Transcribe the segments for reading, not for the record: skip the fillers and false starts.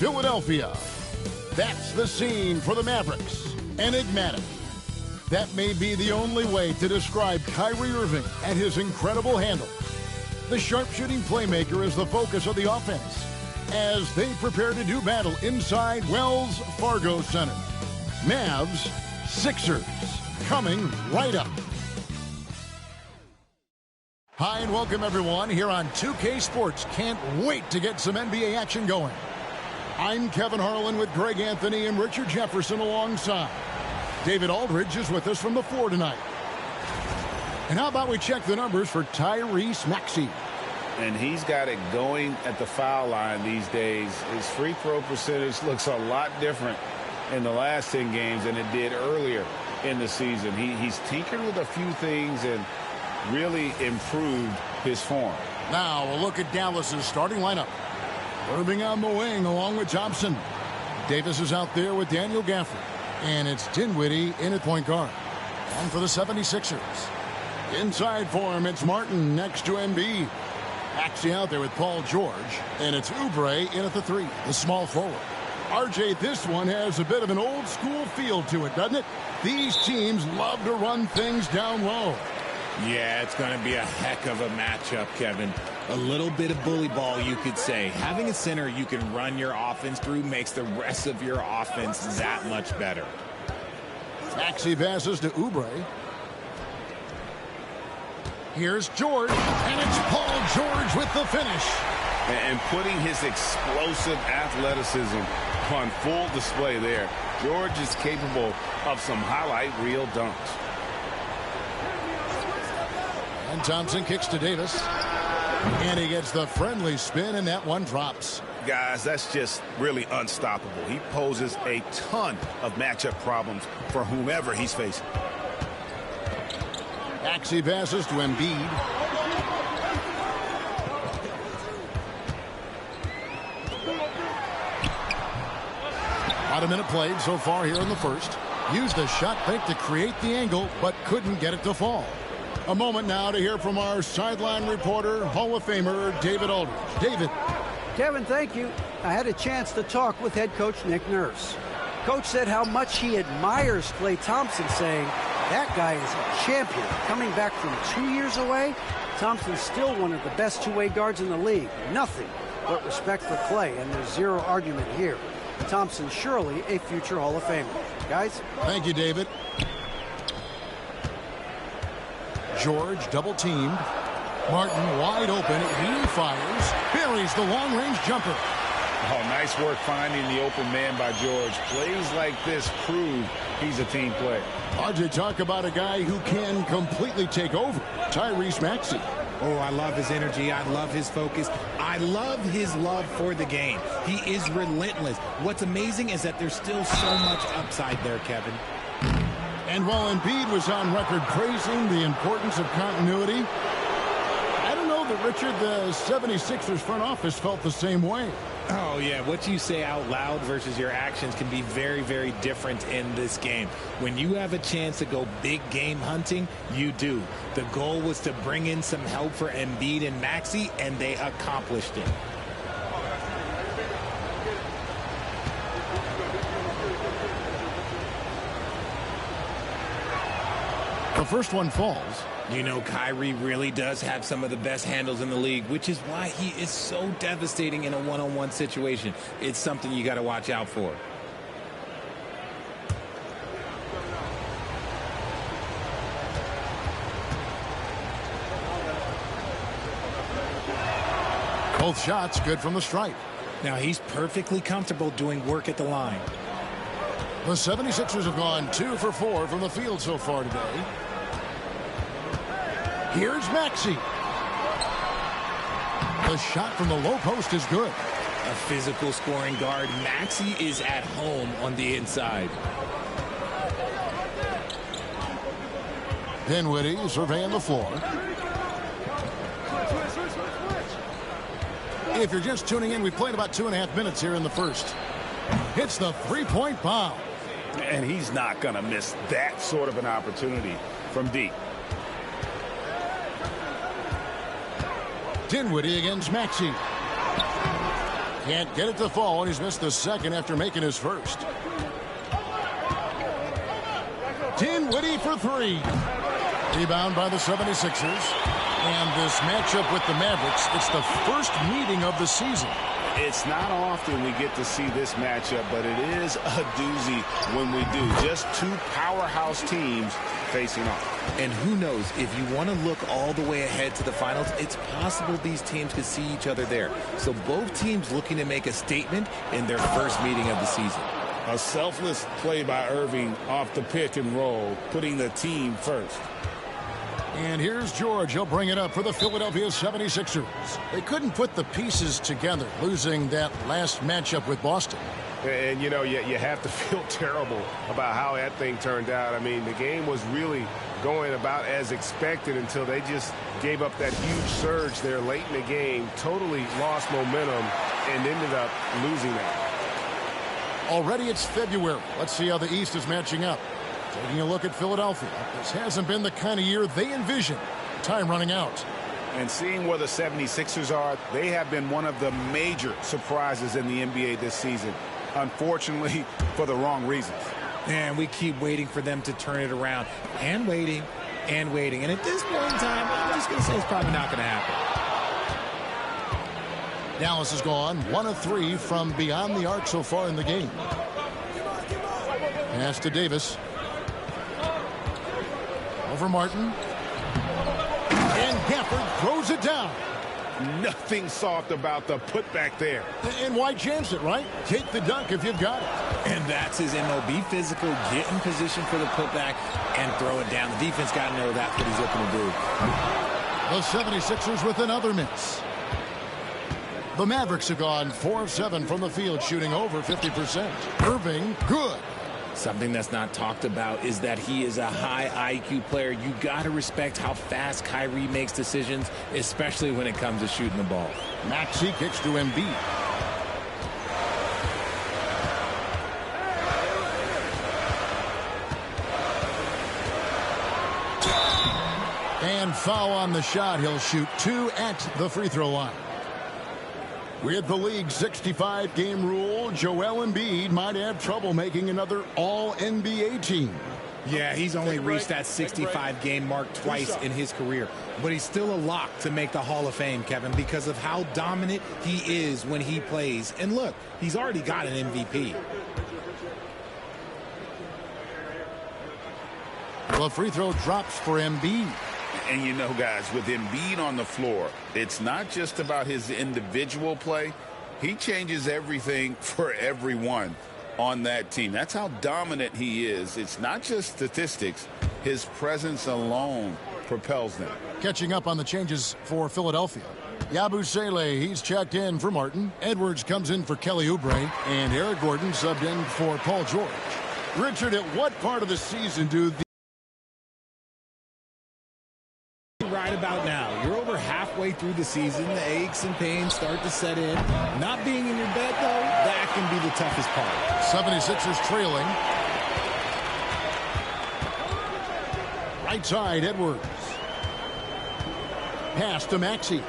Philadelphia. That's the scene for the Mavericks. Enigmatic. That may be the only way to describe Kyrie Irving and his incredible handle. The sharpshooting playmaker is the focus of the offense as they prepare to do battle inside Wells Fargo Center. Mavs, Sixers, coming right up. Hi and welcome everyone here on 2K Sports. Can't wait to get some NBA action going. I'm Kevin Harlan with Greg Anthony and Richard Jefferson alongside. David Aldridge is with us from the floor tonight. And how about we check the numbers for Tyrese Maxey? And he's got it going at the foul line these days. His free throw percentage looks a lot different in the last 10 games than it did earlier in the season. He's tinkered with a few things and really improved his form. Now a look at Dallas's starting lineup. Irving on the wing along with Thompson. Davis is out there with Daniel Gafford. And it's Dinwiddie in at point guard. And for the 76ers. Inside for him, it's Martin next to Embiid. Maxey out there with Paul George. And it's Oubre in at the 3, the small forward. RJ, this one has a bit of an old school feel to it, doesn't it? These teams love to run things down low. Yeah, it's going to be a heck of a matchup, Kevin. A little bit of bully ball, you could say. Having a center you can run your offense through makes the rest of your offense that much better. Maxey passes to Oubre. Here's George, and it's Paul George with the finish. And putting his explosive athleticism on full display there. George is capable of some highlight reel dunks. And Thompson kicks to Davis. And he gets the friendly spin, and that one drops. Guys, that's just really unstoppable. He poses a ton of matchup problems for whomever he's facing. Maxey passes to Embiid. About a minute played so far here in the first. Used the shot fake to create the angle, but couldn't get it to fall. A moment now to hear from our sideline reporter, Hall of Famer David Aldridge. David. Kevin, thank you. I had a chance to talk with head coach Nick Nurse. Coach said how much he admires Klay Thompson, saying that guy is a champion. Coming back from 2 years away, Thompson's still one of the best two-way guards in the league. Nothing but respect for Klay, and there's zero argument here. Thompson surely a future Hall of Famer. Guys? Thank you, David. George double teamed. Martin wide open. He fires. Buries the long-range jumper. Oh, nice work finding the open man by George. Plays like this prove he's a team player. RJ, talk about a guy who can completely take over. Tyrese Maxey. Oh, I love his energy. I love his focus. I love his love for the game. He is relentless. What's amazing is that there's still so much upside there, Kevin. And while Embiid was on record praising the importance of continuity, I don't know that, Richard, the 76ers front office felt the same way. Oh, yeah. What you say out loud versus your actions can be very, very different in this game. When you have a chance to go big game hunting, you do. The goal was to bring in some help for Embiid and Maxey, and they accomplished it. The first one falls. You know, Kyrie really does have some of the best handles in the league, which is why he is so devastating in a one-on-one situation. It's something you got to watch out for. Both shots good from the stripe. Now, he's perfectly comfortable doing work at the line. The 76ers have gone 2 for 4 from the field so far today. Here's Maxey. The shot from the low post is good. A physical scoring guard. Maxey is at home on the inside. Dinwiddie surveying the floor. If you're just tuning in, we played about 2.5 minutes here in the first. Hits the three-point bomb. And he's not going to miss that sort of an opportunity from deep. Dinwiddie against Maxey. Can't get it to fall, and he's missed the second after making his first. Dinwiddie for three. Rebound by the 76ers. And this matchup with the Mavericks, it's the first meeting of the season. It's not often we get to see this matchup, but it is a doozy when we do. Just two powerhouse teams facing off. And who knows, if you want to look all the way ahead to the finals, it's possible these teams could see each other there. So both teams looking to make a statement in their first meeting of the season. A selfless play by Irving off the pick and roll, putting the team first. And here's George. He'll bring it up for the Philadelphia 76ers. They couldn't put the pieces together, losing that last matchup with Boston. And, you know, you have to feel terrible about how that thing turned out. I mean, the game was really going about as expected until they just gave up that huge surge there late in the game, totally lost momentum, and ended up losing that. Already it's February. Let's see how the East is matching up. Taking a look at Philadelphia. This hasn't been the kind of year they envisioned. Time running out. And seeing where the 76ers are, they have been one of the major surprises in the NBA this season. Unfortunately, for the wrong reasons. And we keep waiting for them to turn it around. And waiting. And waiting. And at this point in time, I'm just going to say it's probably not going to happen. Dallas has gone 1 of 3 from beyond the arc so far in the game. Pass to Davis. Over Martin. And Gafford throws it down. Nothing soft about the putback there. And why chance it, right? Take the dunk if you've got it. And that's his MO. Be physical, get in position for the putback, and throw it down. The defense got to know that's what he's looking to do. The 76ers with another miss. The Mavericks have gone 4 of 7 from the field, shooting over 50%. Irving, good. Something that's not talked about is that he is a high IQ player. You got to respect how fast Kyrie makes decisions, especially when it comes to shooting the ball. Maxey kicks to Embiid. And foul on the shot. He'll shoot 2 at the free throw line. With the league's 65-game rule, Joel Embiid might have trouble making another All-NBA team. Yeah, he's only reached that 65-game mark twice in his career. But he's still a lock to make the Hall of Fame, Kevin, because of how dominant he is when he plays. And look, he's already got an MVP. The free throw drops for Embiid. And you know, guys, with Embiid on the floor, it's not just about his individual play. He changes everything for everyone on that team. That's how dominant he is. It's not just statistics. His presence alone propels them. Catching up on the changes for Philadelphia. Yabusele, he's checked in for Martin. Edwards comes in for Kelly Oubre. And Eric Gordon subbed in for Paul George. Richard, at what part of the season do the right about now? You're over halfway through the season. The aches and pains start to set in. Not being in your bed, though, that can be the toughest part. 76ers trailing. Right side, Edwards. Pass to Maxey.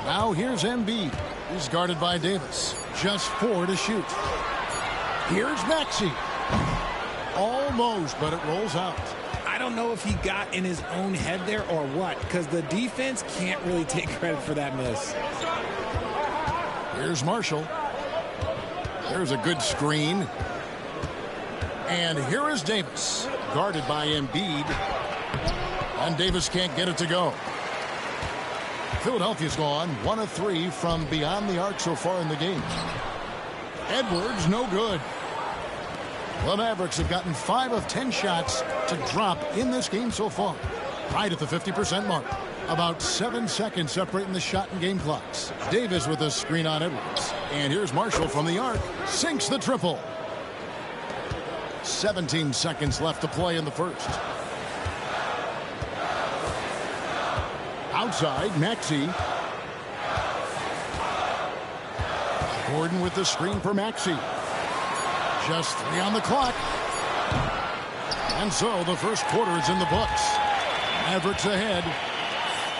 Now here's Embiid. He's guarded by Davis. Just 4 to shoot. Here's Maxey. Almost, but it rolls out. I don't know if he got in his own head there or what, because the defense can't really take credit for that miss. Here's Marshall. There's a good screen. And here is Davis, guarded by Embiid. And Davis can't get it to go. Philadelphia's gone 1 of 3 from beyond the arc so far in the game. Edwards, no good. The Mavericks have gotten 5 of 10 shots to drop in this game so far. Right at the 50% mark. About 7 seconds separating the shot and game clocks. Davis with a screen on Edwards. And here's Marshall from the arc. Sinks the triple. 17 seconds left to play in the first. Outside, Maxey. Gordon with the screen for Maxey. Just 3 on the clock. And so the first quarter is in the books. Mavericks ahead.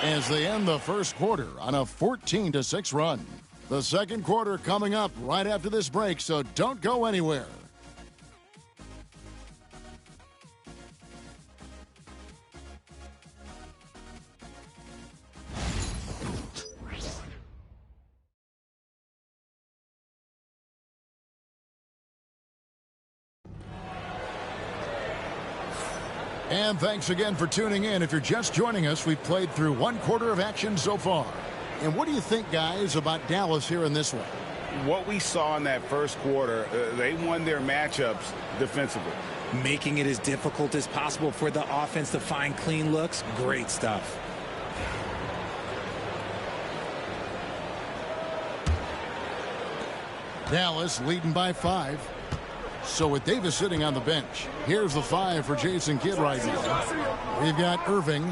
as they end the first quarter on a 14-6 run. The second quarter coming up right after this break, so don't go anywhere. And thanks again for tuning in. If you're just joining us, we've played through one quarter of action so far. And what do you think, guys, about Dallas here in this one? What we saw in that first quarter, they won their matchups defensively. Making it as difficult as possible for the offense to find clean looks. Great stuff. Dallas leading by 5. So with Davis sitting on the bench, here's the 5 for Jason Kidd right now. We've got Irving.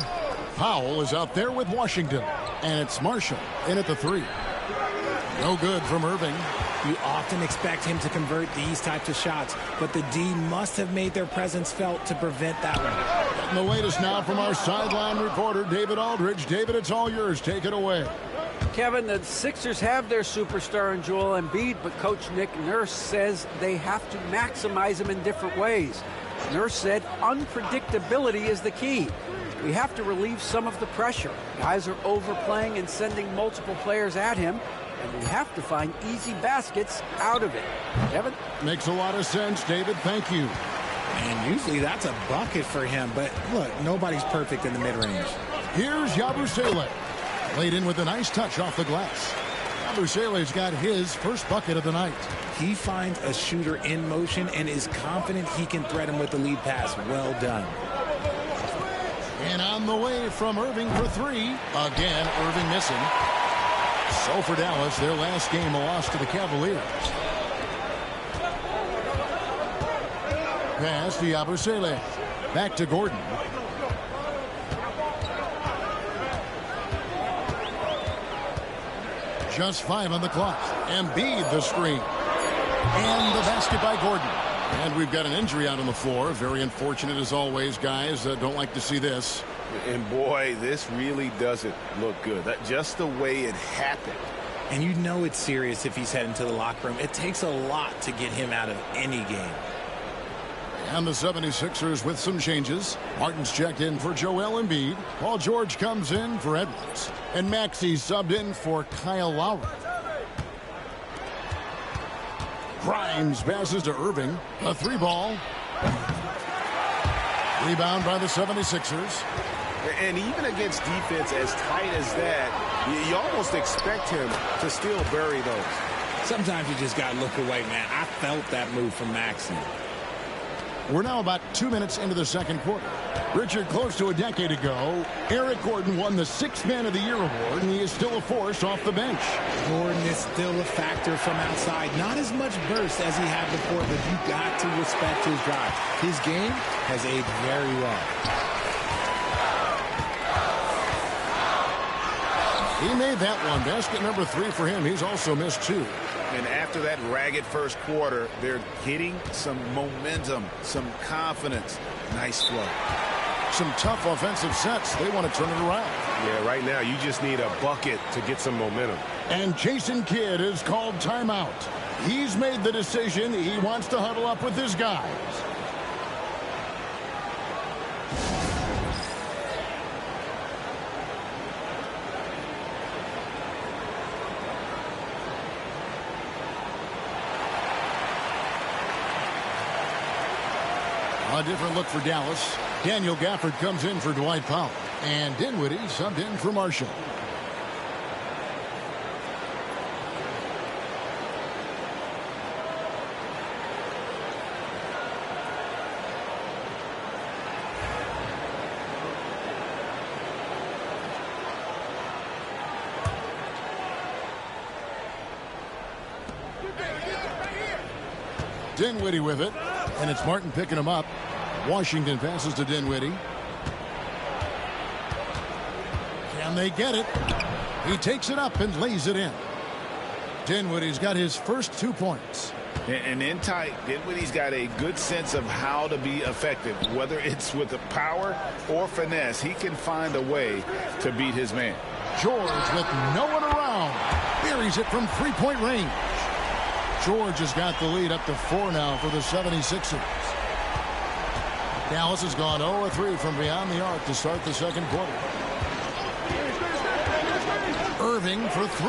Powell is out there with Washington. And it's Marshall in at the 3. No good from Irving. You often expect him to convert these types of shots, but the D must have made their presence felt to prevent that one. And the latest now from our sideline reporter, David Aldridge. David, it's all yours. Take it away. Kevin, the Sixers have their superstar in Joel Embiid, but Coach Nick Nurse says they have to maximize him in different ways. Nurse said unpredictability is the key. We have to relieve some of the pressure. Guys are overplaying and sending multiple players at him, and we have to find easy baskets out of it. Kevin? Makes a lot of sense, David. Thank you. And usually that's a bucket for him, but look, nobody's perfect in the mid-range. Here's Yabusele. Laid in with a nice touch off the glass. Yabusele's got his first bucket of the night. He finds a shooter in motion and is confident he can thread him with the lead pass. Well done. And on the way from Irving for 3. Again, Irving missing. So for Dallas, their last game a loss to the Cavaliers. Pass to Yabusele. Back to Gordon. Just 5 on the clock. Embiid the screen. And the basket by Gordon. And we've got an injury out on the floor. Very unfortunate as always, guys. Don't like to see this. And boy, this really doesn't look good. Just the way it happened. And you know it's serious if he's heading to the locker room. It takes a lot to get him out of any game. And the 76ers with some changes. Martin's checked in for Joel Embiid. Paul George comes in for Edwards. And Maxey subbed in for Kyle Lowry. Grimes passes to Irving. A 3-ball. Rebound by the 76ers. And even against defense as tight as that, you almost expect him to still bury those. Sometimes you just got to look away, man. I felt that move from Maxey. We're now about 2 minutes into the second quarter. Richard, close to a decade ago, Eric Gordon won the 6th Man of the Year award, and he is still a force off the bench. Gordon is still a factor from outside. Not as much burst as he had before, but you got to respect his drive. His game has aged very well. He made that one. Basket number 3 for him. He's also missed 2. And after that ragged first quarter, they're getting some momentum, some confidence. Nice flow. Some tough offensive sets. They want to turn it around. Yeah, right now you just need a bucket to get some momentum. And Jason Kidd is called timeout. He's made the decision. He wants to huddle up with his guys. A different look for Dallas. Daniel Gafford comes in for Dwight Powell. And Dinwiddie subbed in for Marshall. Dinwiddie with it. And it's Martin picking him up. Washington passes to Dinwiddie. Can they get it? He takes it up and lays it in. Dinwiddie's got his first 2 points. And in tight, Dinwiddie's got a good sense of how to be effective. Whether it's with the power or finesse, he can find a way to beat his man. George with no one around. Buries it from three-point range. George has got the lead up to 4 now for the 76ers. Dallas has gone 0-3 from beyond the arc to start the second quarter. Irving for 3.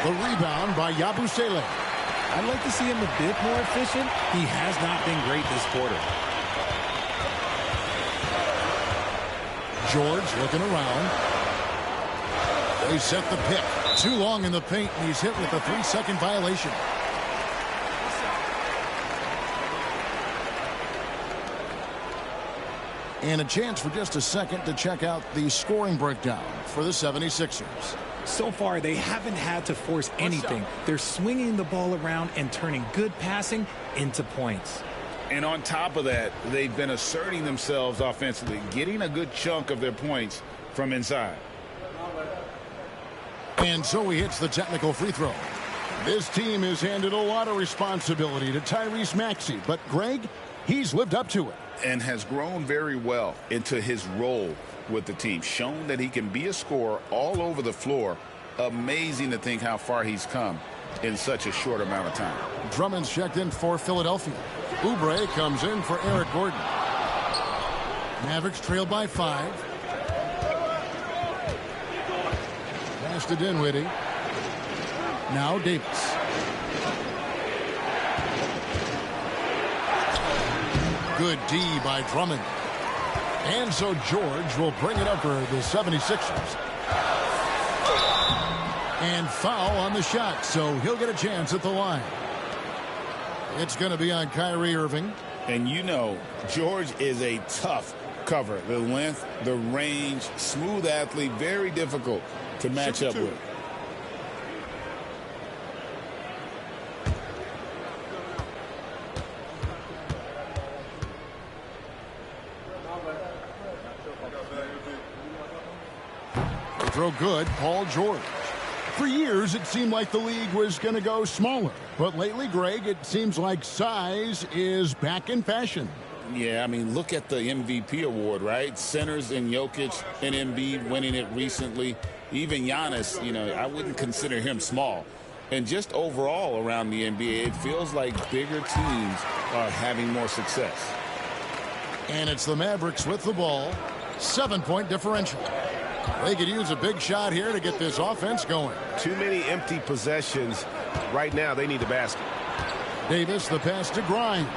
The rebound by Yabusele. I'd like to see him a bit more efficient. He has not been great this quarter. George looking around. They set the pick. Too long in the paint, and he's hit with a 3-second violation. And a chance for just a second to check out the scoring breakdown for the 76ers. So far, they haven't had to force anything. They're swinging the ball around and turning good passing into points. And on top of that, they've been asserting themselves offensively, getting a good chunk of their points from inside. And so he hits the technical free throw. This team has handed a lot of responsibility to Tyrese Maxey, but Greg, he's lived up to it. And has grown very well into his role with the team. Shown that he can be a scorer all over the floor. Amazing to think how far he's come in such a short amount of time. Drummond's checked in for Philadelphia. Oubre comes in for Eric Gordon. Mavericks trailed by 5. Pass to Dinwiddie. Now Davis. Good D by Drummond. And so George will bring it up for the 76ers. And foul on the shot, so he'll get a chance at the line. It's going to be on Kyrie Irving. And you know, George is a tough cover. The length, the range, smooth athlete, very difficult to match up with. Throw good, Paul George. For years, it seemed like the league was going to go smaller. But lately, Greg, it seems like size is back in fashion. Yeah, I mean, look at the MVP award, right? Centers and Jokic and Embiid winning it recently. Even Giannis, you know, I wouldn't consider him small. And just overall around the NBA, it feels like bigger teams are having more success. And it's the Mavericks with the ball. 7-point differential. They could use a big shot here to get this offense going. Too many empty possessions. Right now, they need the basket. Davis, the pass to Grimes.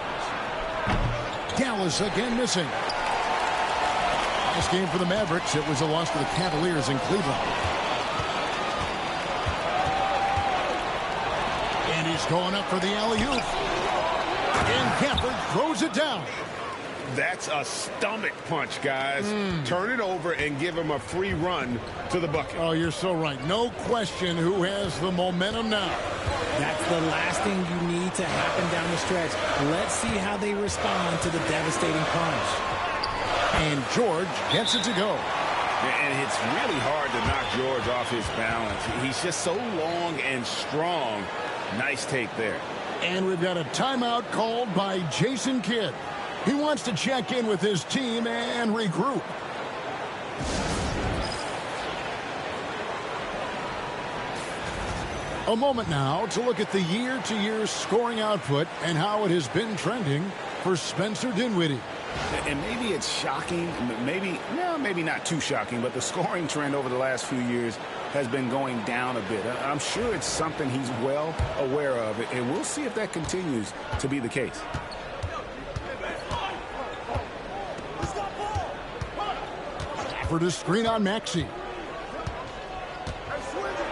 Dallas again missing. Last game for the Mavericks, it was a loss to the Cavaliers in Cleveland. And he's going up for the alley-oop. And Gafford throws it down. That's a stomach punch, guys. Turn it over and give him a free run to the bucket. Oh, you're so right. No question who has the momentum now. That's the last thing you need to happen down the stretch. Let's see how they respond to the devastating punch. And George gets it to go. And it's really hard to knock George off his balance. He's just so long and strong. Nice take there. And we've got a timeout called by Jason Kidd. He wants to check in with his team and regroup. A moment now to look at the year-to-year scoring output and how it has been trending for Spencer Dinwiddie. And maybe it's shocking, maybe not too shocking, but the scoring trend over the last few years has been going down a bit. I'm sure it's something he's well aware of, and we'll see if that continues to be the case. For the screen on Maxey.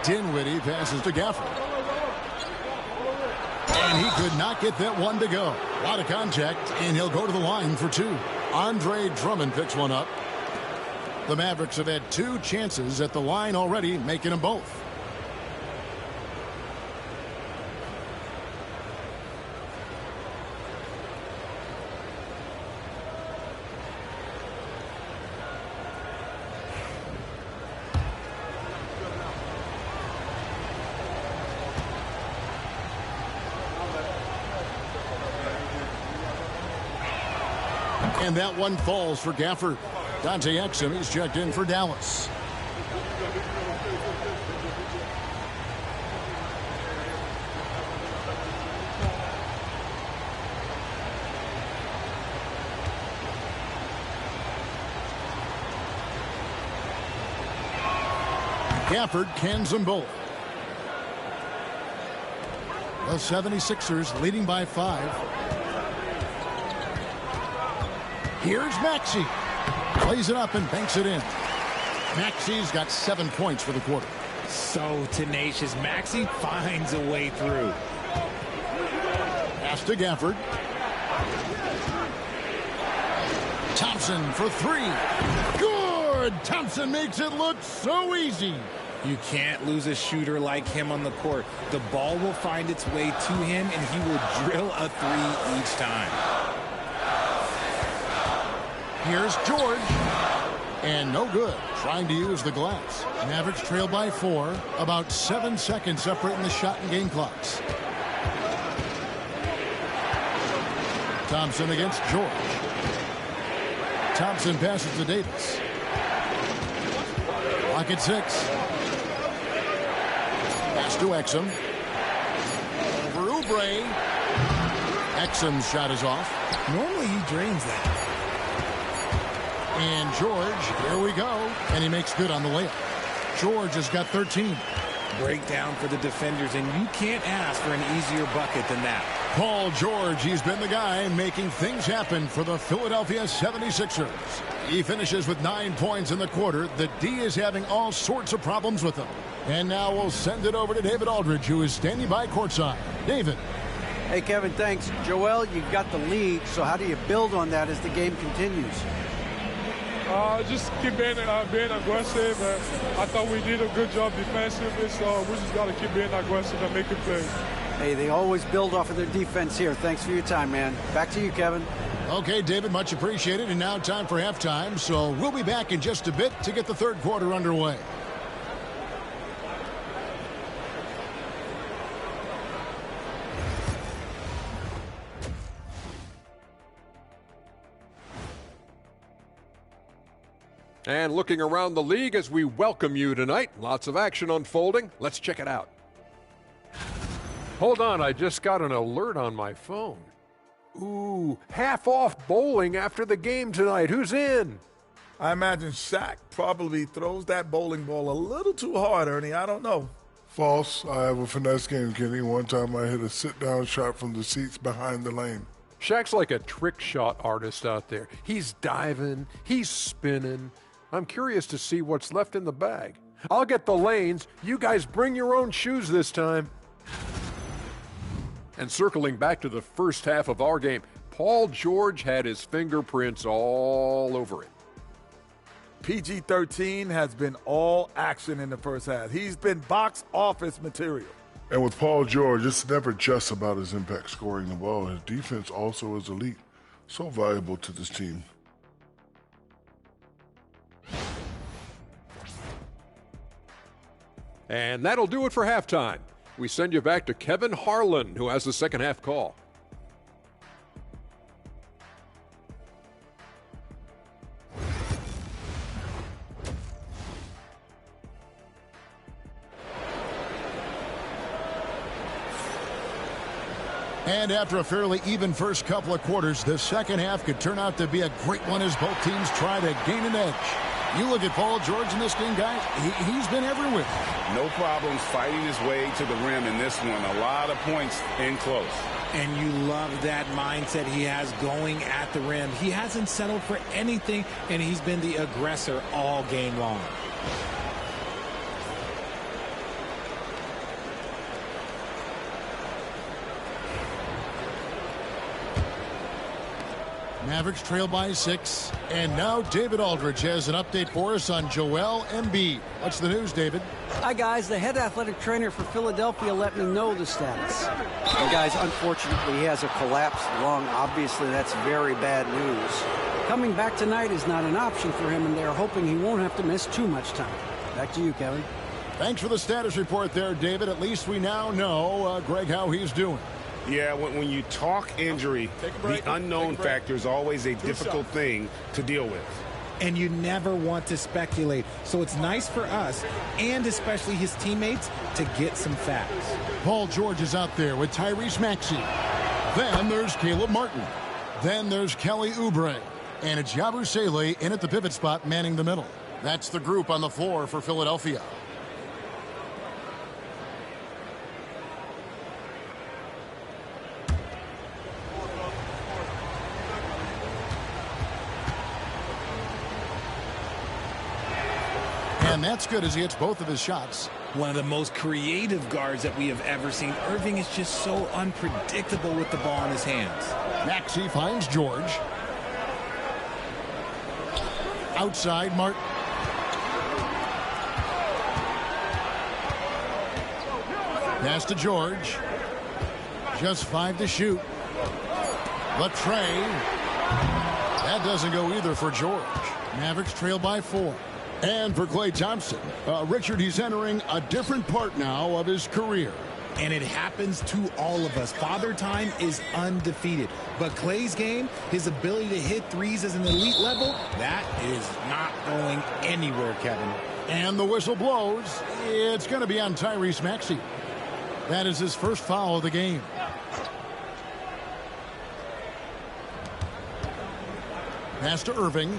Dinwiddie passes to Gafford. And he could not get that one to go. A lot of contact, and he'll go to the line for 2. Andre Drummond picks one up. The Mavericks have had 2 chances at the line already, making them both. And that one falls for Gafford. Dante Exum, he's checked in for Dallas. Gafford cans them both. The 76ers leading by 5. Here's Maxey. Plays it up and banks it in. Maxey's got 7 points for the quarter. So tenacious. Maxey finds a way through. Pass to Gafford. Thompson for 3. Good! Thompson makes it look so easy. You can't lose a shooter like him on the court. The ball will find its way to him, and he will drill a 3 each time. Here's George. And no good. Trying to use the glass. Mavericks trail by 4. About 7 seconds separating the shot and game clocks. Thompson against George. Thompson passes to Davis. Clock at 6. Pass to Exum. Over Oubre. Exum's shot is off. Normally he drains that. And George, here we go. And he makes good on the layup. George has got 13. Breakdown for the defenders, and you can't ask for an easier bucket than that. Paul George, he's been the guy making things happen for the Philadelphia 76ers. He finishes with 9 points in the quarter. The D is having all sorts of problems with him. And now we'll send it over to David Aldridge, who is standing by courtside. David. Hey, Kevin, thanks. Joel, you've got the lead, so how do you build on that as the game continues? Just keep being aggressive. I thought we did a good job defensively, so we just got to keep being aggressive and making plays. Hey, they always build off of their defense here. Thanks for your time, man. Back to you, Kevin. Okay, David, much appreciated. And now time for halftime, so we'll be back in just a bit to get the third quarter underway. And looking around the league as we welcome you tonight. Lots of action unfolding. Let's check it out. Hold on, I just got an alert on my phone. Ooh, half off bowling after the game tonight. Who's in? I imagine Shaq probably throws that bowling ball a little too hard, Ernie. I don't know. False. I have a finesse game, Kenny. One time I hit a sit-down shot from the seats behind the lane. Shaq's like a trick shot artist out there. He's diving, he's spinning. I'm curious to see what's left in the bag. I'll get the lanes. You guys bring your own shoes this time. And circling back to the first half of our game, Paul George had his fingerprints all over it. PG-13 has been all action in the first half. He's been box office material. And with Paul George, it's never just about his impact scoring the ball. His defense also is elite. So valuable to this team. And that'll do it for halftime. We send you back to Kevin Harlan, who has the second half call. And after a fairly even first couple of quarters, the second half could turn out to be a great one as both teams try to gain an edge. You look at Paul George in this game, guys, he's been everywhere. No problems fighting his way to the rim in this one. A lot of points in close. And you love that mindset he has going at the rim. He hasn't settled for anything, and he's been the aggressor all game long. Mavericks trail by 6. And now David Aldridge has an update for us on Joel Embiid. What's the news, David? Hi, guys. The head athletic trainer for Philadelphia let me know the status. And, guys, unfortunately, he has a collapsed lung. Obviously, that's very bad news. Coming back tonight is not an option for him, and they're hoping he won't have to miss too much time. Back to you, Kevin. Thanks for the status report there, David. At least we now know, Greg, how he's doing. Yeah, when you talk injury, the unknown factor is always a difficult thing to deal with. And you never want to speculate. So it's nice for us, and especially his teammates, to get some facts. Paul George is out there with Tyrese Maxey. Then there's Caleb Martin. Then there's Kelly Oubre. And it's Yabusele in at the pivot spot, manning the middle. That's the group on the floor for Philadelphia. And that's good as he hits both of his shots. One of the most creative guards that we have ever seen. Irving is just so unpredictable with the ball in his hands. Maxey finds George. Outside, Martin. Pass to George. Just 5 to shoot. Latrey. That doesn't go either for George. Mavericks trail by 4. And for Klay Thompson, Richard, he's entering a different part now of his career. And it happens to all of us. Father Time is undefeated. But Klay's game, his ability to hit threes as an elite level, that is not going anywhere, Kevin. And the whistle blows. It's going to be on Tyrese Maxey. That is his first foul of the game. Pass to Irving.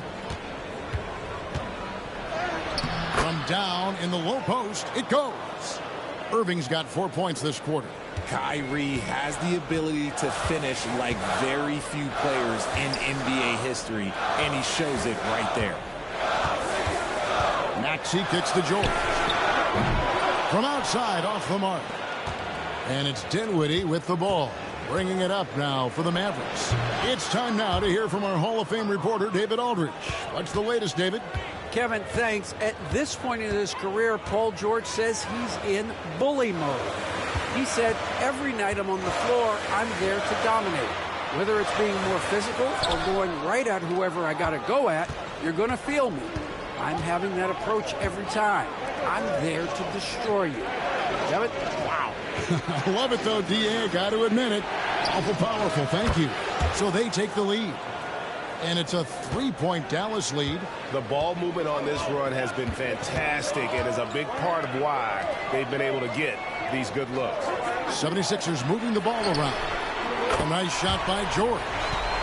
From down in the low post, it goes. Irving's got 4 points this quarter. Kyrie has the ability to finish like very few players in NBA history, and he shows it right there. Maxey kicks to George. From outside, off the mark. And it's Dinwiddie with the ball. Bringing it up now for the Mavericks. It's time now to hear from our Hall of Fame reporter, David Aldridge. What's the latest, David? Kevin, thanks. At this point in his career, Paul George says he's in bully mode. He said, every night I'm on the floor, I'm there to dominate. Whether it's being more physical or going right at whoever I got to go at, you're going to feel me. I'm having that approach every time. I'm there to destroy you. Kevin? Wow. I love it, though, D.A. Got to admit it. Awful powerful. Thank you. So they take the lead. And it's a 3-point Dallas lead. The ball movement on this run has been fantastic and is a big part of why they've been able to get these good looks. 76ers moving the ball around. A nice shot by George.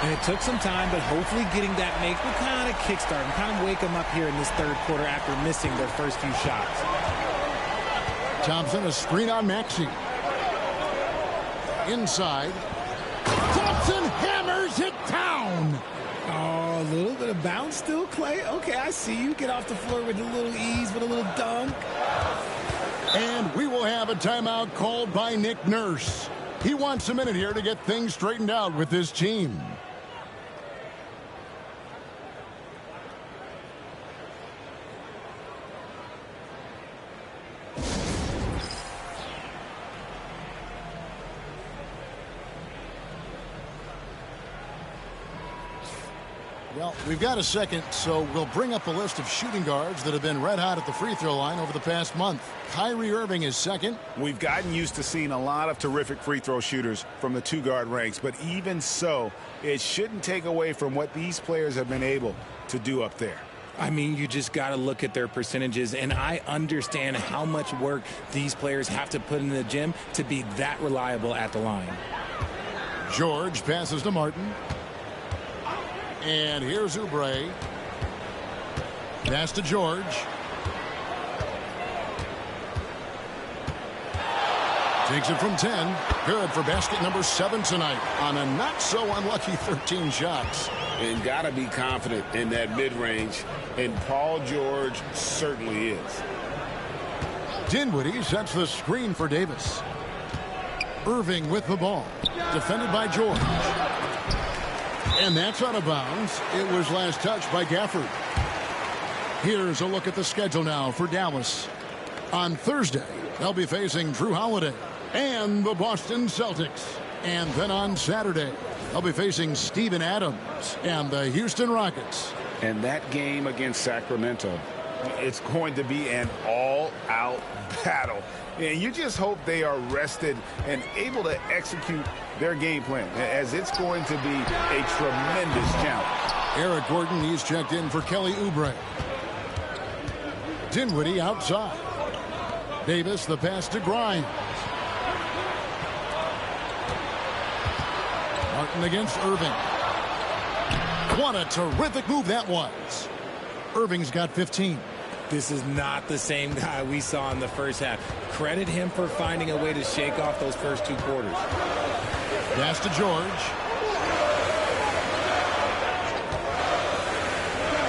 And it took some time, but hopefully getting that make will kind of kickstart and kind of wake them up here in this third quarter after missing their first few shots. Thompson, a screen on Maxey. Inside. Thompson hammers it down. Oh, a little bit of bounce still, Klay. Okay, I see you. Get off the floor with a little ease, with a little dunk. And we will have a timeout called by Nick Nurse. He wants a minute here to get things straightened out with his team. Well, we've got a second, so we'll bring up a list of shooting guards that have been red hot at the free throw line over the past month. Kyrie Irving is second. We've gotten used to seeing a lot of terrific free throw shooters from the two-guard ranks, but even so, it shouldn't take away from what these players have been able to do up there. I mean, you just got to look at their percentages, and I understand how much work these players have to put in the gym to be that reliable at the line. George passes to Martin. And here's Oubre. Pass to George. Takes it from 10. Good for basket number 7 tonight on a not-so-unlucky 13 shots. And got to be confident in that mid-range, and Paul George certainly is. Dinwiddie sets the screen for Davis. Irving with the ball. Defended by George. And that's out of bounds. It was last touched by Gafford. Here's a look at the schedule now for Dallas. On Thursday, they'll be facing Drew Holiday and the Boston Celtics. And then on Saturday, they'll be facing Steven Adams and the Houston Rockets. And that game against Sacramento, it's going to be an all out battle. And you just hope they are rested and able to execute their game plan, as it's going to be a tremendous challenge. Eric Gordon, he's checked in for Kelly Oubre. Dinwiddie outside. Davis, the pass to Grimes. Martin against Irving. What a terrific move that was. Irving's got 15. This is not the same guy we saw in the first half. Credit him for finding a way to shake off those first 2 quarters. Pass to George.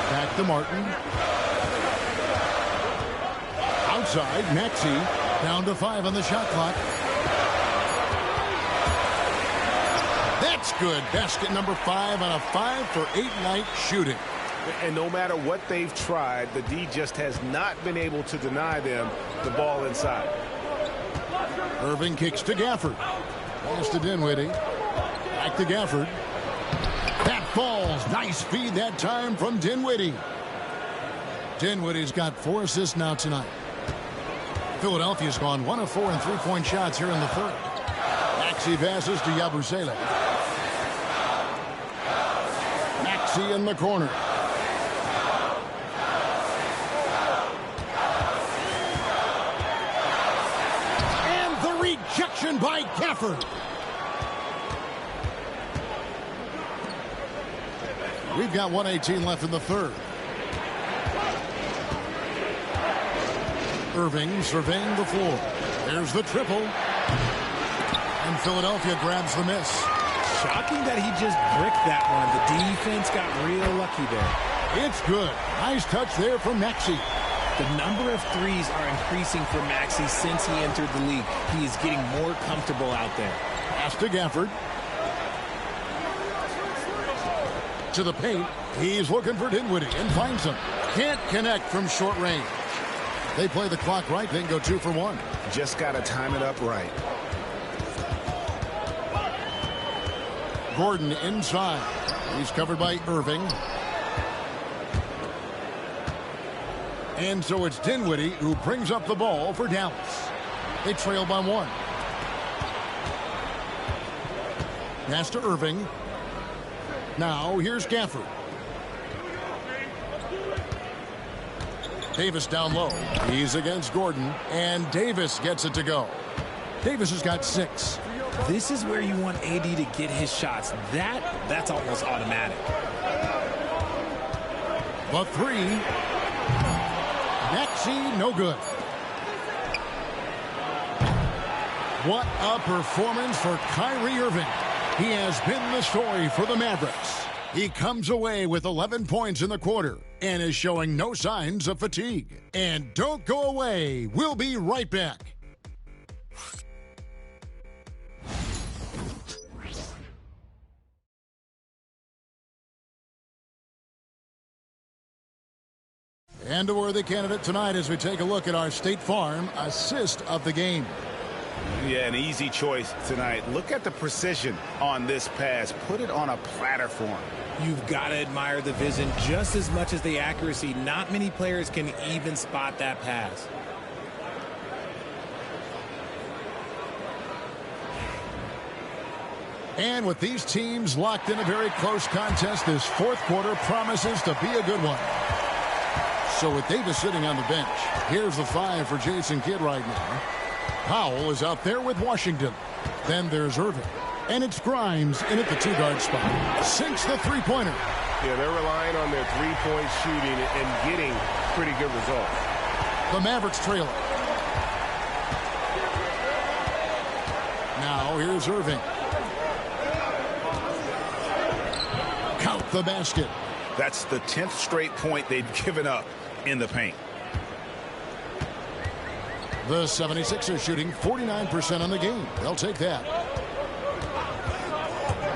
Back to Martin. Outside, Maxey down to 5 on the shot clock. That's good. Basket number 5 on a 5-for-8 night shooting. And no matter what they've tried, the D just has not been able to deny them the ball inside. Irving kicks to Gafford. Pass to Dinwiddie. Back to Gafford. That falls. Nice feed that time from Dinwiddie. Dinwiddie's got 4 assists now tonight. Philadelphia's gone 1 of 4 in 3-point shots here in the third. Maxey passes to Yabusele. Maxey in the corner. Rejection by Gafford. We've got 1:18 left in the third. Irving surveying the floor. There's the triple. And Philadelphia grabs the miss. Shocking that he just bricked that one. The defense got real lucky there. It's good. Nice touch there from Maxey. The number of threes are increasing for Maxey since he entered the league. He is getting more comfortable out there. Pass to Gafford. To the paint. He's looking for Dinwiddie and finds him. Can't connect from short range. They play the clock right. They can go 2 for 1. Just got to time it up right. Gordon inside. He's covered by Irving. And so it's Dinwiddie who brings up the ball for Dallas. They trail by 1. Pass to Irving. Now here's Gafford. Davis down low. He's against Gordon. And Davis gets it to go. Davis has got 6. This is where you want AD to get his shots. That's almost automatic. The 3. Maxey, no good. What a performance for Kyrie Irving. He has been the story for the Mavericks. He comes away with 11 points in the quarter and is showing no signs of fatigue. And don't go away. We'll be right back. And a worthy candidate tonight as we take a look at our State Farm assist of the game. Yeah, an easy choice tonight. Look at the precision on this pass. Put it on a platter for him. You've got to admire the vision just as much as the accuracy. Not many players can even spot that pass. And with these teams locked in a very close contest, this fourth quarter promises to be a good one. So with Davis sitting on the bench, here's the 5 for Jason Kidd right now. Powell is out there with Washington. Then there's Irving. And it's Grimes in at the 2-guard spot. Sinks the 3-pointer. Yeah, they're relying on their 3-point shooting and getting pretty good results. The Mavericks trail it. Now here's Irving. Count the basket. That's the 10th straight point they've given up in the paint. The 76ers shooting 49% on the game. They'll take that.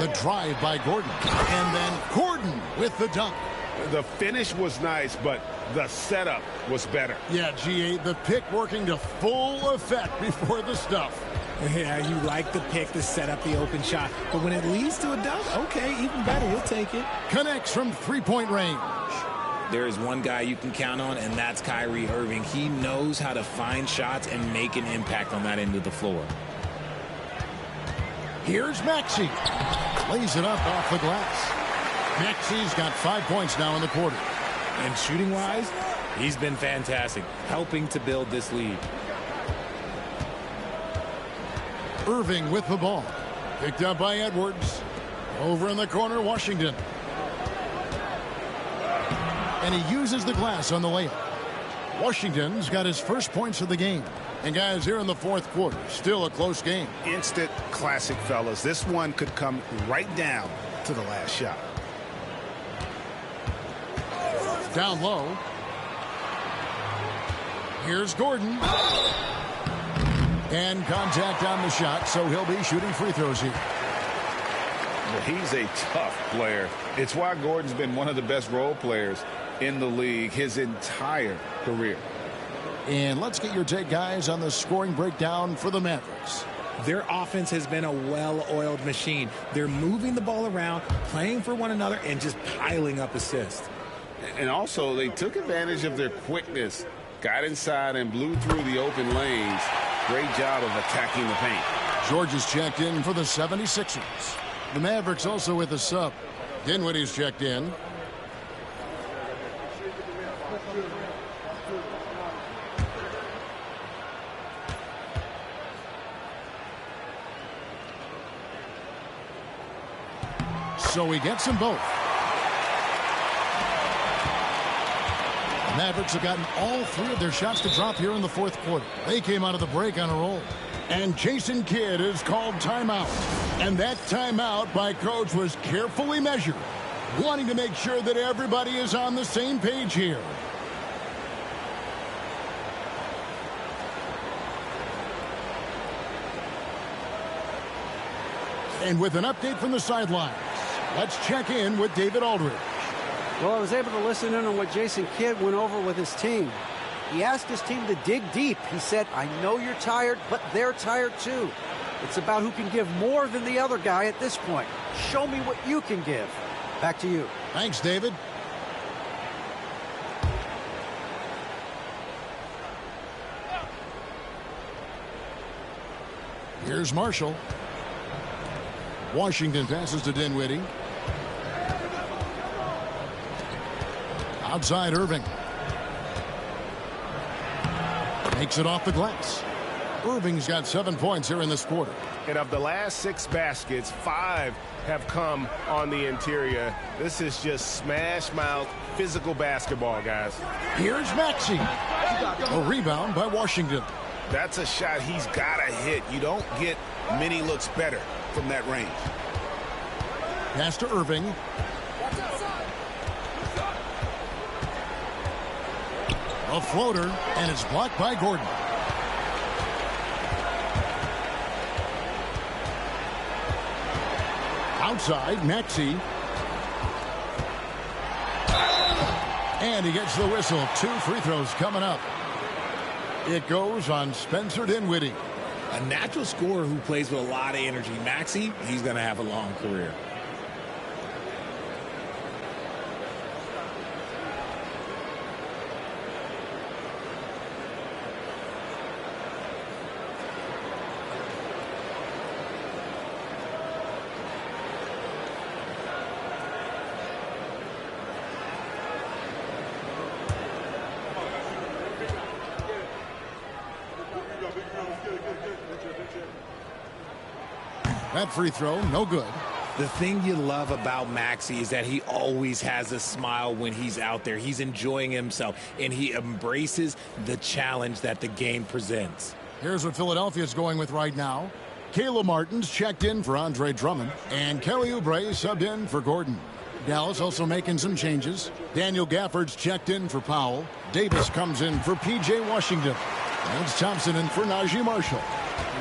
The drive by Gordon. And then Gordon with the dunk. The finish was nice, but the setup was better. Yeah, G8, the pick working to full effect before the stuff. Yeah, you like the pick to set up the open shot. But when it leads to a dunk, okay, even better. We'll take it. Connects from 3-point range. there is one guy you can count on, and that's Kyrie Irving. He knows how to find shots and make an impact on that end of the floor. Here's Maxey. Lays it up off the glass. Maxey's got 5 points now in the quarter. And shooting-wise, he's been fantastic, helping to build this lead. Irving with the ball. Picked up by Edwards. Over in the corner, Washington. And he uses the glass on the layup. Washington's got his first points of the game. And guys, here in the fourth quarter, still a close game. Instant classic, fellas. This one could come right down to the last shot. Down low. Here's Gordon. And contact on the shot, so he'll be shooting free throws here. Well, he's a tough player. It's why Gordon's been one of the best role players in the league his entire career. And let's get your take, guys, on the scoring breakdown for the Mavericks. Their offense has been a well-oiled machine. They're moving the ball around, playing for one another, and just piling up assists. And also, they took advantage of their quickness, got inside and blew through the open lanes. Great job of attacking the paint. George is checked in for the 76ers. The Mavericks also with a sub. Dinwiddie's checked in. So he gets them both. The Mavericks have gotten all three of their shots to drop here in the fourth quarter. They came out of the break on a roll. And Jason Kidd is called timeout. And that timeout by Coach was carefully measured, wanting to make sure that everybody is on the same page here. And with an update from the sidelines, let's check in with David Aldridge. Well, I was able to listen in on what Jason Kidd went over with his team. He asked his team to dig deep. He said, I know you're tired, but they're tired too. It's about who can give more than the other guy at this point. Show me what you can give. Back to you. Thanks, David. Here's Marshall. Washington passes to Dinwiddie. Outside Irving. Makes it off the glass. Irving's got 7 points here in this quarter. And of the last 6 baskets, 5 have come on the interior. This is just smash mouth physical basketball, guys. Here's Maxey. A rebound by Washington. That's a shot he's got to hit. You don't get many looks better from that range. Pass to Irving. A floater, and it's blocked by Gordon. Outside, Maxey. And he gets the whistle. 2 free throws coming up. It goes on Spencer Dinwiddie. A natural scorer who plays with a lot of energy. Maxey, he's going to have a long career. That free throw, no good. The thing you love about Maxey is that he always has a smile when he's out there. He's enjoying himself, and he embraces the challenge that the game presents. Here's what Philadelphia's going with right now. Kayla Martin's checked in for Andre Drummond, and Kelly Oubre subbed in for Gordon. Dallas also making some changes. Daniel Gafford's checked in for Powell. Davis comes in for P.J. Washington. Lance Thompson in for Najee Marshall.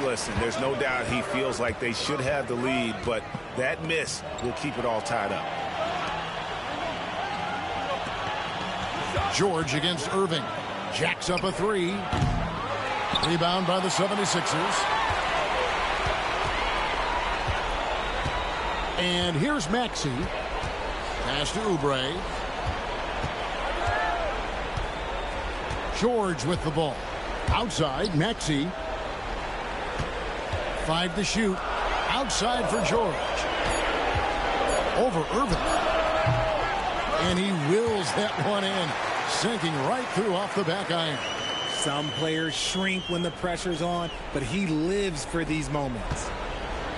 Listen, there's no doubt he feels like they should have the lead, but that miss will keep it all tied up. George against Irving. Jacks up a 3. Rebound by the 76ers. And here's Maxey. Pass to Oubre. George with the ball. Outside, Maxey. 5 to shoot. Outside for George. Over Irving. And he wills that one in. Sinking right through off the back iron. Some players shrink when the pressure's on, but he lives for these moments.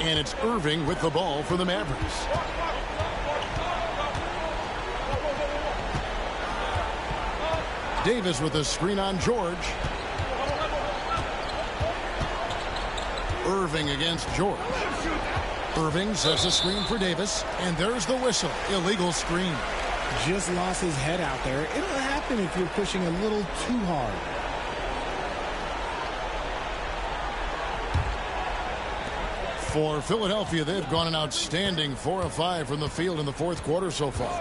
And it's Irving with the ball for the Mavericks. Davis with a screen on George. Irving against George. Irving sets a screen for Davis, and there's the whistle. Illegal screen. Just lost his head out there. It'll happen if you're pushing a little too hard. For Philadelphia, they've gone an outstanding 4 of 5 from the field in the fourth quarter so far.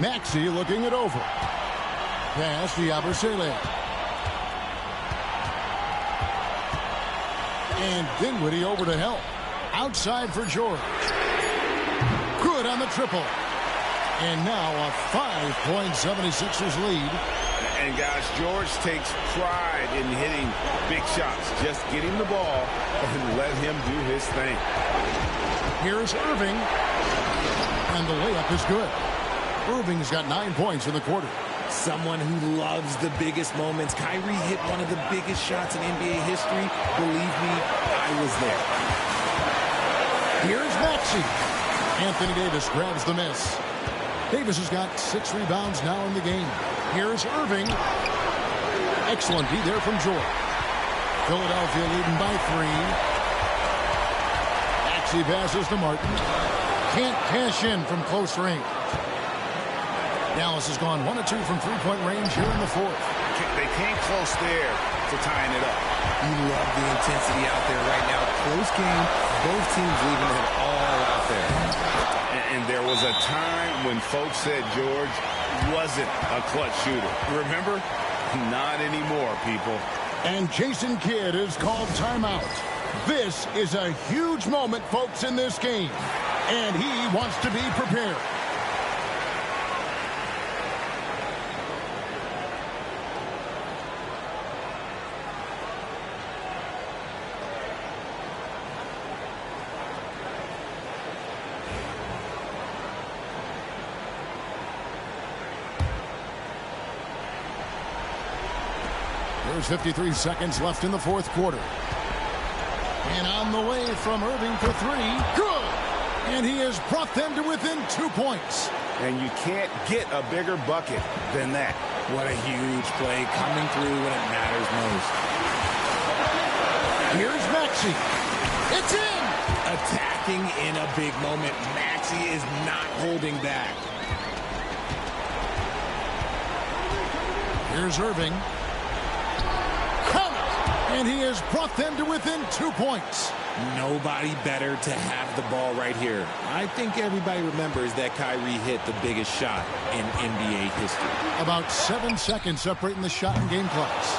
Maxey looking it over. Pass to Yabusele. And Dinwiddie over to help. Outside for George. Good on the triple. And now a 5-point 76ers lead. And guys, George takes pride in hitting big shots. Just get him the ball and let him do his thing. Here's Irving. And the layup is good. Irving's got 9 points in the quarter. Someone who loves the biggest moments. Kyrie hit one of the biggest shots in NBA history. Believe me, I was there. Here's Maxey. Anthony Davis grabs the miss. Davis has got 6 rebounds now in the game. Here's Irving. Excellent D there from George. Philadelphia leading by 3. Maxey passes to Martin. Can't cash in from close range. Dallas has gone 1 of 2 from three-point range here in the fourth. They came close there to tying it up. You love the intensity out there right now. Close game. Both teams leaving it all out there. And there was a time when folks said George wasn't a clutch shooter. Remember? Not anymore, people. And Jason Kidd is called timeout. This is a huge moment, folks, in this game. And he wants to be prepared. There's 53 seconds left in the fourth quarter. And on the way from Irving for 3. Good! And he has brought them to within 2 points. And you can't get a bigger bucket than that. What a huge play coming through when it matters most. Here's Maxey. It's in! Attacking in a big moment. Maxey is not holding back. Here's Irving. And he has brought them to within 2 points. Nobody better to have the ball right here. I think everybody remembers that Kyrie hit the biggest shot in NBA history. About 7 seconds separating the shot and game clocks.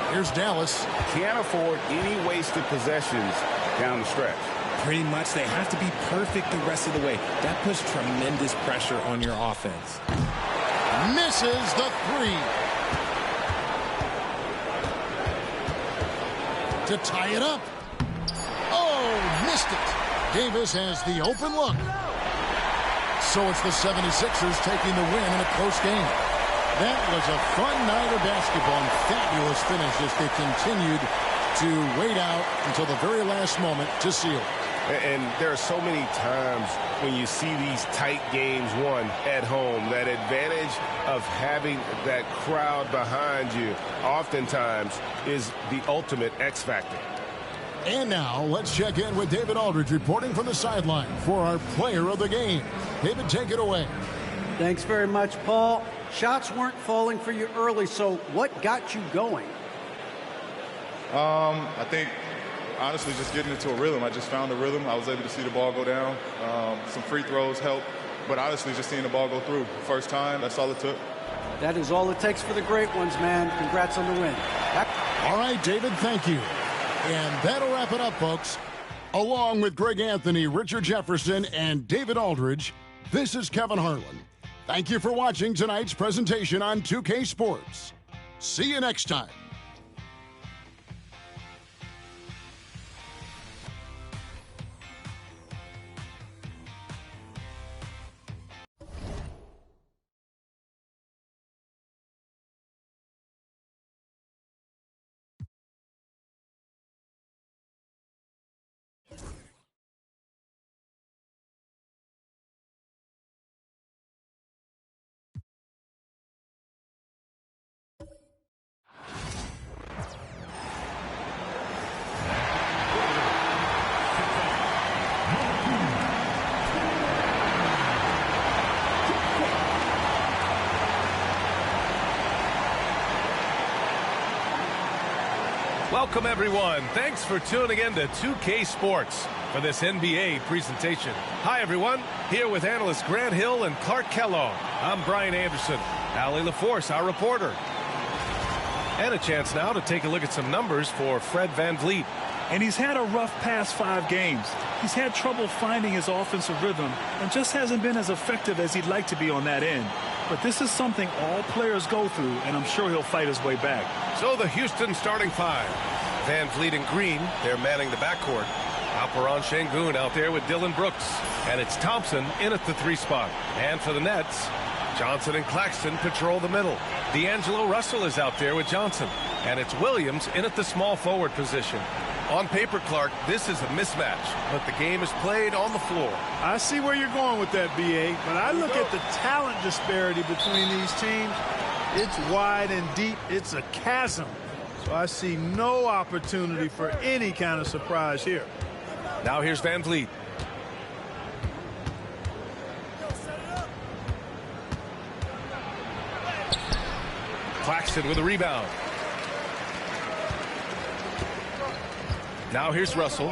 Here's Dallas. Can't afford any wasted possessions down the stretch. Pretty much they have to be perfect the rest of the way. That puts tremendous pressure on your offense. Misses the 3. To tie it up. Oh, missed it. Davis has the open look. So it's the 76ers taking the win in a close game. That was a fun night of basketball and fabulous finish as they continued to wait out until the very last moment to seal it. And there are so many times when you see these tight games won at home, that advantage of having that crowd behind you oftentimes is the ultimate X factor. And now let's check in with David Aldridge reporting from the sideline for our player of the game. David, take it away. Thanks very much, Paul. Shots weren't falling for you early, so what got you going? I think, honestly, just getting into a rhythm. I just found a rhythm. I was able to see the ball go down. Some free throws helped. But honestly, just seeing the ball go through. First time, that's all it took. That is all it takes for the great ones, man. Congrats on the win. All right, David, thank you. And that'll wrap it up, folks. Along with Greg Anthony, Richard Jefferson, and David Aldridge, this is Kevin Harlan. Thank you for watching tonight's presentation on 2K Sports. See you next time. Welcome, everyone. Thanks for tuning in to 2K Sports for this NBA presentation. Hi, everyone. Here with analysts Grant Hill and Clark Kellogg. I'm Brian Anderson. Allie LaForce, our reporter. And a chance now to take a look at some numbers for Fred VanVleet. And he's had a rough past 5 games. He's had trouble finding his offensive rhythm and just hasn't been as effective as he'd like to be on that end. But this is something all players go through, and I'm sure he'll fight his way back. So the Houston starting 5. VanVleet and Green, they're manning the backcourt. Alperen Şengün out there with Dylan Brooks. And it's Thompson in at the 3 spot. And for the Nets, Johnson and Claxton patrol the middle. D'Angelo Russell is out there with Johnson. And it's Williams in at the small forward position. On paper, Clark, this is a mismatch, but the game is played on the floor. I see where you're going with that, B.A., but I look at the talent disparity between these teams. It's wide and deep. It's a chasm. So I see no opportunity for any kind of surprise here. Now here's VanVleet. Claxton with a rebound. Now here's Russell.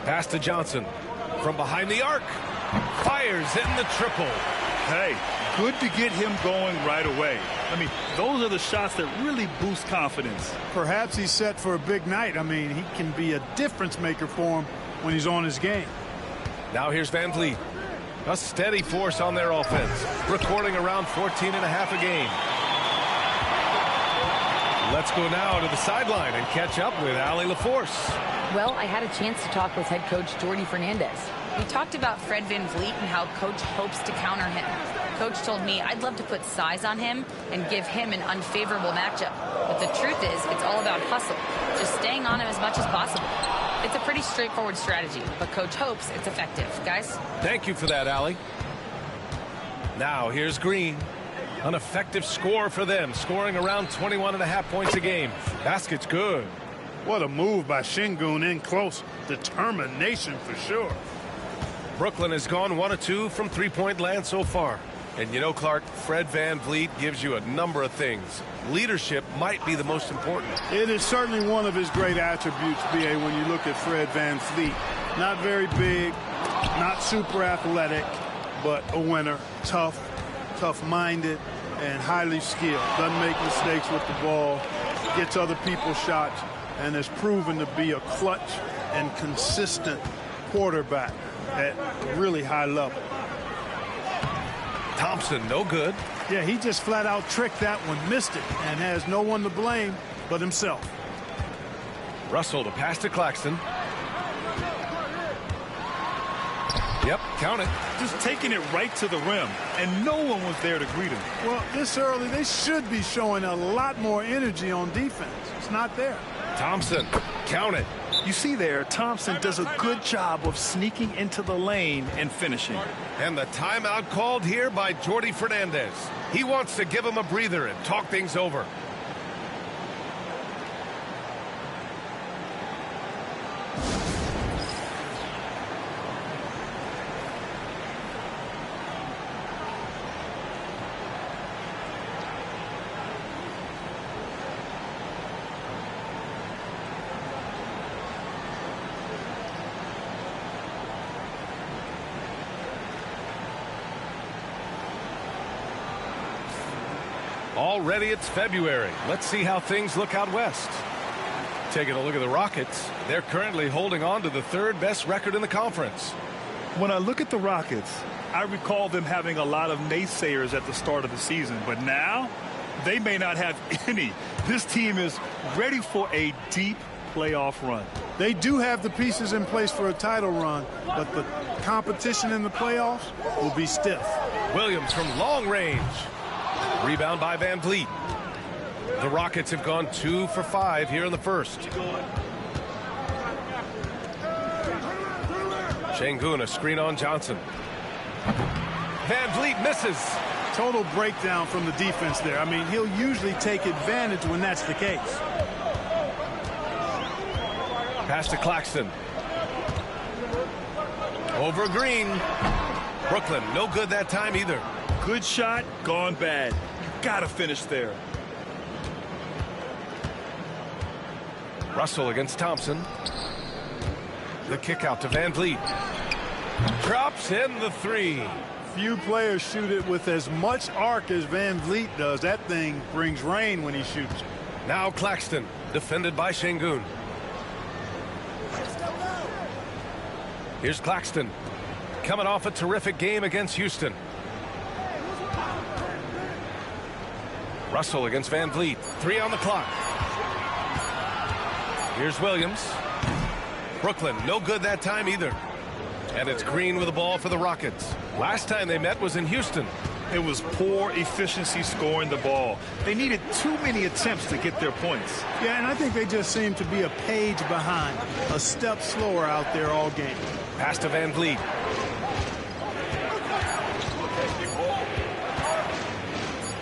Pass to Johnson. From behind the arc. Fires in the triple. Hey, good to get him going right away. I mean, those are the shots that really boost confidence. Perhaps he's set for a big night. I mean, he can be a difference maker for him when he's on his game. Now here's VanVleet. A steady force on their offense. Recording around 14.5 a game. Let's go now to the sideline and catch up with Allie LaForce. Well, I had a chance to talk with head coach Jordi Fernandez. We talked about Fred VanVleet and how coach hopes to counter him. Coach told me I'd love to put size on him and give him an unfavorable matchup. But the truth is, it's all about hustle, just staying on him as much as possible. It's a pretty straightforward strategy, but coach hopes it's effective. Guys? Thank you for that, Allie. Now here's Green. An effective score for them, scoring around 21.5 points a game. Basket's good. What a move by Şengün in close. Determination for sure. Brooklyn has gone 1 of 2 from 3-point land so far. And you know, Clark, Fred VanVleet gives you a number of things. Leadership might be the most important. It is certainly one of his great attributes, B.A., when you look at Fred VanVleet. Not very big, not super athletic, but a winner. Tough-minded, and highly skilled. Doesn't make mistakes with the ball, gets other people's shots, and has proven to be a clutch and consistent quarterback at a really high level. Thompson, no good. Yeah, he just flat out tricked that one, missed it, and has no one to blame but himself. Russell to pass to Claxton. Yep, count it. Just taking it right to the rim, and no one was there to greet him. Well, this early, they should be showing a lot more energy on defense. It's not there. Thompson, count it. You see there, Thompson does a good job of sneaking into the lane and finishing. And the timeout called here by Jordi Fernandez. He wants to give him a breather and talk things over. Already it's February. Let's see how things look out west. Taking a look at the Rockets, they're currently holding on to the 3rd best record in the conference. When I look at the Rockets, I recall them having a lot of naysayers at the start of the season, but now they may not have any. This team is ready for a deep playoff run. They do have the pieces in place for a title run, but the competition in the playoffs will be stiff. Williams from long range. Rebound by Van Vliet. The Rockets have gone 2 for 5 here in the first. Şengün, a screen on Johnson. Van Vliet misses. Total breakdown from the defense there. I mean, he'll usually take advantage when that's the case. Pass to Claxton. Over Green. Brooklyn, no good that time either. Good shot, gone bad. Gotta finish there. Russell against Thompson. The kick out to Van Vliet. Drops in the three. Few players shoot it with as much arc as Van Vliet does. That thing brings rain when he shoots. Now Claxton, defended by Şengün. Here's Claxton, coming off a terrific game against Houston. Russell against Van Vliet. 3 on the clock. Here's Williams. Brooklyn, no good that time either. And it's Green with the ball for the Rockets. Last time they met was in Houston. It was poor efficiency scoring the ball. They needed too many attempts to get their points. Yeah, and I think they just seem to be a page behind, a step slower out there all game. Pass to Van Vliet.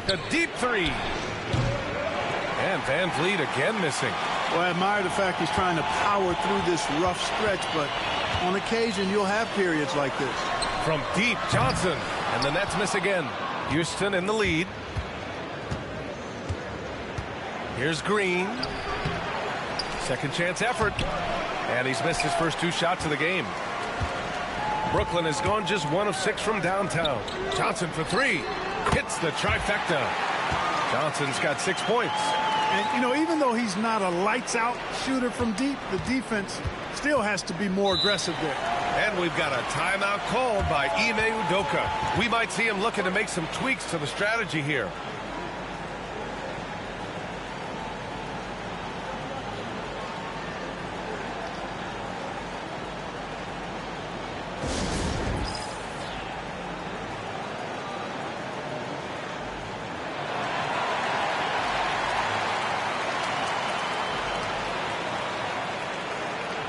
A deep three. And Van Vliet again missing. Well, I admire the fact he's trying to power through this rough stretch, but on occasion you'll have periods like this. From deep, Johnson. And the Nets miss again. Houston in the lead. Here's Green. Second chance effort. And he's missed his first 2 shots of the game. Brooklyn has gone just 1 of 6 from downtown. Johnson for 3. Hits the trifecta. Johnson's got 6 points. And, you know, even though he's not a lights-out shooter from deep, the defense still has to be more aggressive there. And we've got a timeout called by Ime Udoka. We might see him looking to make some tweaks to the strategy here.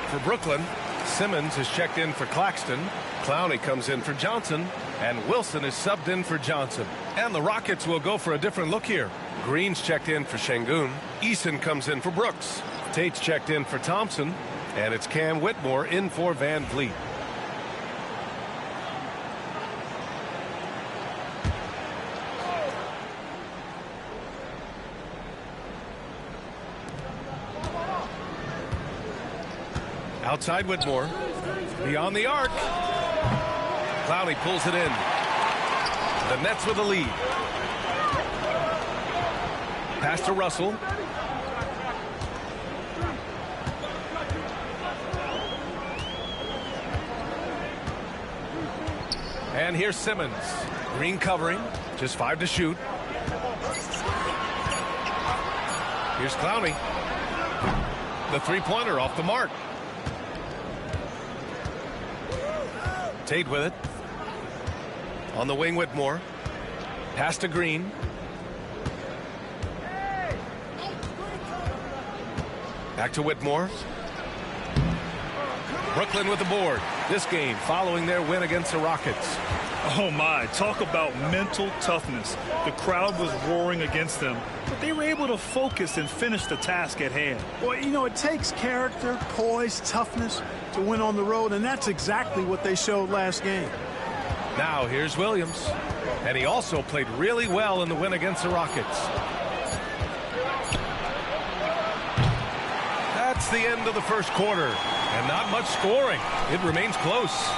For Brooklyn, Simmons is checked in for Claxton. Clowney comes in for Johnson. And Wilson is subbed in for Johnson. And the Rockets will go for a different look here. Green's checked in for Şengün. Eason comes in for Brooks. Tate's checked in for Thompson. And it's Cam Whitmore in for Van Vliet. Outside Whitmore. Beyond the arc. Clowney pulls it in. The Nets with the lead. Pass to Russell. And here's Simmons. Green covering. Just 5 to shoot. Here's Clowney. The three-pointer off the mark. Tate with it. On the wing, Whitmore. Pass to Green. Back to Whitmore. Brooklyn with the board. This game following their win against the Rockets. Oh my, talk about mental toughness. The crowd was roaring against them, but they were able to focus and finish the task at hand. Well, you know, it takes character, poise, toughness to win on the road, and that's exactly what they showed last game. Now here's Williams. And he also played really well in the win against the Rockets. That's the end of the first quarter. And not much scoring. It remains close.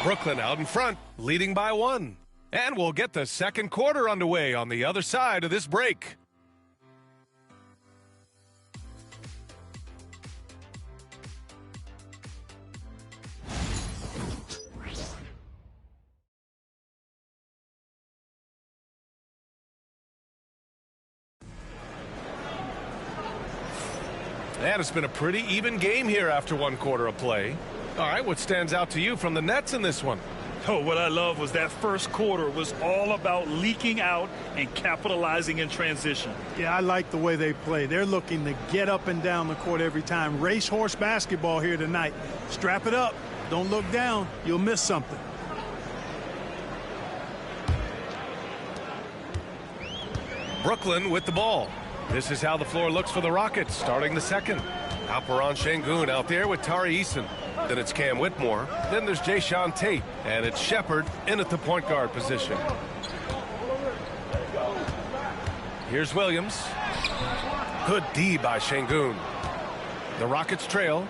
Brooklyn out in front, leading by 1. And we'll get the second quarter underway on the other side of this break. And it's been a pretty even game here after 1 quarter of play. All right, what stands out to you from the Nets in this one? Oh, what I love was that first quarter was all about leaking out and capitalizing in transition. Yeah, I like the way they play. They're looking to get up and down the court every time. Racehorse basketball here tonight. Strap it up. Don't look down. You'll miss something. Brooklyn with the ball. This is how the floor looks for the Rockets starting the second. Alperen Sengun out there with Tari Eason. Then it's Cam Whitmore. Then there's Jayshawn Tate. And it's Shepard in at the point guard position. Here's Williams. Good D by Sengun. The Rockets trail.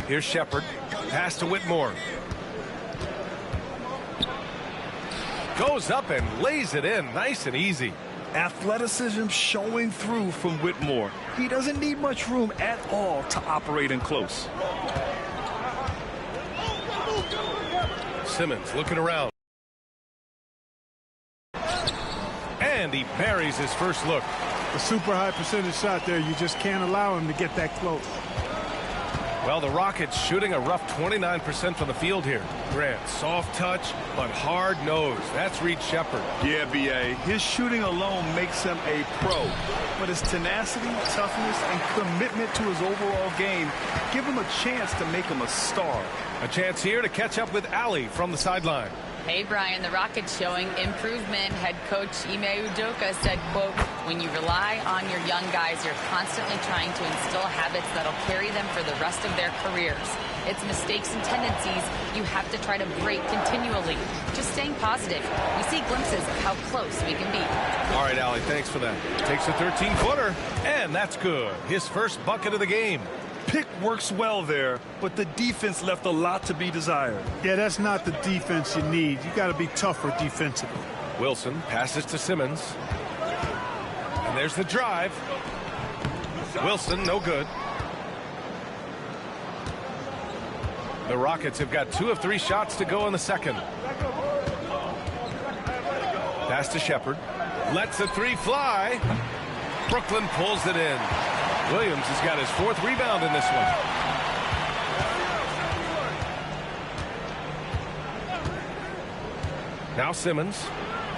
Here's Shepard. Pass to Whitmore. Goes up and lays it in nice and easy. Athleticism showing through from Whitmore. He doesn't need much room at all to operate in close. Simmons looking around. And he buries his first look. A super high percentage shot there. You just can't allow him to get that close. Well, the Rockets shooting a rough 29% from the field here. Grant, soft touch, but hard nose. That's Reed Shepard. Yeah, B.A. His shooting alone makes him a pro. But his tenacity, toughness, and commitment to his overall game give him a chance to make him a star. A chance here to catch up with Allie from the sideline. Hey, Brian, the Rockets showing improvement. Head coach Ime Udoka said, quote, when you rely on your young guys, you're constantly trying to instill habits that'll carry them for the rest of their careers. It's mistakes and tendencies you have to try to break continually. Just staying positive. We see glimpses of how close we can be. All right, Allie, thanks for that. Takes a 13-footer, and that's good. His first bucket of the game. Pick works well there, but the defense left a lot to be desired. Yeah, that's not the defense you need. You got to be tougher defensively. Wilson passes to Simmons. And there's the drive. Wilson, no good. The Rockets have got 2 of 3 shots to go in the second. Pass to Shepard. Lets the 3 fly. Brooklyn pulls it in. Williams has got his 4th rebound in this one. Now Simmons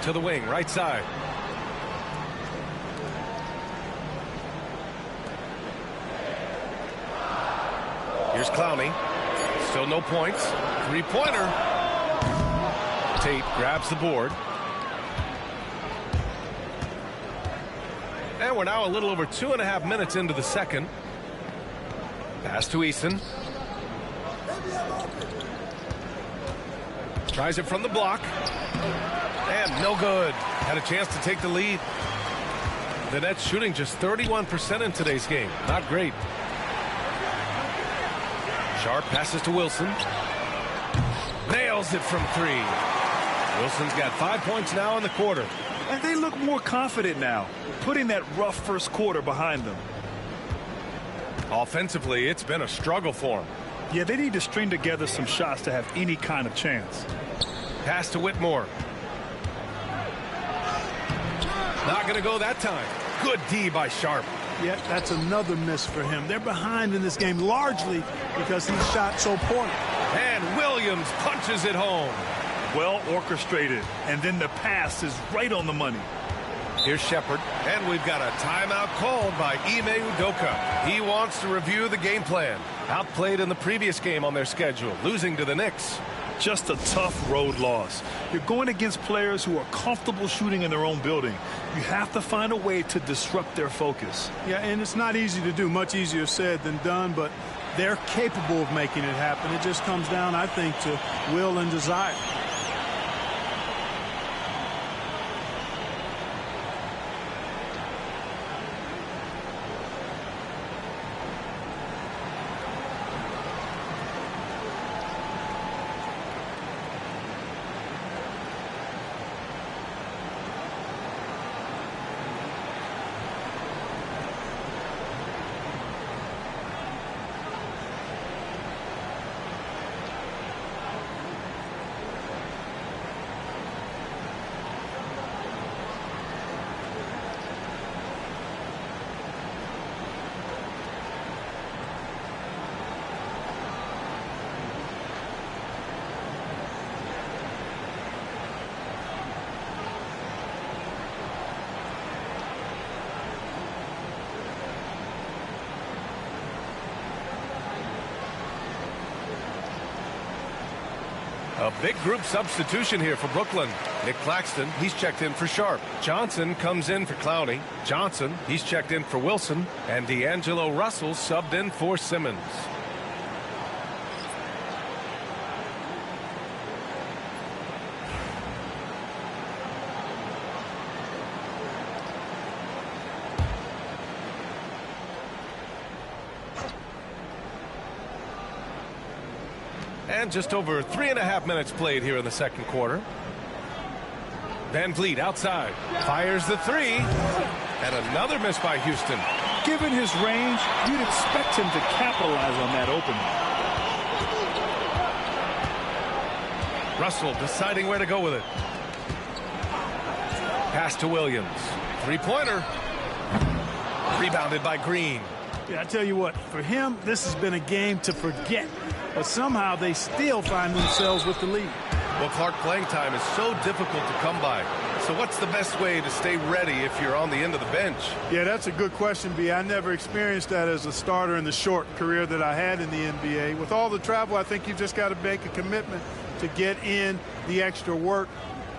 to the wing, right side. Here's Clowney. Still no points. 3-pointer. Tate grabs the board. And we're now a little over 2.5 minutes into the second. Pass to Eason. Tries it from the block. And no good. Had a chance to take the lead. The Nets shooting just 31% in today's game. Not great. Sharp passes to Wilson. Nails it from 3. Wilson's got 5 points now in the quarter. And they look more confident now, putting that rough first quarter behind them. Offensively, it's been a struggle for them. Yeah, they need to string together some shots to have any kind of chance. Pass to Whitmore. Not going to go that time. Good D by Sharp. Yeah, that's another miss for him. They're behind in this game largely because he shot so poorly. And Williams punches it home. Well orchestrated, and then the pass is right on the money. Here's Shepard, and we've got a timeout called by Ime Udoka. He wants to review the game plan. Outplayed in the previous game on their schedule, losing to the Knicks. Just a tough road loss. You're going against players who are comfortable shooting in their own building. You have to find a way to disrupt their focus. Yeah, and it's not easy to do. Much easier said than done, but they're capable of making it happen. It just comes down, I think, to will and desire. A big group substitution here for Brooklyn. Nick Claxton, he's checked in for Sharp. Johnson comes in for Clowney. Johnson, he's checked in for Wilson. And D'Angelo Russell subbed in for Simmons. And just over 3.5 minutes played here in the second quarter. Van Vliet outside. Fires the three. And another miss by Houston. Given his range, you'd expect him to capitalize on that opening. Russell deciding where to go with it. Pass to Williams. Three-pointer. Rebounded by Green. Yeah, I tell you what, for him, this has been a game to forget. But somehow they still find themselves with the lead. Well, Clark, playing time is so difficult to come by. So what's the best way to stay ready if you're on the end of the bench? Yeah, that's a good question, B. I never experienced that as a starter in the short career that I had in the NBA. With all the travel, I think you've just got to make a commitment to get in the extra work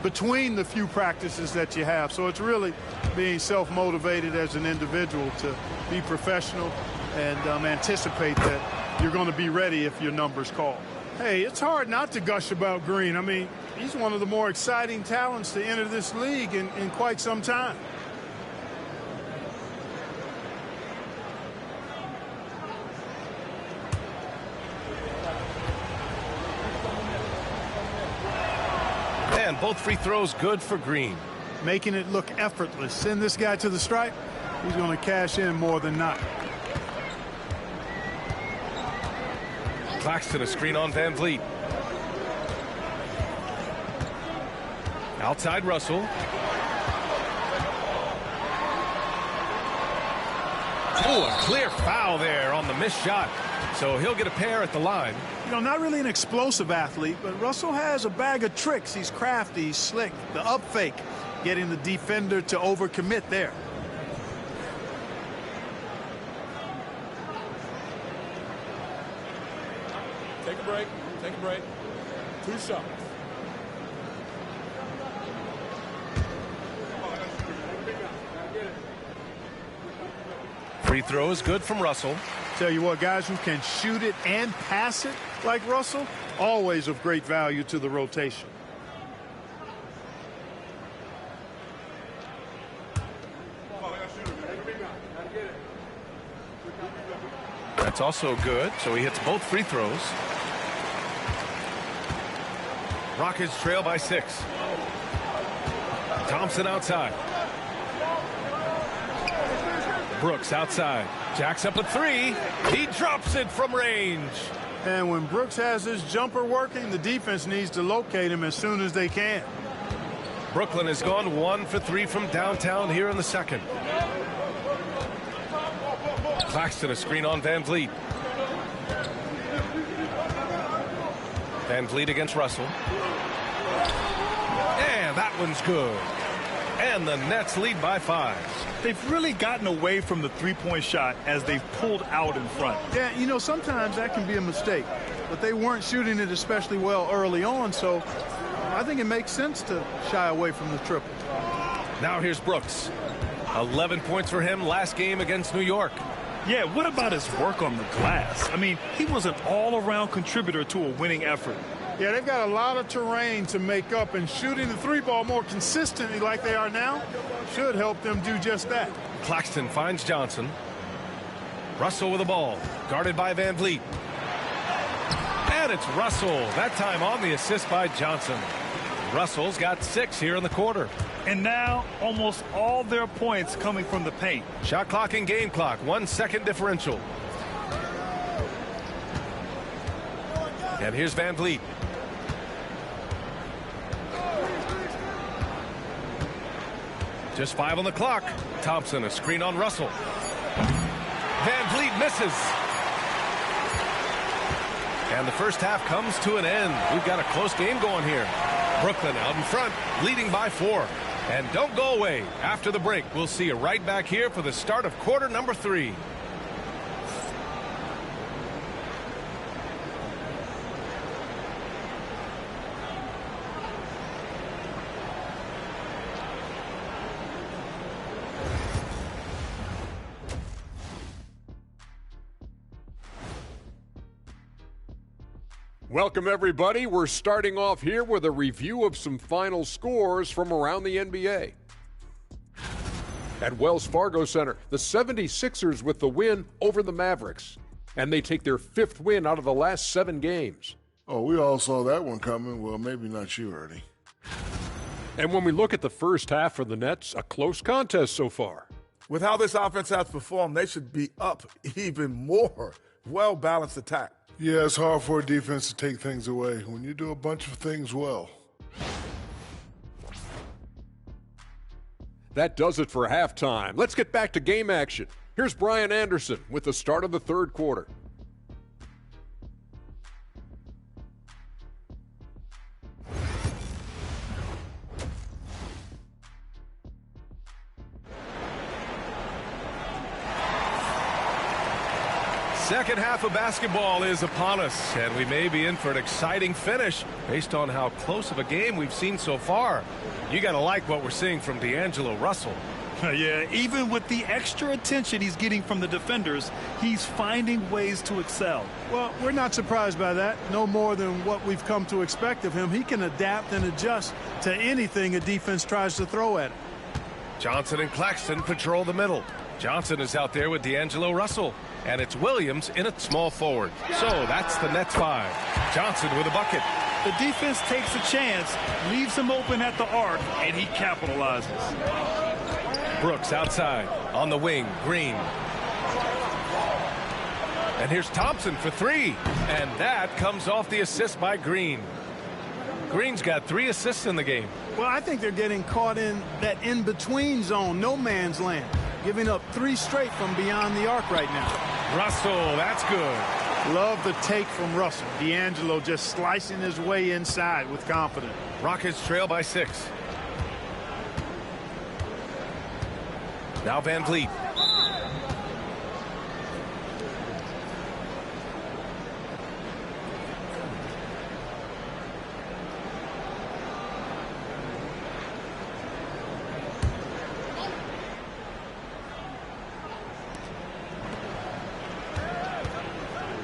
between the few practices that you have. So it's really being self-motivated as an individual to be professional and anticipate that you're going to be ready if your number's called. Hey, it's hard not to gush about Green. I mean, he's one of the more exciting talents to enter this league in quite some time. And both free throws good for Green. Making it look effortless. Send this guy to the stripe. He's going to cash in more than not. Claxton, a screen on Van Vliet. Outside Russell. Oh, a clear foul there on the missed shot. So he'll get a pair at the line. You know, not really an explosive athlete, but Russell has a bag of tricks. He's crafty, he's slick. The up fake, getting the defender to overcommit there. Take a break. Take a break. 2 shots. Free throw is good from Russell. Tell you what, guys who can shoot it and pass it like Russell, always of great value to the rotation. That's also good, so he hits both free throws. Rockets trail by 6. Thompson outside. Brooks outside. Jacks up a 3. He drops it from range. And when Brooks has his jumper working, the defense needs to locate him as soon as they can. Brooklyn has gone 1 for 3 from downtown here in the second. Claxton, a screen on Van Vliet. Van Vliet against Russell. And that one's good. And the Nets lead by 5. They've really gotten away from the three-point shot as they've pulled out in front. Yeah, you know, sometimes that can be a mistake. But they weren't shooting it especially well early on, so I think it makes sense to shy away from the triple. Now here's Brooks. 11 points for him last game against New York. Yeah, what about his work on the glass? I mean, he was an all-around contributor to a winning effort. Yeah, they've got a lot of terrain to make up, and shooting the 3-ball more consistently like they are now should help them do just that. Claxton finds Johnson. Russell with the ball, guarded by Van Vliet. And it's Russell, that time on the assist by Johnson. Russell's got 6 here in the quarter. And now almost all their points coming from the paint. Shot clock and game clock, 1 second differential. And here's Van Vliet. Just 5 on the clock. Thompson, a screen on Russell. Van Vliet misses. And the first half comes to an end. We've got a close game going here. Brooklyn out in front, leading by 4. And don't go away. After the break, we'll see you right back here for the start of quarter number 3. Welcome, everybody. We're starting off here with a review of some final scores from around the NBA. At Wells Fargo Center, the 76ers with the win over the Mavericks. And they take their 5th win out of the last 7 games. Oh, we all saw that one coming. Well, maybe not you, Ernie. And when we look at the first half for the Nets, a close contest so far. With how this offense has performed, they should be up even more. Well-balanced attack. Yeah, it's hard for a defense to take things away when you do a bunch of things well. That does it for halftime. Let's get back to game action. Here's Brian Anderson with the start of the 3rd quarter. Second half of basketball is upon us, and we may be in for an exciting finish based on how close of a game we've seen so far. You got to like what we're seeing from D'Angelo Russell. Yeah, even with the extra attention he's getting from the defenders, he's finding ways to excel. Well, we're not surprised by that. No more than what we've come to expect of him. He can adapt and adjust to anything a defense tries to throw at him. Johnson and Claxton patrol the middle. Johnson is out there with D'Angelo Russell. And it's Williams in at small forward. So that's the Nets 5. Johnson with a bucket. The defense takes a chance, leaves him open at the arc, and he capitalizes. Brooks outside on the wing. Green. And here's Thompson for 3. And that comes off the assist by Green. Green's got 3 assists in the game. Well, I think they're getting caught in that in-between zone, no man's land. Giving up 3 straight from beyond the arc right now. Russell, that's good. Love the take from Russell. D'Angelo just slicing his way inside with confidence. Rockets trail by 6. Now Van Vliet.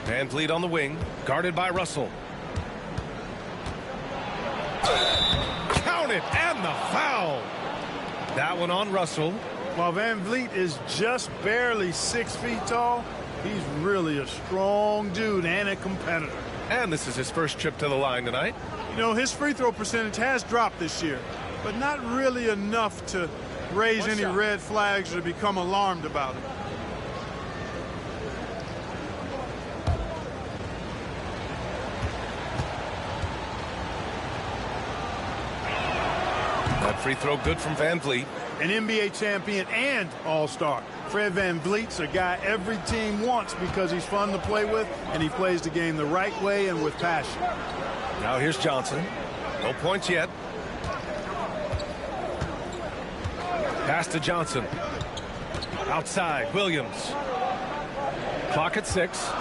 Van Vliet on the wing, guarded by Russell. Count it, and the foul. That one on Russell. While Van Vliet is just barely 6 feet tall, he's really a strong dude and a competitor. And this is his first trip to the line tonight. You know, his free throw percentage has dropped this year, but not really enough to raise any red flags or become alarmed about it. That free throw good from Van Vliet. An NBA champion and all-star. Fred Van Vliet's a guy every team wants because he's fun to play with and he plays the game the right way and with passion. Now here's Johnson. No points yet. Pass to Johnson. Outside, Williams. Clock at 6.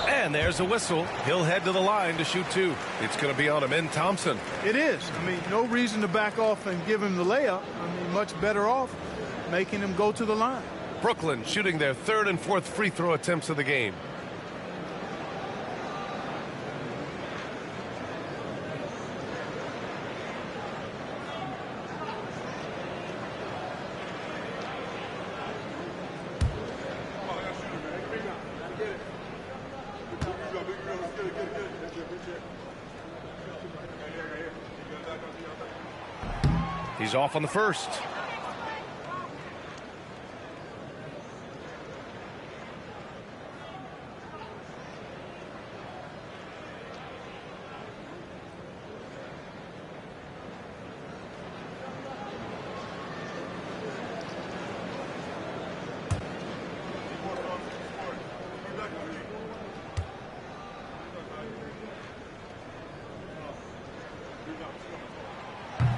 And there's a whistle. He'll head to the line to shoot 2. It's going to be on him in Thompson. It is. I mean, no reason to back off and give him the layup. I mean, much better off making him go to the line. Brooklyn shooting their 3rd and 4th free throw attempts of the game. He's off on the first.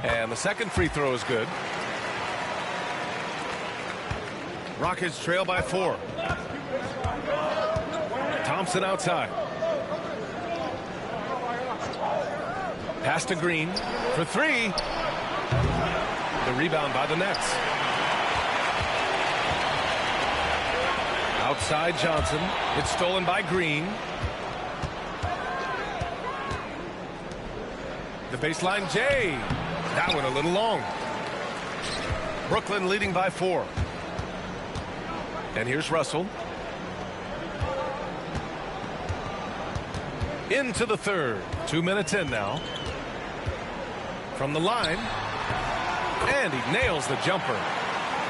And the second free throw is good. Rockets trail by 4. Thompson outside. Pass to Green for 3. The rebound by the Nets. Outside Johnson. It's stolen by Green. The baseline Jay. That one a little long. Brooklyn leading by 4. And here's Russell. Into the third. 2 minutes in now. From the line. And he nails the jumper.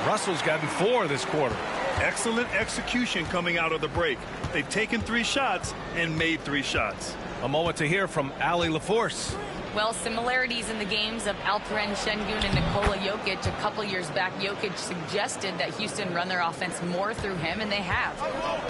Russell's gotten 4 this quarter. Excellent execution coming out of the break. They've taken 3 shots and made 3 shots. A moment to hear from Ali LaForce. Well, similarities in the games of Alperen Şengün and Nikola Jokic. A couple years back, Jokic suggested that Houston run their offense more through him, and they have.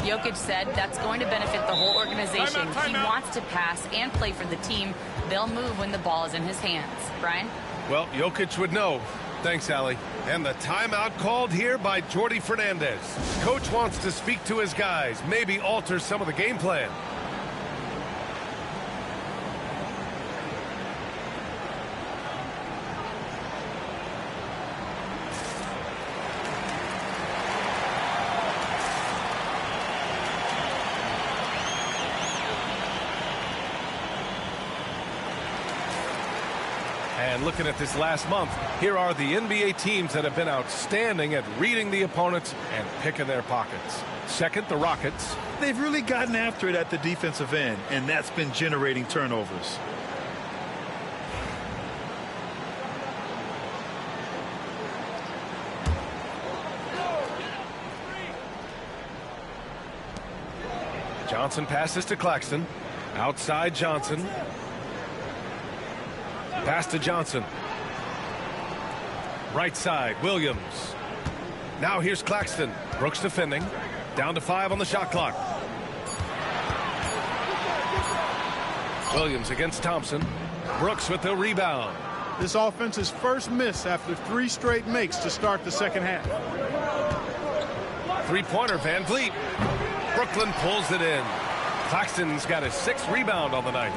Jokic said that's going to benefit the whole organization. He wants to pass and play for the team. They'll move when the ball is in his hands. Brian? Well, Jokic would know. Thanks, Ali. And the timeout called here by Jordi Fernandez. Coach wants to speak to his guys, maybe alter some of the game plan. And looking at this last month, here are the NBA teams that have been outstanding at reading the opponents and picking their pockets. Second, the Rockets. They've really gotten after it at the defensive end, and that's been generating turnovers. Johnson passes to Claxton. Outside Johnson. Pass to Johnson. Right side, Williams. Now here's Claxton. Brooks defending. Down to 5 on the shot clock. Williams against Thompson. Brooks with the rebound. This offense's first miss after 3 straight makes to start the second half. Three-pointer, Van Vliet. Brooklyn pulls it in. Claxton's got his 6th rebound on the night.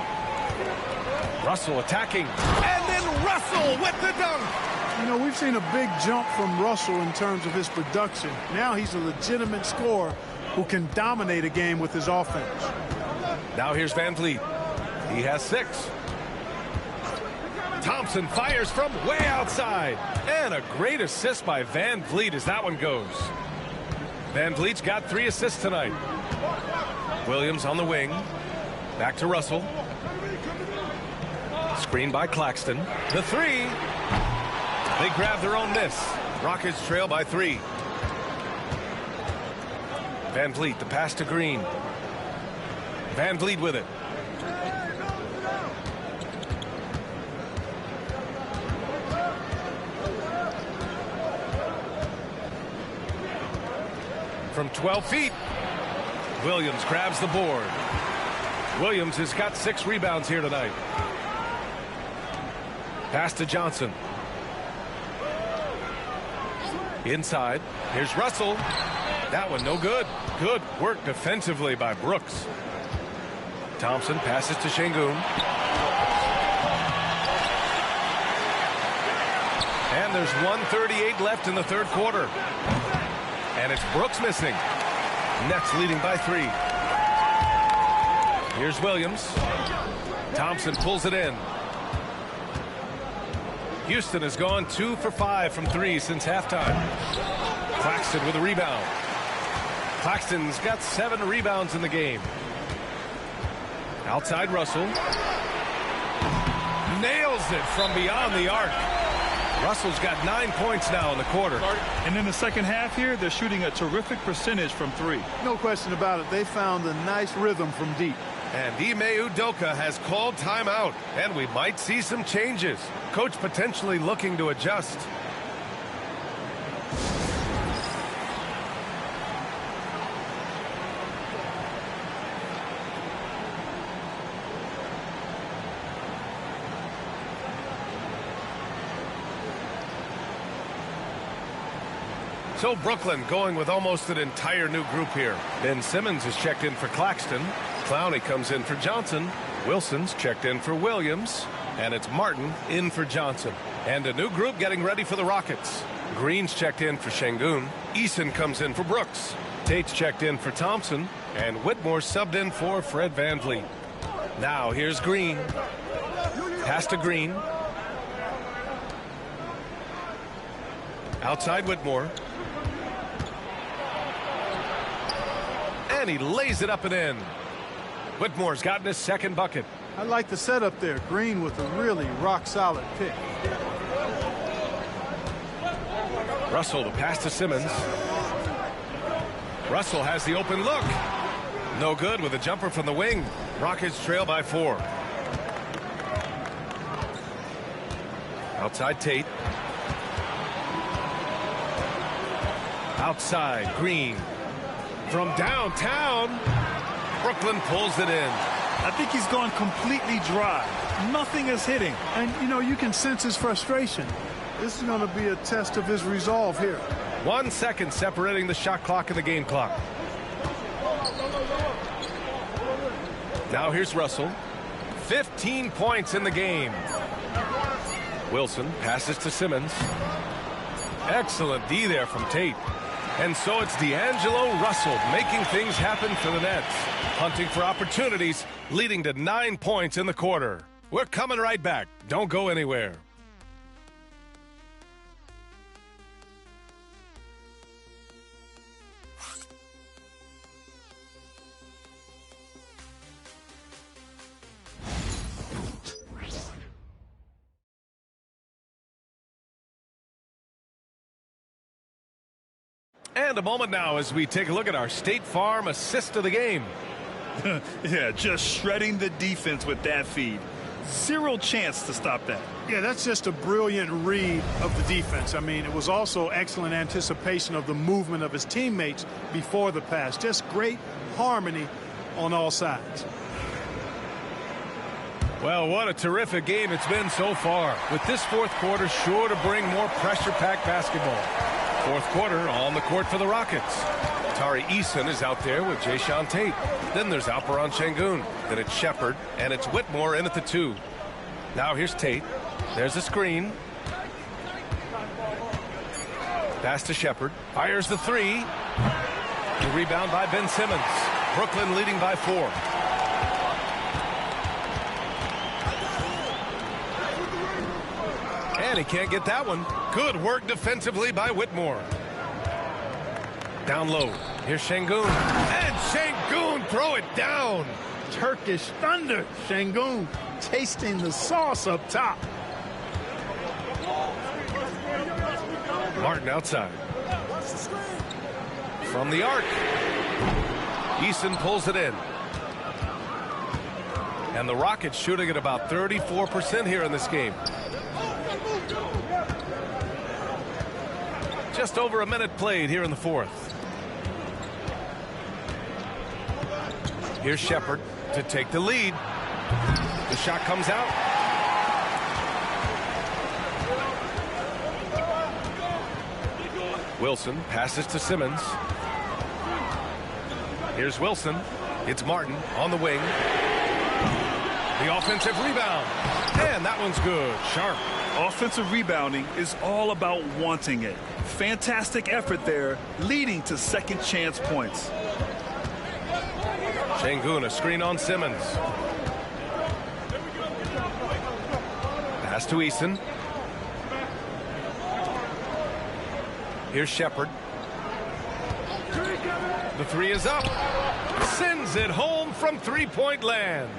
Russell attacking. And then Russell with the dunk. You know, we've seen a big jump from Russell in terms of his production. Now he's a legitimate scorer who can dominate a game with his offense. Now here's Van Vliet. He has 6. Thompson fires from way outside. And a great assist by Van Vliet as that one goes. Van Vliet's got 3 assists tonight. Williams on the wing. Back to Russell. Screen by Claxton. The 3. They grab their own miss. Rockets trail by 3. Van Vliet, the pass to Green. Van Vliet with it. From 12 feet, Williams grabs the board. Williams has got 6 rebounds here tonight. Pass to Johnson. Inside. Here's Russell. That one no good. Good work defensively by Brooks. Thompson passes to Şengün. And there's 1:38 left in the third quarter. And it's Brooks missing. Nets leading by 3. Here's Williams. Thompson pulls it in. Houston has gone 2 for 5 from 3 since halftime. Claxton with a rebound. Claxton's got 7 rebounds in the game. Outside Russell. Nails it from beyond the arc. Russell's got 9 points now in the quarter. And in the second half here, they're shooting a terrific percentage from 3. No question about it. They found a nice rhythm from deep. And Ime Udoka has called timeout, and we might see some changes. Coach potentially looking to adjust. So Brooklyn going with almost an entire new group here. Ben Simmons is checked in for Claxton. Clowney comes in for Johnson. Wilson's checked in for Williams. And it's Martin in for Johnson. And a new group getting ready for the Rockets. Green's checked in for Şengün. Eason comes in for Brooks. Tate's checked in for Thompson, and Whitmore subbed in for Fred VanVleet. Now here's Green. Pass to Green. Outside Whitmore. And he lays it up and in. Whitmore's gotten his second bucket. I like the setup there. Green with a really rock-solid pick. Russell to pass to Simmons. Russell has the open look. No good with a jumper from the wing. Rockets trail by 4. Outside Tate. Outside Green. From downtown, Brooklyn pulls it in. I think he's gone completely dry. Nothing is hitting. And, you know, you can sense his frustration. This is going to be a test of his resolve here. 1 second separating the shot clock and the game clock. Now here's Russell. 15 points in the game. Wilson passes to Simmons. Excellent D there from Tate. And so it's D'Angelo Russell making things happen for the Nets. Hunting for opportunities, leading to 9 points in the quarter. We're coming right back. Don't go anywhere. And a moment now as we take a look at our State Farm assist of the game. Yeah, just shredding the defense with that feed. Zero chance to stop that. Yeah, that's just a brilliant read of the defense. I mean, it was also excellent anticipation of the movement of his teammates before the pass. Just great harmony on all sides. Well, what a terrific game it's been so far. With this fourth quarter sure to bring more pressure-packed basketball. Fourth quarter on the court for the Rockets. Tari Eason is out there with Jayshawn Tate. Then there's Alperon Şengün. Then it's Shepard, and it's Whitmore in at the 2. Now here's Tate. There's a screen. Pass to Shepard. Fires the 3. The rebound by Ben Simmons. Brooklyn leading by 4. And he can't get that one. Good work defensively by Whitmore. Down low. Here's Şengün. And Şengün throw it down. Turkish thunder. Şengün tasting the sauce up top. Martin outside. From the arc. Eason pulls it in. And the Rockets shooting at about 34% here in this game. Just over a minute played here in the fourth. Here's Shepard to take the lead. The shot comes out. Wilson passes to Simmons. Here's Wilson. It's Martin on the wing. The offensive rebound. And that one's good. Sharp. Offensive rebounding is all about wanting it. Fantastic effort there, leading to second chance points. Şengün, a screen on Simmons. Pass to Eason. Here's Shepard. The 3 is up. Sends it home from three-point land.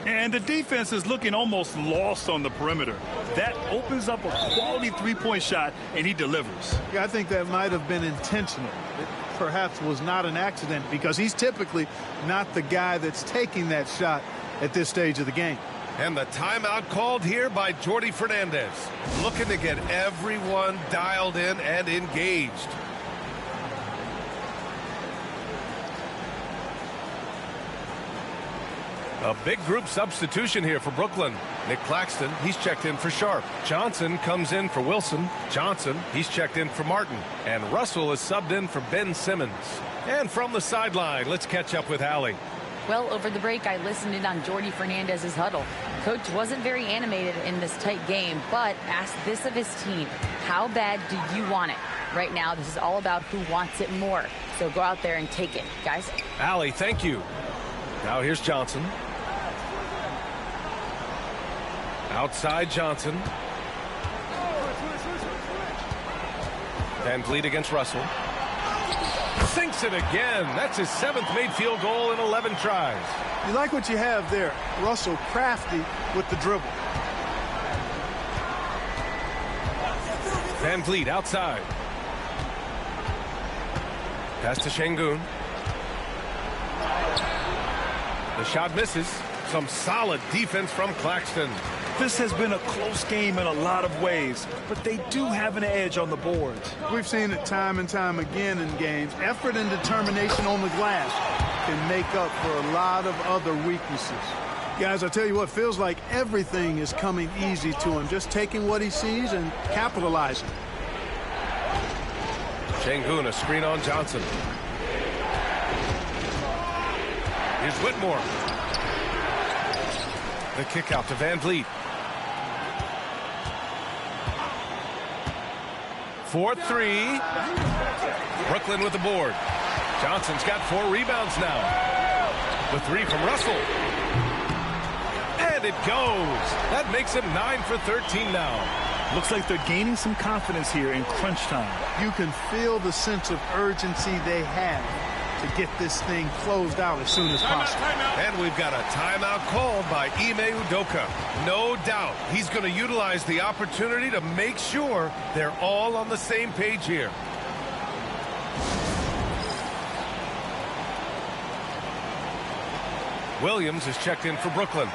And the defense is looking almost lost on the perimeter. That opens up a quality three-point shot, and he delivers. Yeah, I think that might have been intentional. It perhaps was not an accident because he's typically not the guy that's taking that shot at this stage of the game. And the timeout called here by Jordi Fernandez. Looking to get everyone dialed in and engaged. A big group substitution here for Brooklyn. Nick Claxton, he's checked in for Sharp. Johnson comes in for Wilson. Johnson, he's checked in for Martin. And Russell is subbed in for Ben Simmons. And from the sideline, let's catch up with Hallie. Well, over the break, I listened in on Jordi Fernandez's huddle. Coach wasn't very animated in this tight game, but asked this of his team. How bad do you want it? Right now, this is all about who wants it more. So go out there and take it, guys. Allie, thank you. Now here's Johnson. Outside Johnson. Van Vliet against Russell. Sinks it again. That's his 7th made field goal in 11 tries. You like what you have there. Russell crafty with the dribble. Van Vliet outside. Pass to Şengün. The shot misses. Some solid defense from Claxton. This has been a close game in a lot of ways, but they do have an edge on the boards. We've seen it time and time again in games. Effort and determination on the glass can make up for a lot of other weaknesses. Guys, I tell you what, feels like everything is coming easy to him. Just taking what he sees and capitalizing. Şengün, a screen on Johnson. Here's Whitmore. The kick out to Van Vliet. 4-3. Brooklyn with the board. Johnson's got 4 rebounds now. The 3 from Russell. And it goes. That makes him 9 for 13 now. Looks like they're gaining some confidence here in crunch time. You can feel the sense of urgency they have to get this thing closed out as soon as possible. And we've got a timeout called by Ime Udoka. No doubt he's going to utilize the opportunity to make sure they're all on the same page here. Williams is checked in for Brooklyn.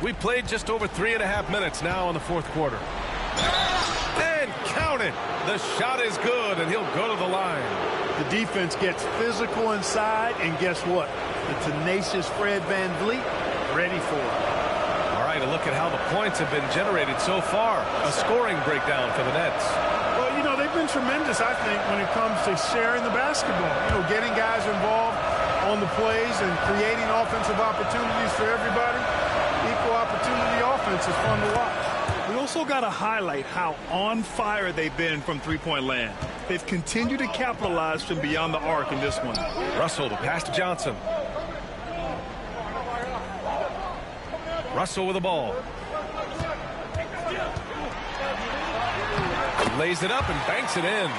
We played just over 3.5 minutes now in the fourth quarter. And count it. The shot is good, and he'll go to the line. The defense gets physical inside, and guess what? The tenacious Fred Van Vliet ready for it. All right, a look at how the points have been generated so far. A scoring breakdown for the Nets. Well, you know, they've been tremendous, I think, when it comes to sharing the basketball. You know, getting guys involved on the plays and creating offensive opportunities for everybody. Equal opportunity offense is fun to watch. We also got to highlight how on fire they've been from three-point land. They've continued to capitalize from beyond the arc in this one. Russell to pass to Johnson. Russell with the ball. Lays it up and banks it in.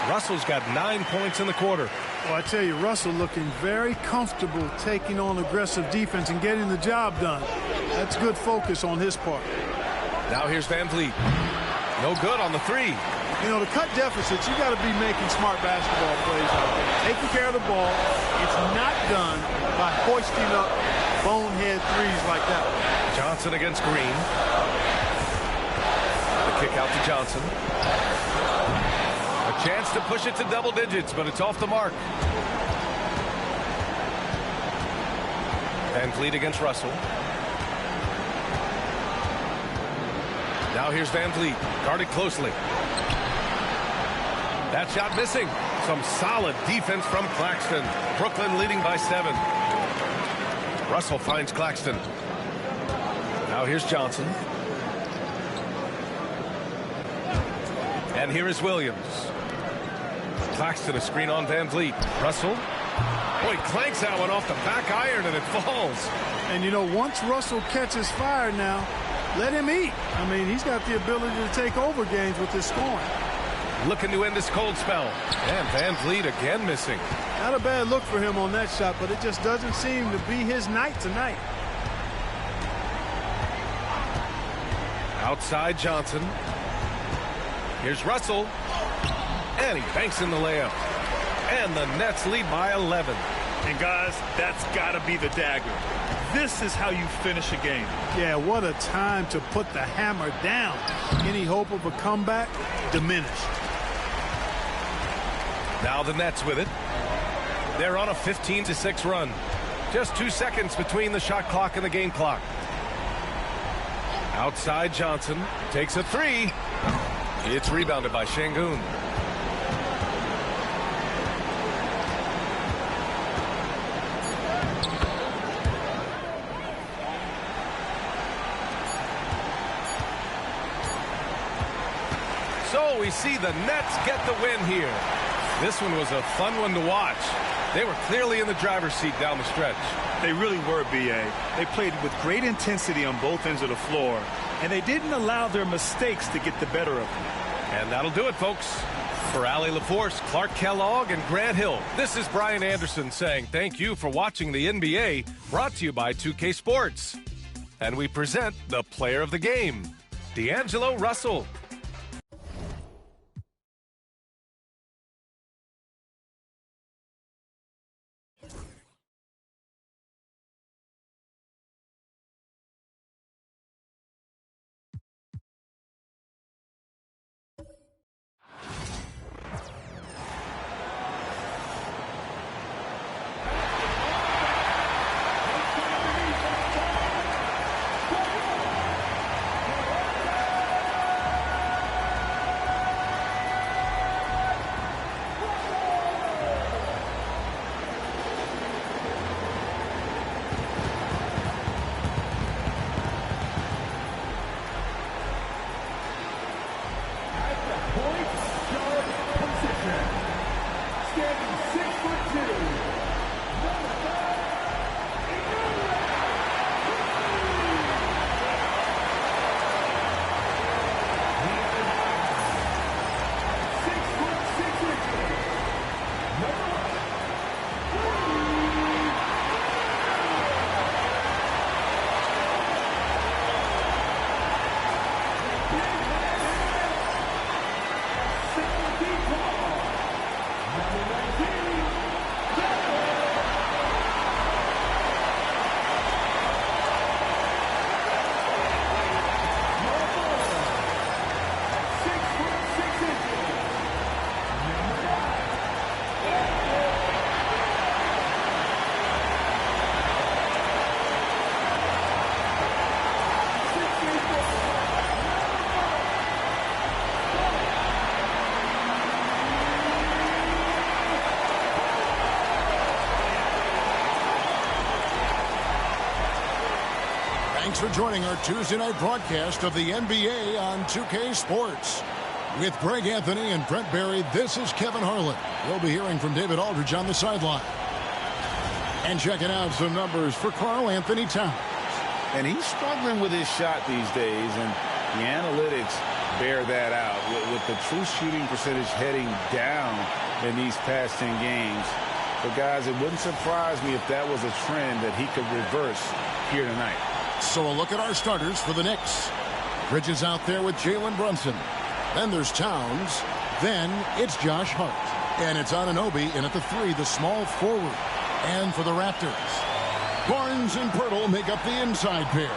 Russell's got 9 points in the quarter. Well, I tell you, Russell looking very comfortable taking on aggressive defense and getting the job done. That's good focus on his part. Now here's Van Vliet. No good on the 3. You know, to cut deficits, you got to be making smart basketball plays out there. Taking care of the ball. It's not done by hoisting up bonehead threes like that one. Johnson against Green. The kick out to Johnson. A chance to push it to double digits, but it's off the mark. Van Vliet against Russell. Now here's Van Vliet, guarded closely. That shot missing. Some solid defense from Claxton. Brooklyn leading by 7. Russell finds Claxton. Now here's Johnson. And here is Williams. Claxton, a screen on Van Vliet. Russell. Oh, he clanks that one off the back iron and it falls. And you know, once Russell catches fire now, let him eat. I mean, he's got the ability to take over games with his scoring. Looking to end this cold spell. And Van Vliet again missing. Not a bad look for him on that shot, but it just doesn't seem to be his night tonight. Outside Johnson. Here's Russell. And he banks in the layup. And the Nets lead by 11. And guys, that's got to be the dagger. This is how you finish a game. Yeah, what a time to put the hammer down. Any hope of a comeback diminished. Now the Nets with it. They're on a 15-6 run. Just 2 seconds between the shot clock and the game clock. Outside Johnson takes a three. It's rebounded by Şengün. So we see the Nets get the win here. This one was a fun one to watch. They were clearly in the driver's seat down the stretch. They really were, B.A. They played with great intensity on both ends of the floor, and they didn't allow their mistakes to get the better of them. And that'll do it, folks. For Allie LaForce, Clark Kellogg, and Grant Hill, this is Brian Anderson saying thank you for watching the NBA, brought to you by 2K Sports. And we present the player of the game, D'Angelo Russell. Thanks for joining our Tuesday night broadcast of the NBA on 2K Sports. With Greg Anthony and Brent Barry, this is Kevin Harlan. We'll be hearing from David Aldridge on the sideline. And checking out some numbers for Karl Anthony Towns. And he's struggling with his shot these days, and the analytics bear that out. With the true shooting percentage heading down in these past 10 games. But, guys, it wouldn't surprise me if that was a trend that he could reverse here tonight. So a look at our starters for the Knicks. Bridges out there with Jalen Brunson. Then there's Towns. Then it's Josh Hart. And it's Anunoby in at the 3, the small forward. And for the Raptors, Barnes and Pirtle make up the inside pair.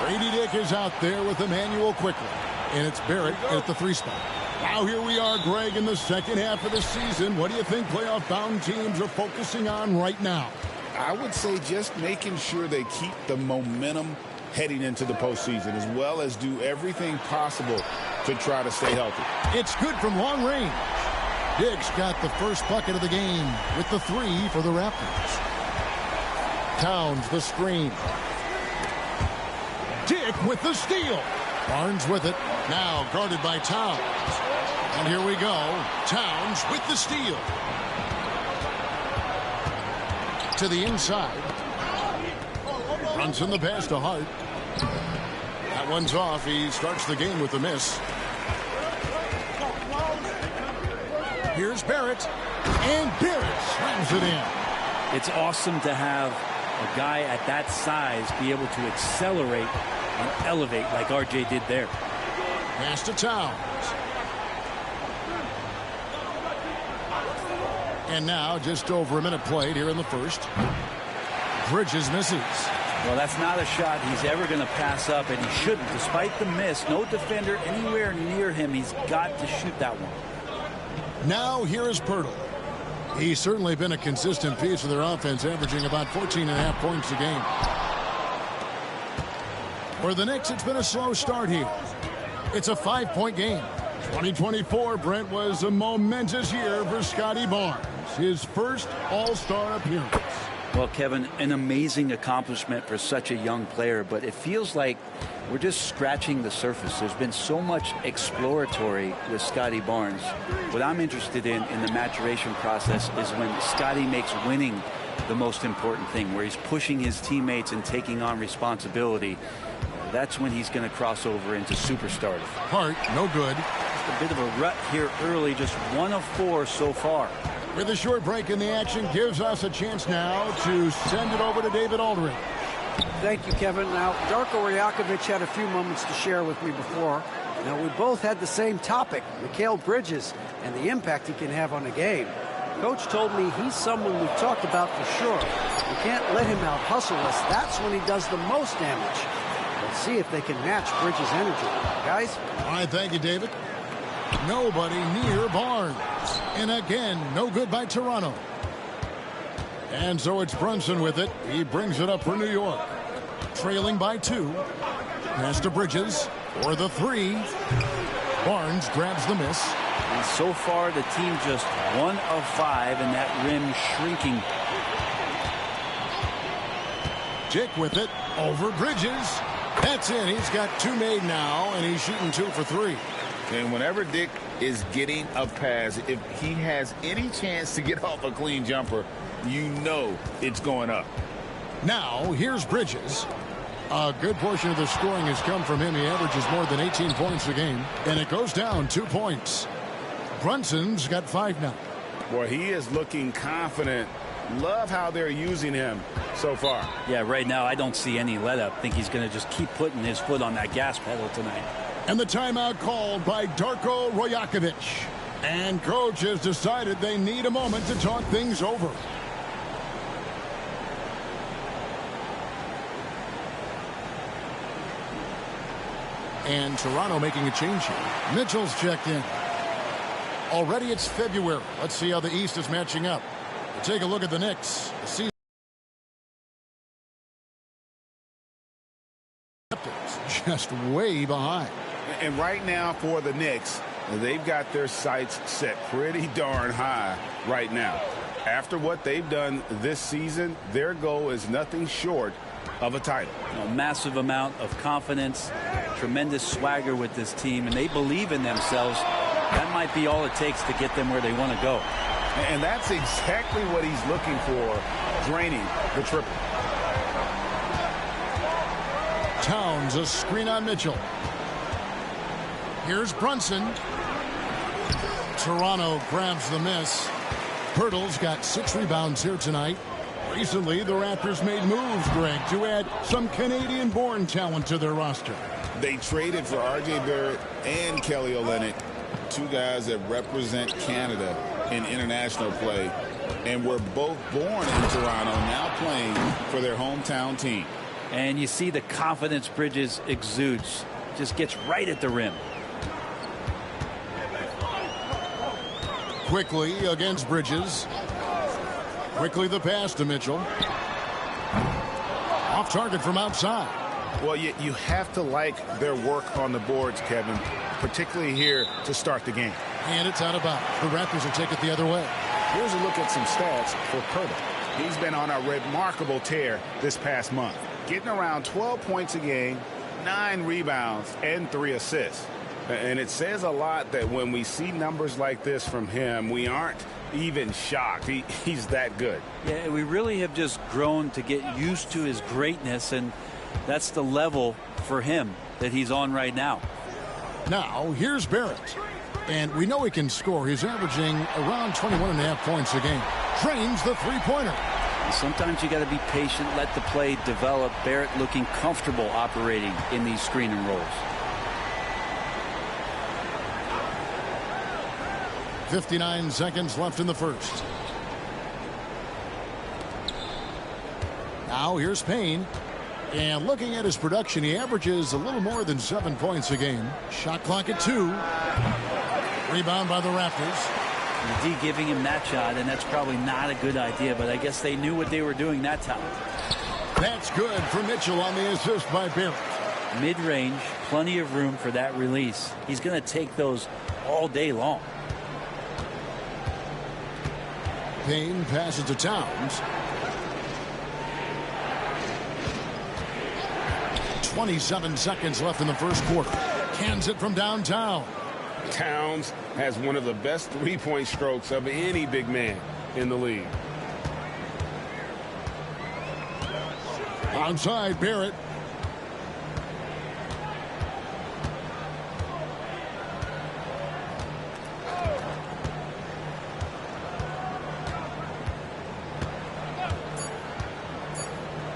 Brady Dick is out there with Emmanuel Quickly. And it's Barrett at the 3 spot. Now here we are, Greg, in the second half of the season. What do you think playoff-bound teams are focusing on right now? I would say just making sure they keep the momentum heading into the postseason, as well as do everything possible to try to stay healthy. It's good from long range. Dick's got the first bucket of the game with the 3 for the Raptors. Towns the screen. Dick with the steal. Barnes with it. Now guarded by Towns. And here we go. Towns with the steal. To the inside. Brunson the pass to Hart. That one's off. He starts the game with a miss. Here's Barrett. And Barrett slams it in. It's awesome to have a guy at that size be able to accelerate and elevate like RJ did there. Pass to Towns. And now just over a minute played here in the first. Bridges misses. Well, that's not a shot he's ever going to pass up, and he shouldn't. Despite the miss, no defender anywhere near him. He's got to shoot that one. Now here is Pirtle. He's certainly been a consistent piece of their offense, averaging about 14.5 points a game. For the Knicks, it's been a slow start here. It's a 5-point game. 2024, Brent, was a momentous year for Scotty Barnes. His first All-Star appearance. Well, Kevin, an amazing accomplishment for such a young player, but it feels like we're just scratching the surface. There's been so much exploratory with Scotty Barnes. What I'm interested in the maturation process is when Scotty makes winning the most important thing, where he's pushing his teammates and taking on responsibility. That's when he's going to cross over into superstardom. Hart, no good. Just a bit of a rut here early, just 1 of 4 so far. With a short break in the action, gives us a chance now to send it over to David Aldridge. Thank you, Kevin. Now, Darko Rajakovic had a few moments to share with me before. Now, we both had the same topic, Mikal Bridges, and the impact he can have on a game. Coach told me he's someone we've talked about for sure. We can't let him out-hustle us. That's when he does the most damage. Let's see if they can match Bridges' energy. Guys? All right, thank you, David. Nobody near Barnes. And again, no good by Toronto. And so it's Brunson with it. He brings it up for New York. Trailing by 2. Pass to Bridges for the 3. Barnes grabs the miss. And so far, the team just 1 of 5, and that rim shrinking. Dick with it over Bridges. That's it. He's got 2 made now, and he's shooting 2 for 3. And whenever Dick is getting a pass, if he has any chance to get off a clean jumper, you know it's going up. Now, here's Bridges. A good portion of the scoring has come from him. He averages more than 18 points a game, and it goes down 2 points. Brunson's got 5 now. Boy, he is looking confident. Love how they're using him so far. Yeah, right now I don't see any let up. I think he's going to just keep putting his foot on that gas pedal tonight. And the timeout called by Darko Rajakovic. And coach has decided they need a moment to talk things over. And Toronto making a change here. Mitchell's checked in. Already it's February. Let's see how the East is matching up. We'll take a look at the Knicks. The season just way behind. And right now for the Knicks, they've got their sights set pretty darn high right now. After what they've done this season, their goal is nothing short of a title. A massive amount of confidence, tremendous swagger with this team, and they believe in themselves. That might be all it takes to get them where they want to go. And that's exactly what he's looking for, draining the triple. Towns, a screen on Mitchell. Here's Brunson. Toronto grabs the miss. Pirtle's got 6 rebounds here tonight. Recently, the Raptors made moves, Greg, to add some Canadian-born talent to their roster. They traded for R.J. Barrett and Kelly Olynyk, 2 guys that represent Canada in international play, and were both born in Toronto, now playing for their hometown team. And you see the confidence Bridges exudes. Just gets right at the rim. Quickly against Bridges. Quickly the pass to Mitchell. Off target from outside. Well, you have to like their work on the boards, Kevin, particularly here to start the game. And it's out of bounds. The Raptors will take it the other way. Here's a look at some stats for Pirtle. He's been on a remarkable tear this past month, getting around 12 points a game, 9 rebounds, and 3 assists. And it says a lot that when we see numbers like this from him, we aren't even shocked. He's that good. Yeah, we really have just grown to get used to his greatness, and that's the level for him that he's on right now. Now, here's Barrett. And we know he can score. He's averaging around 21.5 points a game. Trains the three-pointer. Sometimes you got to be patient, let the play develop. Barrett looking comfortable operating in these screen and rolls. 59 seconds left in the first. Now here's Payne. And looking at his production, he averages a little more than 7 points a game. Shot clock at 2. Rebound by the Raptors. The D giving him that shot, and that's probably not a good idea, but I guess they knew what they were doing that time. That's good for Mitchell on the assist by Barrett. Mid-range, plenty of room for that release. He's going to take those all day long. Payne passes to Towns. 27 seconds left in the first quarter. Cans it from downtown. Towns has one of the best three-point strokes of any big man in the league. Outside, Barrett.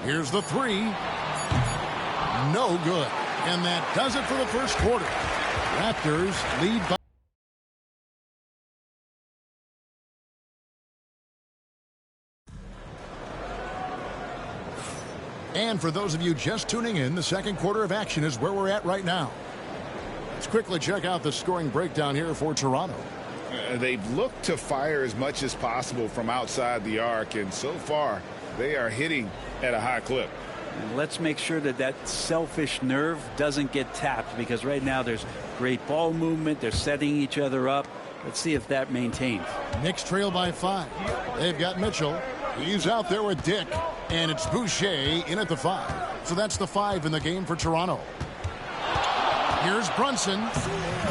Here's the three. No good. And that does it for the first quarter. Raptors lead by... And for those of you just tuning in, the second quarter of action is where we're at right now. Let's quickly check out the scoring breakdown here for Toronto. They've looked to fire as much as possible from outside the arc, and so far they are hitting at a high clip. And let's make sure that that selfish nerve doesn't get tapped, because right now there's great ball movement. They're setting each other up. Let's see if that maintains. Knicks trail by 5. They've got Mitchell. He's out there with Dick. And it's Boucher in at the 5. So that's the 5 in the game for Toronto. Here's Brunson.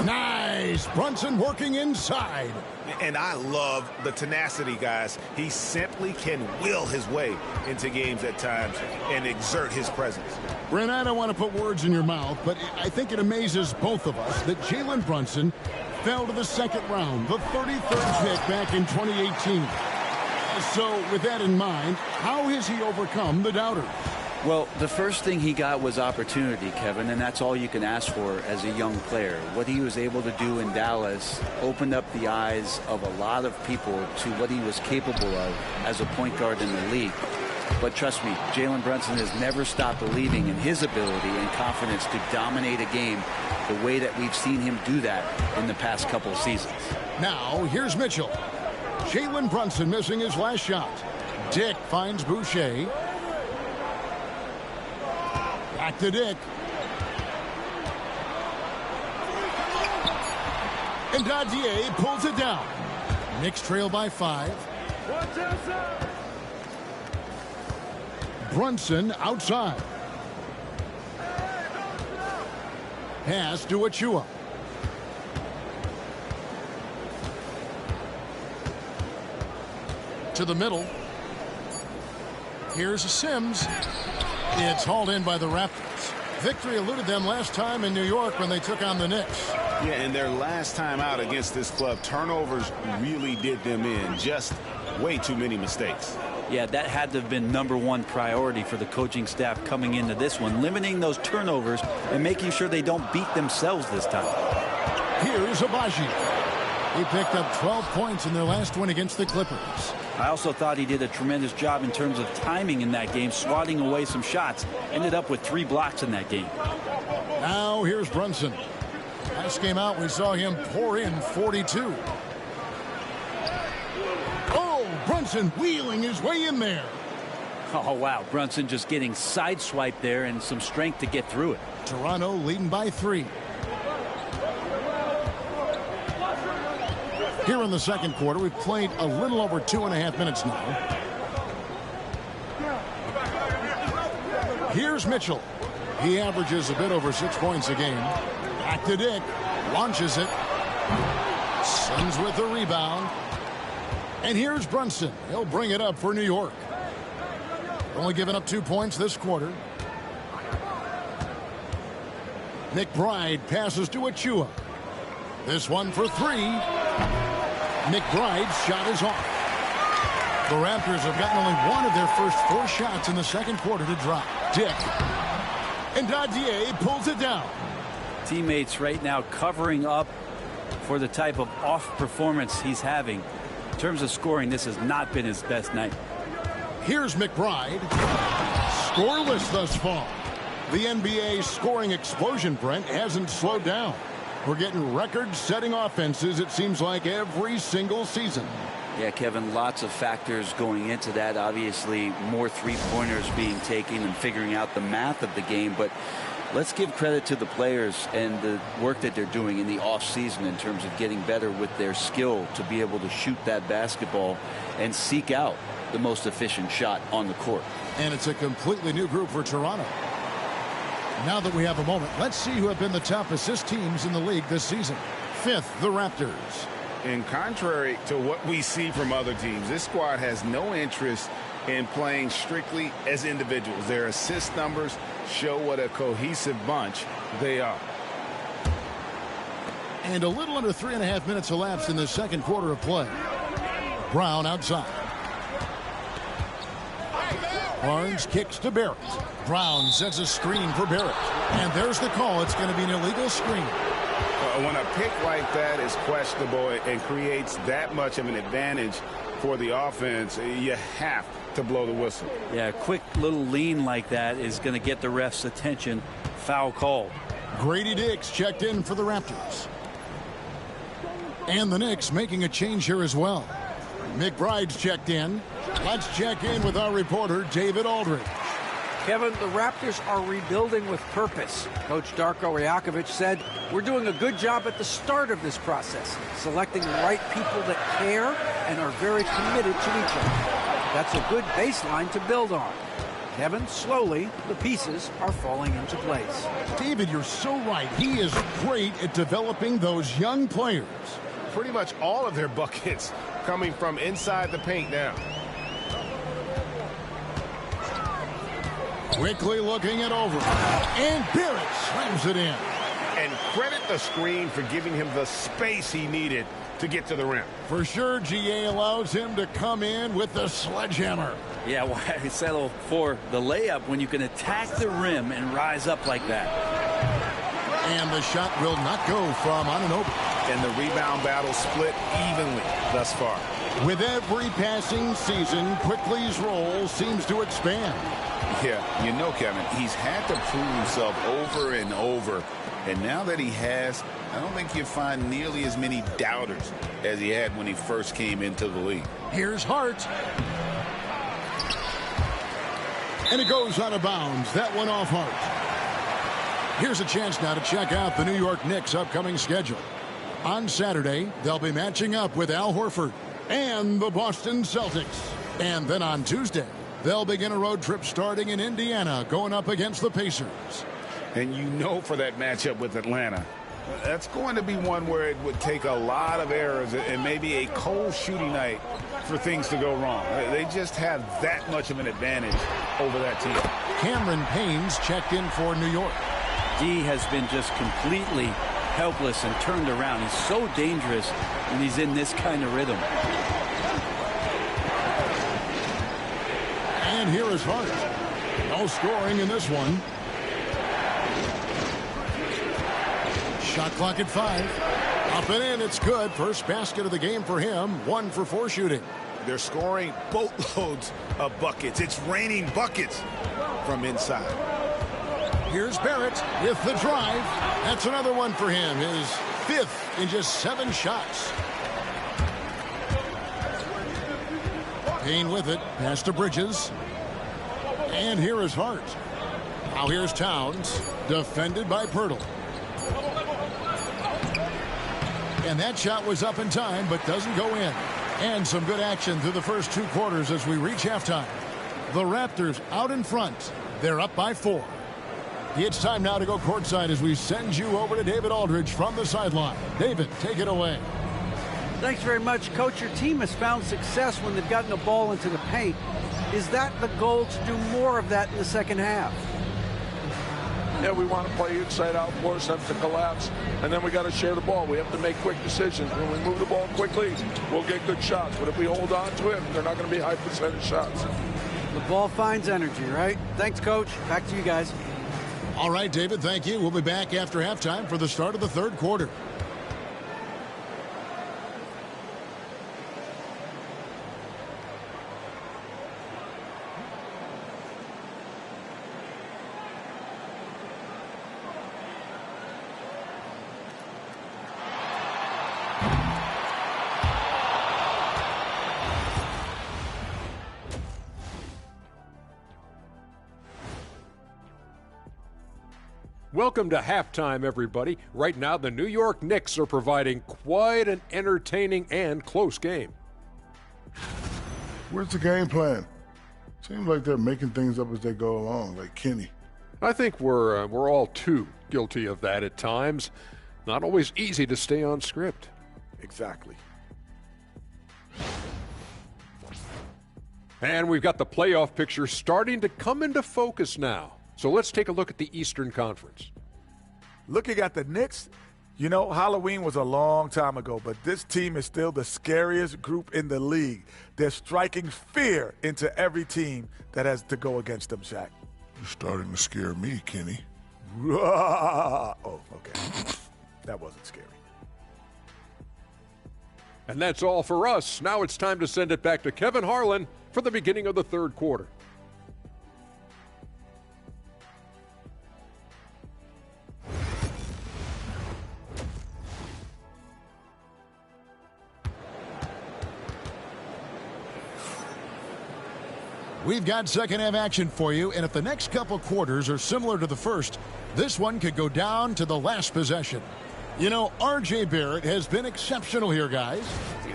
Nice. Brunson working inside. And I love the tenacity, guys. He simply can will his way into games at times and exert his presence. Brent, I don't want to put words in your mouth, but I think it amazes both of us that Jalen Brunson fell to the second round, the 33rd pick back in 2018. So with that in mind, how has he overcome the doubters? Well, the first thing he got was opportunity, Kevin, and that's all you can ask for as a young player. What he was able to do in Dallas opened up the eyes of a lot of people to what he was capable of as a point guard in the league. But trust me, Jalen Brunson has never stopped believing in his ability and confidence to dominate a game the way that we've seen him do that in the past couple of seasons. Now, here's Mitchell. Jalen Brunson missing his last shot. Dick finds Boucher. Back to Dick. And Dadier pulls it down. Knicks trail by 5. Brunson outside. Pass to Achua. To the middle. Here's Sims. It's hauled in by the Raptors. Victory eluded them last time in New York when they took on the Knicks. Yeah, and their last time out against this club, turnovers really did them in. Just way too many mistakes. Yeah, that had to have been #1 priority for the coaching staff coming into this one, limiting those turnovers and making sure they don't beat themselves this time. Here's Abaji. He picked up 12 points in their last win against the Clippers. I also thought he did a tremendous job in terms of timing in that game, swatting away some shots. Ended up with 3 blocks in that game. Now here's Brunson. Last game out, we saw him pour in 42. Oh, Brunson wheeling his way in there. Oh, wow. Brunson just getting sideswiped there and some strength to get through it. Toronto leading by 3. Here in the second quarter, we've played a little over 2.5 minutes now. Here's Mitchell. He averages a bit over 6 points a game. Back to Dick. Launches it. Sims with the rebound. And here's Brunson. He'll bring it up for New York. Only giving up 2 points this quarter. McBride passes to Achua. This one for 3. McBride's shot is off. The Raptors have gotten only one of their first 4 shots in the second quarter to drop. Dick. And Dadier pulls it down. Teammates right now covering up for the type of off performance he's having. In terms of scoring, this has not been his best night. Here's McBride. Scoreless thus far. The NBA scoring explosion, Brent, hasn't slowed down. We're getting record-setting offenses, it seems like, every single season. Yeah, Kevin, lots of factors going into that. Obviously, more three-pointers being taken and figuring out the math of the game. But let's give credit to the players and the work that they're doing in the offseason in terms of getting better with their skill to be able to shoot that basketball and seek out the most efficient shot on the court. And it's a completely new group for Toronto. Now that we have a moment, let's see who have been the top assist teams in the league this season. 5th, the Raptors. And contrary to what we see from other teams, this squad has no interest in playing strictly as individuals. Their assist numbers show what a cohesive bunch they are. And a little under 3.5 minutes elapsed in the second quarter of play. Brown outside. Barnes kicks to Barrett. Brown sets a screen for Barrett. And there's the call. It's going to be an illegal screen. When a pick like that is questionable and creates that much of an advantage for the offense, you have to blow the whistle. Yeah, a quick little lean like that is going to get the ref's attention. Foul call. Grady Diggs checked in for the Raptors. And the Knicks making a change here as well. McBride's checked in. Let's check in with our reporter, David Aldridge. Kevin, the Raptors are rebuilding with purpose. Coach Darko Rajakovic said, we're doing a good job at the start of this process, selecting the right people that care and are very committed to each other. That's a good baseline to build on. Kevin, slowly, the pieces are falling into place. David, you're so right. He is great at developing those young players. Pretty much all of their buckets coming from inside the paint now. Quickly looking it over. And Barrett slams it in. And credit the screen for giving him the space he needed to get to the rim. For sure, GA allows him to come in with the sledgehammer. Yeah, why settle for the layup when you can attack the rim and rise up like that? And the shot will not go from Anunoby. And the rebound battle split evenly thus far. With every passing season, Quickly's role seems to expand. Yeah, you know, Kevin, he's had to prove himself over and over. And now that he has, I don't think you'll find nearly as many doubters as he had when he first came into the league. Here's Hart. And it goes out of bounds. That one off Hart. Here's a chance now to check out the New York Knicks' upcoming schedule. On Saturday, they'll be matching up with Al Horford and the Boston Celtics. And then on Tuesday, they'll begin a road trip starting in Indiana, going up against the Pacers. And you know, for that matchup with Atlanta, that's going to be one where it would take a lot of errors and maybe a cold shooting night for things to go wrong. They just have that much of an advantage over that team. Cameron Payne's checked in for New York. D has been just completely helpless and turned around. He's so dangerous when he's in this kind of rhythm. And here is Hart. No scoring in this one. Shot clock at 5. Up and in, it's good. First basket of the game for him. 1 for 4 shooting. They're scoring boatloads of buckets. It's raining buckets from inside. Here's Barrett with the drive. That's another one for him. His 5th in just 7 shots. Payne with it. Pass to Bridges. And here is Hart. Now here's Towns. Defended by Pirtle. And that shot was up in time, but doesn't go in. And some good action through the first 2 quarters as we reach halftime. The Raptors out in front. They're up by 4. It's time now to go courtside as we send you over to David Aldridge from the sideline. David, take it away. Thanks very much, Coach. Your team has found success when they've gotten the ball into the paint. Is that the goal, to do more of that in the second half? Yeah, we want to play inside out, force them to collapse, and then we got to share the ball. We have to make quick decisions. When we move the ball quickly, we'll get good shots. But if we hold on to it, they're not going to be high percentage shots. The ball finds energy, right? Thanks, Coach. Back to you guys. All right, David, thank you. We'll be back after halftime for the start of the third quarter. Welcome to halftime, everybody. Right now, the New York Knicks are providing quite an entertaining and close game. Where's the game plan? Seems like they're making things up as they go along, like Kenny. I think we're all too guilty of that at times. Not always easy to stay on script. Exactly. And we've got the playoff picture starting to come into focus now. So let's take a look at the Eastern Conference. Looking at the Knicks, you know, Halloween was a long time ago, but this team is still the scariest group in the league. They're striking fear into every team that has to go against them, Shaq. You're starting to scare me, Kenny. Oh, okay. That wasn't scary. And that's all for us. Now it's time to send it back to Kevin Harlan for the beginning of the third quarter. We've got second half action for you, and if the next couple quarters are similar to the first, this one could go down to the last possession. You know, R.J. Barrett has been exceptional here, guys.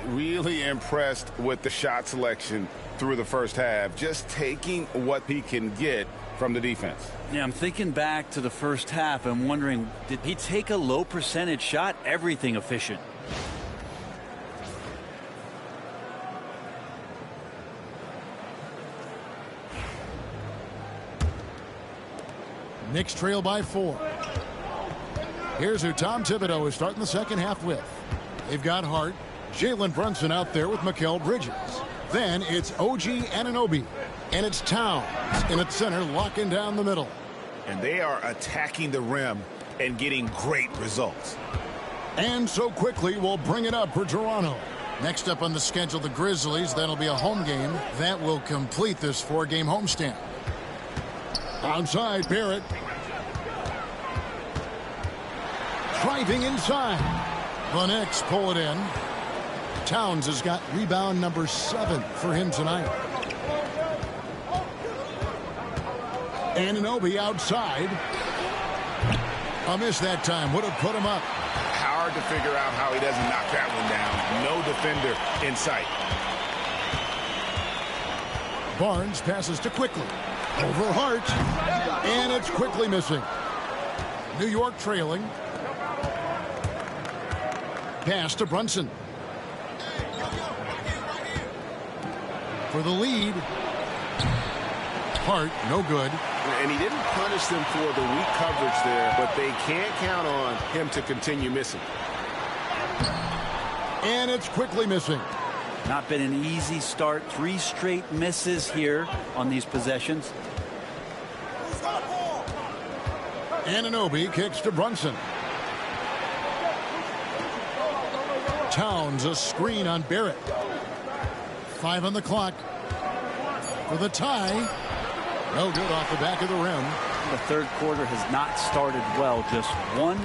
Really impressed with the shot selection through the first half, just taking what he can get from the defense. Yeah, I'm thinking back to the first half. I'm wondering, did he take a low percentage shot? Everything efficient. Knicks trail by 4. Here's who Tom Thibodeau is starting the second half with. They've got Hart, Jalen Brunson out there with Mikal Bridges. Then it's OG Anunoby, and it's Towns in at center, locking down the middle. And they are attacking the rim and getting great results. And so quickly, we'll bring it up for Toronto. Next up on the schedule, the Grizzlies. That'll be a home game. That will complete this 4-game homestand. Outside, Barrett. Driving inside. The Knicks pull it in. Towns has got rebound number 7 for him tonight. Anunoby outside. A miss that time. Would have put him up. Hard to figure out how he doesn't knock that one down. No defender in sight. Barnes passes to Quickly. Over Hart. And it's Quickly missing. New York trailing. Pass to Brunson. For the lead. Hart, no good. And he didn't punish them for the weak coverage there, but they can't count on him to continue missing. And it's Quickly missing. Not been an easy start. 3 straight misses here on these possessions. Anunoby kicks to Brunson. Towns a screen on Barrett. 5 on the clock. For the tie. No good off the back of the rim. The third quarter has not started well. Just 1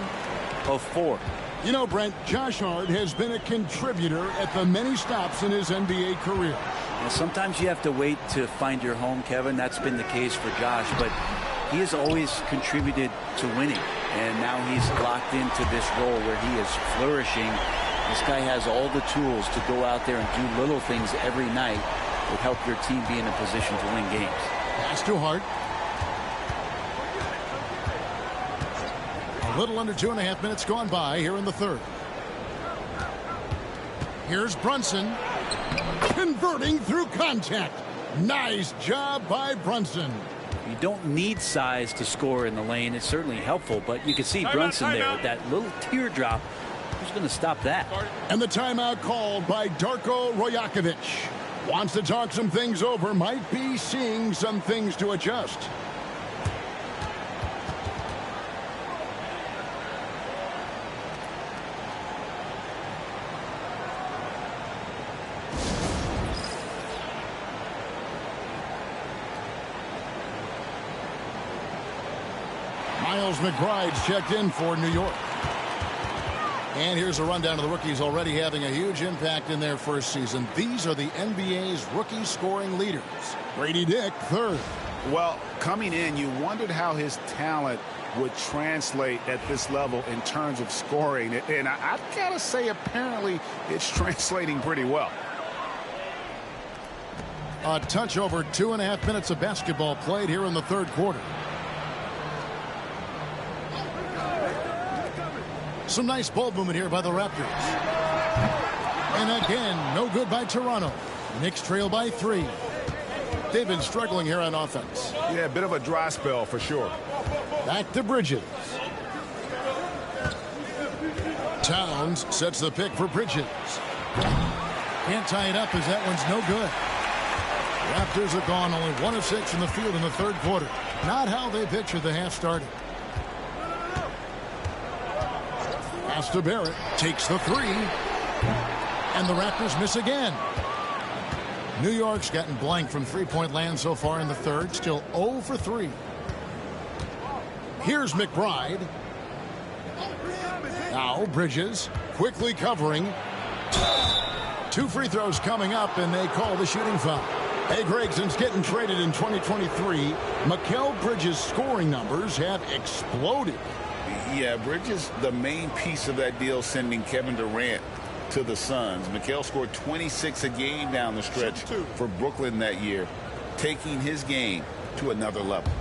of 4. You know, Brent, Josh Hart has been a contributor at the many stops in his NBA career. And sometimes you have to wait to find your home, Kevin. That's been the case for Josh, but he has always contributed to winning. And now he's locked into this role where he is flourishing. This guy has all the tools to go out there and do little things every night that help your team be in a position to win games. Pass to Hart. A little under 2.5 minutes gone by here in the third. Here's Brunson. Converting through contact. Nice job by Brunson. You don't need size to score in the lane. It's certainly helpful, but you can see Brunson there with that little teardrop. Who's going to stop that? And the timeout called by Darko Rajakovic. Wants to talk some things over. Might be seeing some things to adjust. Miles McBride's checked in for New York. And here's a rundown of the rookies already having a huge impact in their first season. These are the NBA's rookie scoring leaders. Grady Dick, third. Well, coming in, you wondered how his talent would translate at this level in terms of scoring. And I've got to say, apparently, it's translating pretty well. A touch over 2.5 minutes of basketball played here in the third quarter. Some nice ball movement here by the Raptors. And again, no good by Toronto. Knicks trail by 3. They've been struggling here on offense. Yeah, a bit of a dry spell for sure. Back to Bridges. Towns sets the pick for Bridges. Can't tie it up as that one's no good. Raptors have gone only 1 of 6 in the field in the third quarter. Not how they pictured the half started. Pass to Barrett. Takes the 3. And the Raptors miss again. New York's gotten blank from three-point land so far in the third. Still 0 for 3. Here's McBride. Now Bridges quickly covering. 2 free throws coming up, and they call the shooting foul. Hey, Greg, since getting traded in 2023, Mikal Bridges' scoring numbers have exploded. Yeah, Bridges, the main piece of that deal, sending Kevin Durant to the Suns. Mikal scored 26 a game down the stretch for Brooklyn that year, taking his game to another level.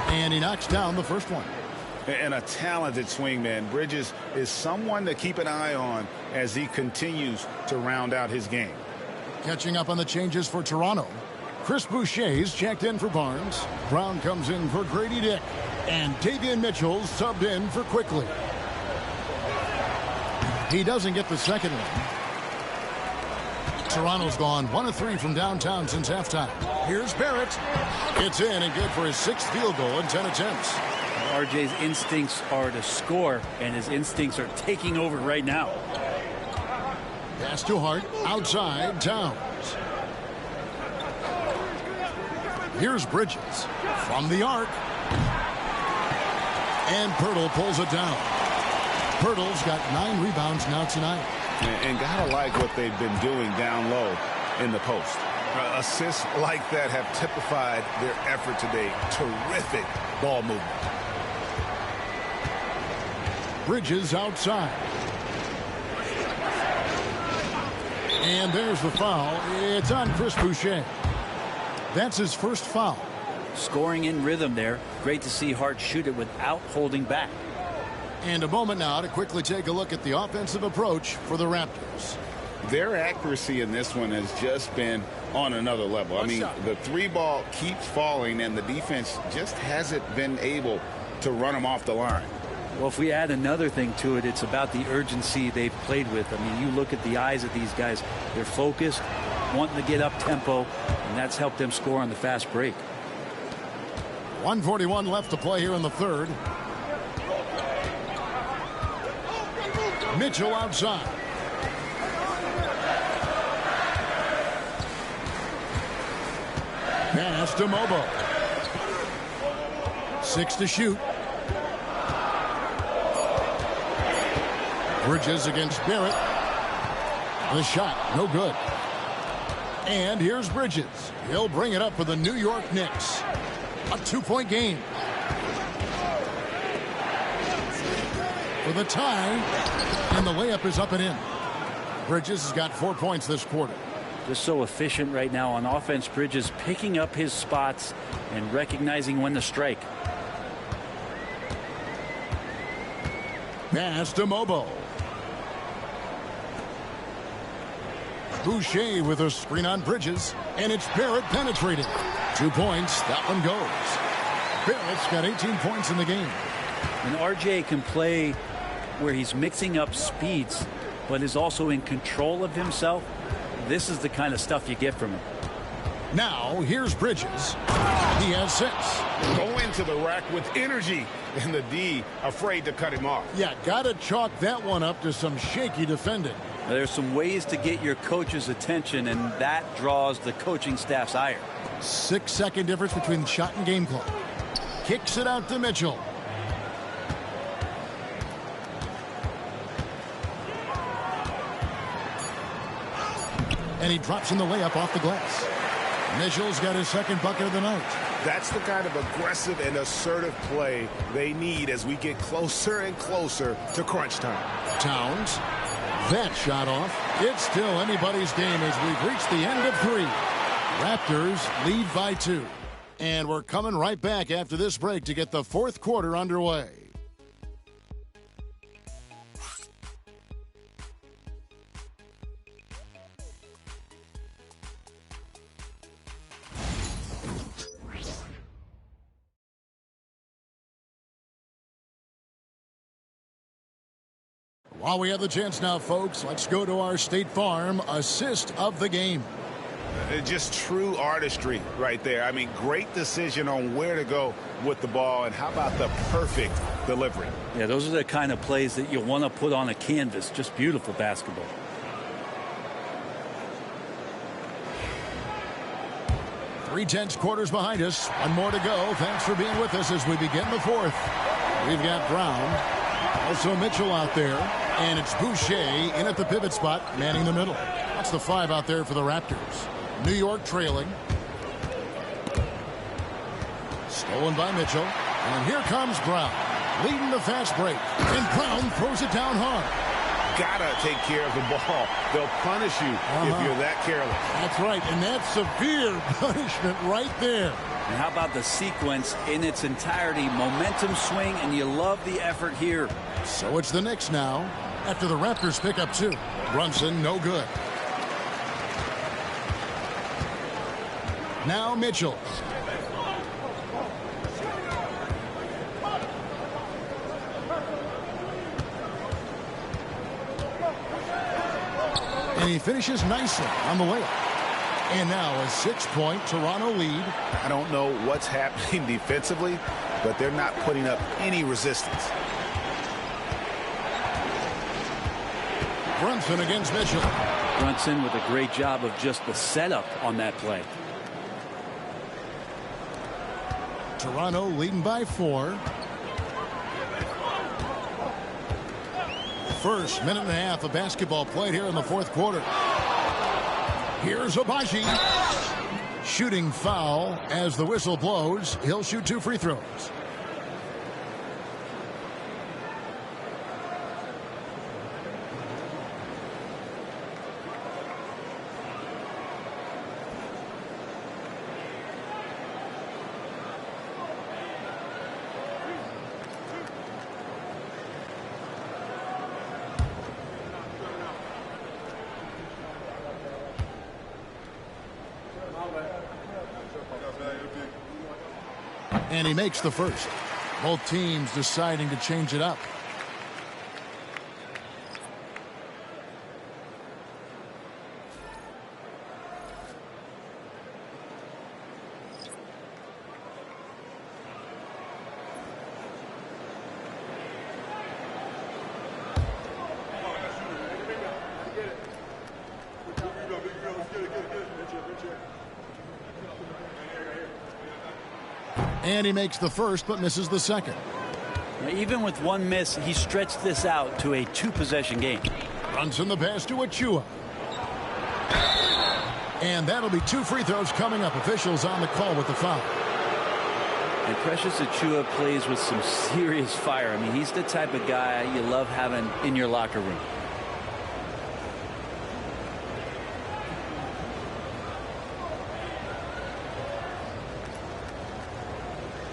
And he knocks down the first one. And a talented swingman. Bridges is someone to keep an eye on as he continues to round out his game. Catching up on the changes for Toronto. Chris Boucher's checked in for Barnes. Brown comes in for Grady Dick. And Davion Mitchell's subbed in for Quickly. He doesn't get the second one. Toronto's gone 1 of 3 from downtown since halftime. Here's Barrett. It's in and good for his 6th field goal in 10 attempts. RJ's instincts are to score, and his instincts are taking over right now. Pass to Hart. Outside, Towns. Here's Bridges from the arc. And Pirtle pulls it down. Pirtle's got 9 rebounds now tonight. And gotta like what they've been doing down low in the post. Assists like that have typified their effort today. Terrific ball movement. Bridges outside. And there's the foul. It's on Chris Boucher. That's his first foul. Scoring in rhythm there. Great to see Hart shoot it without holding back. And a moment now to quickly take a look at the offensive approach for the Raptors. Their accuracy in this one has just been on another level. I mean, the 3 ball keeps falling, and the defense just hasn't been able to run them off the line. Well, if we add another thing to it, it's about the urgency they've played with. I mean, you look at the eyes of these guys. They're focused, wanting to get up tempo, and that's helped them score on the fast break. 1:41 left to play here in the third. Mitchell outside. Pass to Mobo. 6 to shoot. Bridges against Barrett. The shot, no good. And here's Bridges. He'll bring it up for the New York Knicks. A 2-point game. For the tie. And the layup is up and in. Bridges has got 4 points this quarter. Just so efficient right now on offense. Bridges picking up his spots and recognizing when to strike. Pass to Mobo. Boucher with a screen on Bridges, and it's Barrett penetrating. 2 points. That one goes. Barrett's got 18 points in the game. And RJ can play where he's mixing up speeds, but is also in control of himself. This is the kind of stuff you get from him. Now, here's Bridges. He has 6. Go into the rack with energy, and the D afraid to cut him off. Yeah, got to chalk that one up to some shaky defending. There's some ways to get your coach's attention, and that draws the coaching staff's ire. 6-second difference between the shot and game clock. Kicks it out to Mitchell. And he drops in the layup off the glass. Mitchell's got his second bucket of the night. That's the kind of aggressive and assertive play they need as we get closer and closer to crunch time. Towns. That shot off. It's still anybody's game as we've reached the end of 3. Raptors lead by 2. And we're coming right back after this break to get the fourth quarter underway. While we have the chance now, folks, let's go to our State Farm assist of the game. Just true artistry right there. I mean, great decision on where to go with the ball, and how about the perfect delivery? Yeah, those are the kind of plays that you want to put on a canvas. Just beautiful basketball. Three-tenths quarters behind us. One more to go. Thanks for being with us as we begin the fourth. We've got Brown, also Mitchell out there, and it's Boucher in at the pivot spot, manning the middle. That's the 5 out there for the Raptors. New York trailing. Stolen by Mitchell. And here comes Brown, leading the fast break. And Brown throws it down hard. Gotta take care of the ball. They'll punish you if you're that careless. That's right, and that's severe punishment right there. And how about the sequence in its entirety? Momentum swing, and you love the effort here. So it's the Knicks now, after the Raptors pick up 2. Brunson, no good. Now Mitchell. And he finishes nicely on the layup. And now a 6-point Toronto lead. I don't know what's happening defensively, but they're not putting up any resistance. Brunson against Mitchell. Brunson with a great job of just the setup on that play. Toronto leading by 4. First minute and a half of basketball played here in the fourth quarter. Here's Abaji. Shooting foul as the whistle blows. He'll shoot 2 free throws. And he makes the first. Both teams deciding to change it up. And he makes the first, but misses the second. Now, even with one miss, he stretched this out to a 2-possession game. Brunson the pass to Achua. And that'll be 2 free throws coming up. Officials on the call with the foul. And Precious Achua plays with some serious fire. I mean, he's the type of guy you love having in your locker room.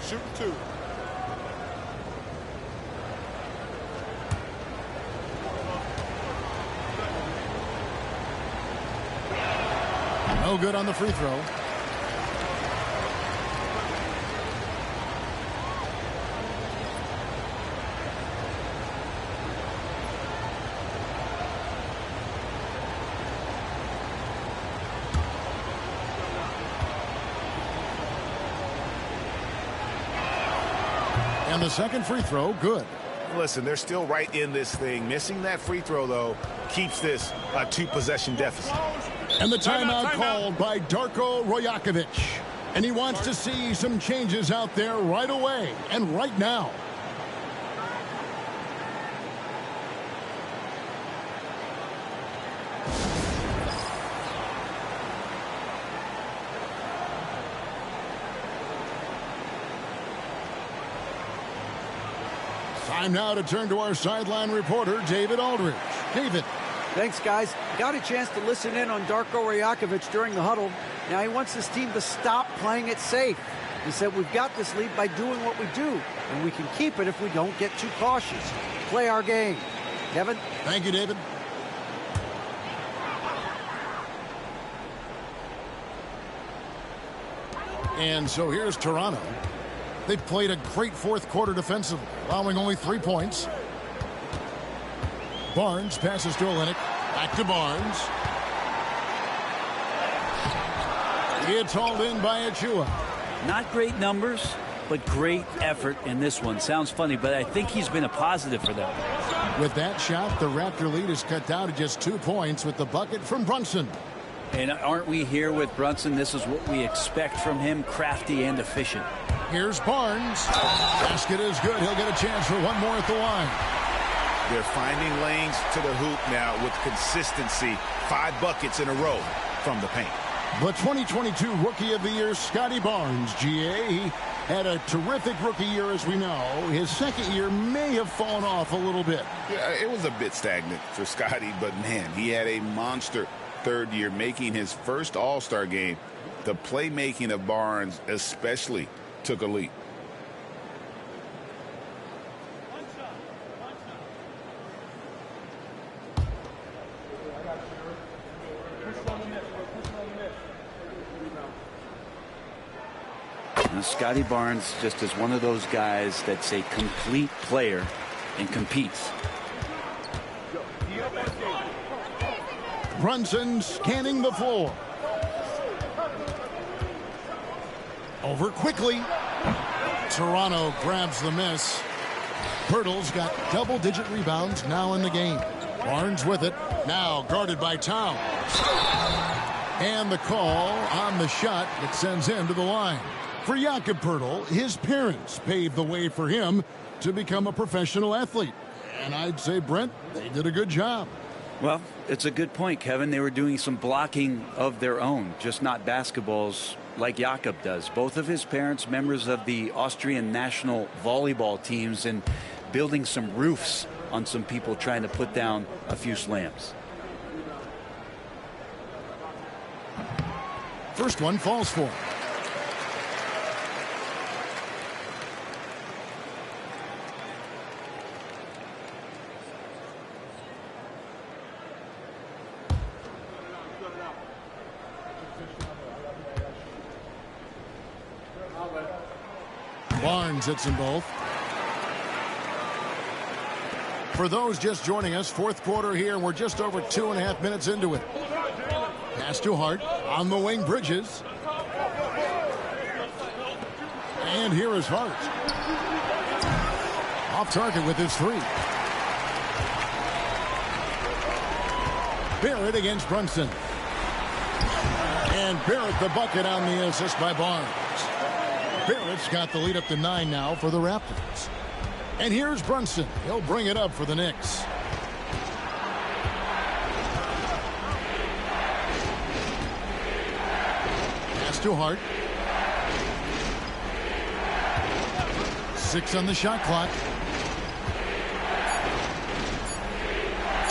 Shoot 2. No good on the free throw. And the second free throw, good. Listen, they're still right in this thing. Missing that free throw, though, keeps this a 2-possession deficit. And the timeout called by Darko Rojakovic. And he wants to see some changes out there right away and right now. Time now to turn to our sideline reporter, David Aldridge. David. Thanks, guys. Got a chance to listen in on Darko Rajakovic during the huddle. Now he wants his team to stop playing it safe. He said, we've got this lead by doing what we do, and we can keep it if we don't get too cautious. Play our game. Kevin? Thank you, David. And so here's Toronto. They played a great fourth quarter defensively, allowing only 3 points. Barnes passes to Olynyk. Back to Barnes. It's hauled in by Achua. Not great numbers, but great effort in this one. Sounds funny, but I think he's been a positive for them. With that shot, the Raptor lead is cut down to just 2 points with the bucket from Brunson. And aren't we here with Brunson? This is what we expect from him, crafty and efficient. Here's Barnes. Basket is good. He'll get a chance for one more at the line. They're finding lanes to the hoop now with consistency. 5 buckets in a row from the paint. The 2022 Rookie of the Year, Scotty Barnes, GA. He had a terrific rookie year, as we know. His second year may have fallen off a little bit. Yeah, it was a bit stagnant for Scotty, but man, he had a monster third year, making his first All-Star game. The playmaking of Barnes especially took a leap. Scotty Barnes just is one of those guys that's a complete player and competes. Brunson scanning the floor. Over quickly. Toronto grabs the miss. Pirtle's got double-digit rebounds now in the game. Barnes with it. Now guarded by Towns. And the call on the shot that sends him to the line. For Jakob Pirtle, his parents paved the way for him to become a professional athlete. And I'd say, Brent, they did a good job. Well, it's a good point, Kevin. They were doing some blocking of their own, just not basketballs like Jakob does. Both of his parents, members of the Austrian national volleyball teams, and building some roofs on some people trying to put down a few slams. First one falls for him. Barnes hits them both. For those just joining us, fourth quarter here. We're just over 2.5 minutes into it. Pass to Hart. On the wing, Bridges. And here is Hart. Off target with his 3. Barrett against Brunson. And Barrett the bucket on the assist by Barnes. Barrett's got the lead up to 9 now for the Raptors. And here's Brunson. He'll bring it up for the Knicks. Pass to Hart. 6 on the shot clock.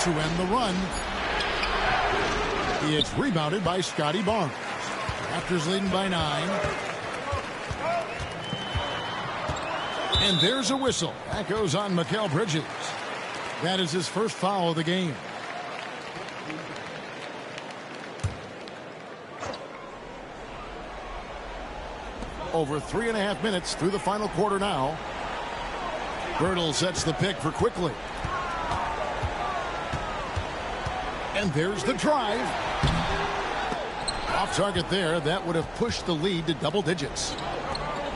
To end the run. It's rebounded by Scotty Barnes. Raptors leading by 9. And there's a whistle. That goes on Mikal Bridges. That is his first foul of the game. Over 3.5 minutes through the final quarter now. Birtle sets the pick for Quickly. And there's the drive. Off target there. That would have pushed the lead to double digits.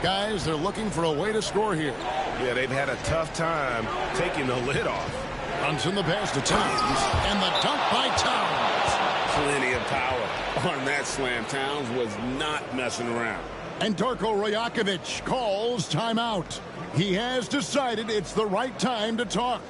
Guys, they're looking for a way to score here. Yeah, they've had a tough time taking the lid off. Runs in the pass to Towns. And the dunk by Towns. Plenty of power on that slam. Towns was not messing around. And Darko Rajakovic calls timeout. He has decided it's the right time to talk.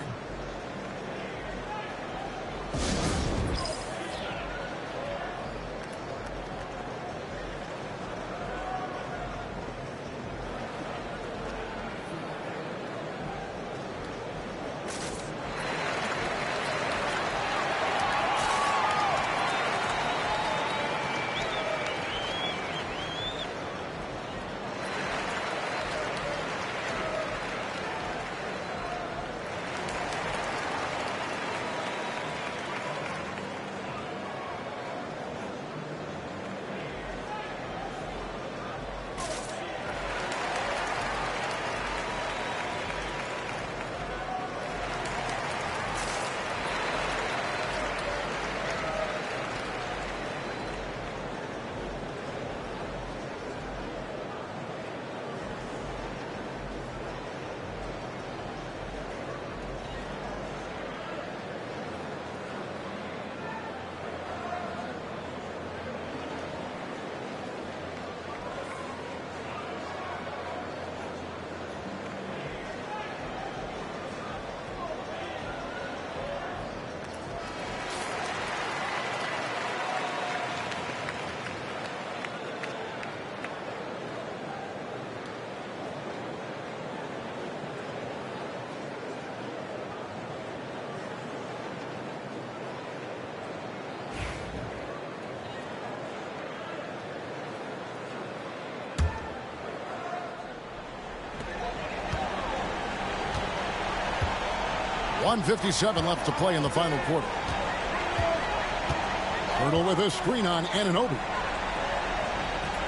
1:57 left to play in the final quarter. Hurdle with a screen on Anunoby.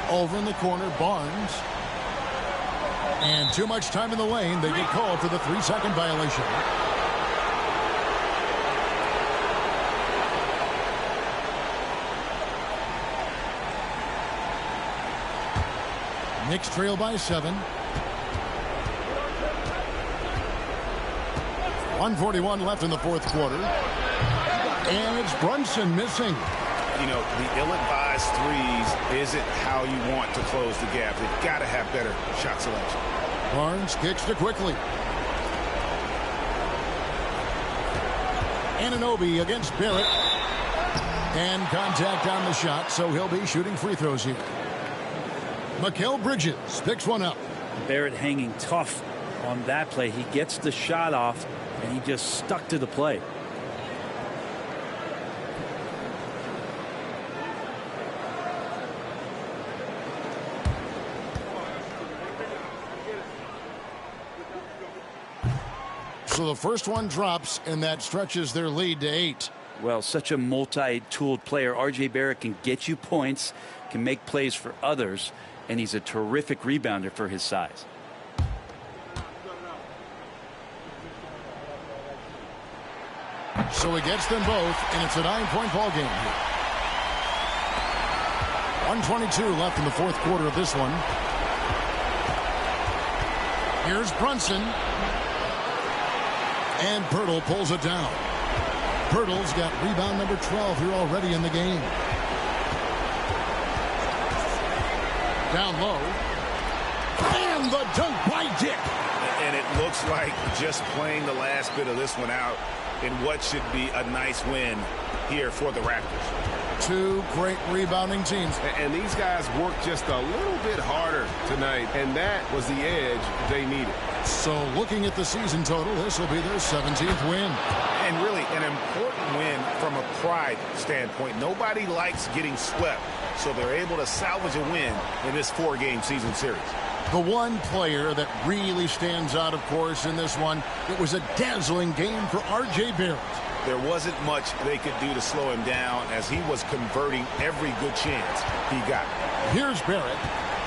Over in the corner, Barnes. And too much time in the lane. They get called for the 3-second violation. Knicks trail by 7. 1:41 left in the fourth quarter. And it's Brunson missing. You know, the ill-advised threes isn't how you want to close the gap. They've got to have better shot selection. Barnes kicks to quickly. Anunoby against Barrett. And contact on the shot, so he'll be shooting free throws here. Mikal Bridges picks one up. Barrett hanging tough on that play. He gets the shot off, and he just stuck to the play. So the first one drops, and that stretches their lead to 8. Well, such a multi-tooled player. R.J. Barrett can get you points, can make plays for others, and he's a terrific rebounder for his size. So he gets them both, and it's a 9-point ball game here. 1:22 left in the fourth quarter of this one. Here's Brunson. And Pirtle pulls it down. Pirtle's got rebound number 12 here already in the game. Down low. And the dunk by Dick. And it looks like just playing the last bit of this one out in what should be a nice win here for the Raptors. Two great rebounding teams. And these guys worked just a little bit harder tonight, and that was the edge they needed. So looking at the season total, this will be their 17th win. And really an important win from a pride standpoint. Nobody likes getting swept, so they're able to salvage a win in this 4-game season series. The one player that really stands out, of course, in this one, it was a dazzling game for R.J. Barrett. There wasn't much they could do to slow him down as he was converting every good chance he got. Here's Barrett.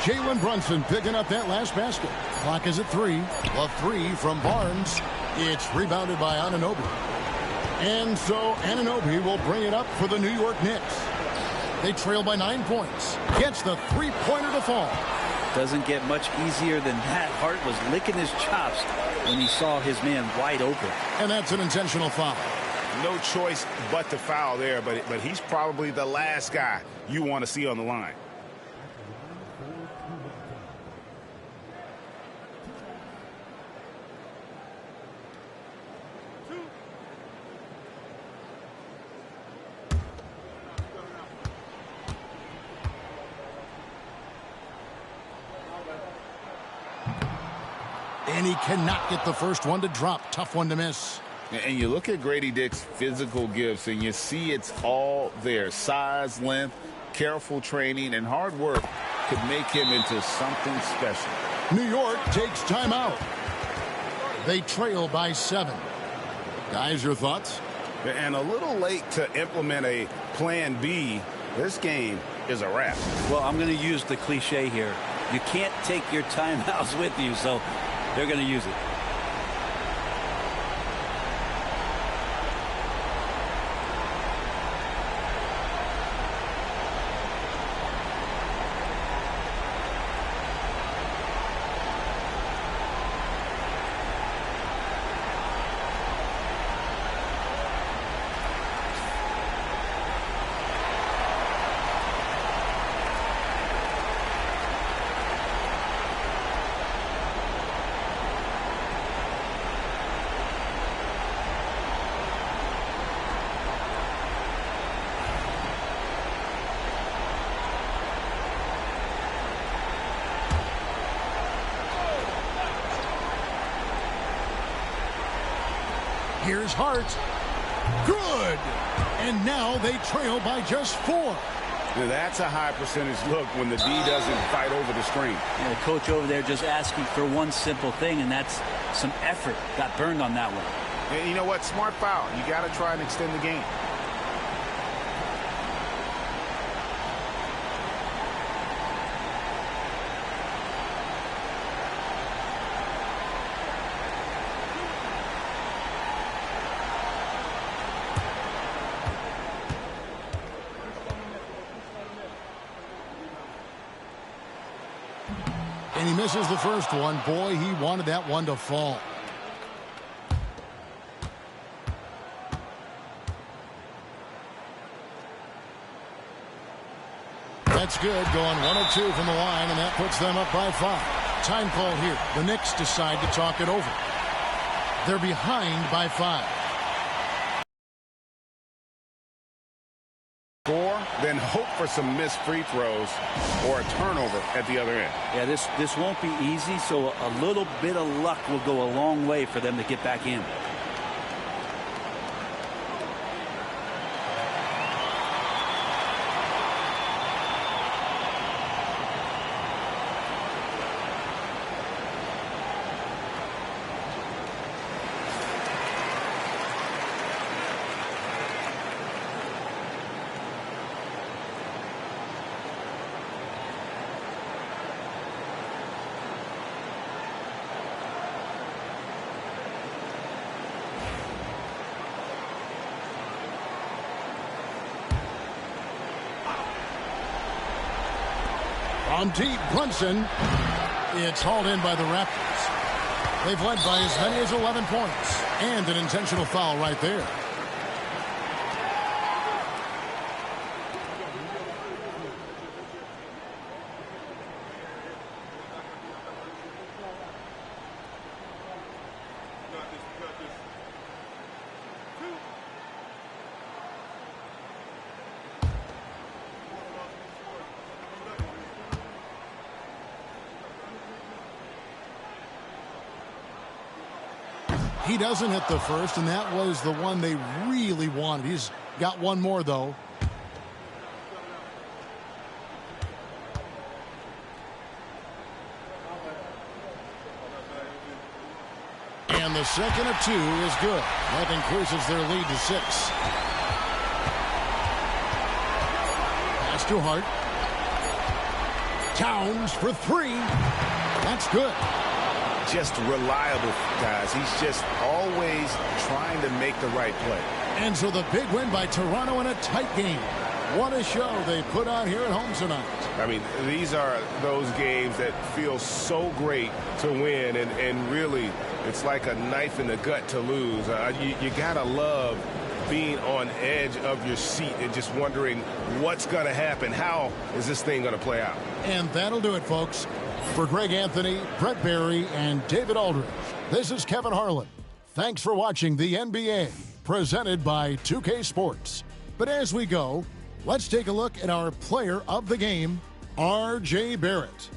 Jalen Brunson picking up that last basket. Clock is at 3. A 3 from Barnes. It's rebounded by Anunoby. And so Anunoby will bring it up for the New York Knicks. They trail by 9 points. Gets the three-pointer to fall. Doesn't get much easier than that. Hart was licking his chops when he saw his man wide open. And that's an intentional foul. No choice but to foul there, but he's probably the last guy you want to see on the line. And he cannot get the first one to drop. Tough one to miss. And you look at Grady Dick's physical gifts, and you see it's all there. Size, length, careful training, and hard work could make him into something special. New York takes timeout. They trail by 7. Guys, your thoughts? And a little late to implement a plan B. This game is a wrap. Well, I'm going to use the cliche here. You can't take your timeouts with you, so they're going to use it. Here's Hart. Good. And now they trail by just 4. Now that's a high percentage look when the D doesn't fight over the screen. And the coach over there just asking for one simple thing, and that's some effort. Got burned on that one. And you know what? Smart foul. You got to try and extend the game. And he misses the first one. Boy, he wanted that one to fall. That's good, going 1 of 2 from the line, and that puts them up by 5. Time call here. The Knicks decide to talk it over. They're behind by 5. Score, then hope for some missed free throws or a turnover at the other end. Yeah, this won't be easy, so a little bit of luck will go a long way for them to get back in. On deep, Brunson. It's hauled in by the Raptors. They've led by as many as 11 points. And an intentional foul right there. He doesn't hit the first, and that was the one they really wanted. He's got one more, though. And the second of 2 is good. That increases their lead to 6. Pass to Hart. Towns for 3. That's good. Just reliable, guys. He's just always trying to make the right play. And so the big win by Toronto in a tight game. What a show they put on here at home tonight. I mean, these are those games that feel so great to win, and really, it's like a knife in the gut to lose. You got to love being on edge of your seat and just wondering what's going to happen. How is this thing going to play out? And that'll do it, folks. For Greg Anthony, Brett Barry, and David Aldridge, this is Kevin Harlan. Thanks for watching the NBA, presented by 2K Sports. But as we go, let's take a look at our player of the game, R.J. Barrett.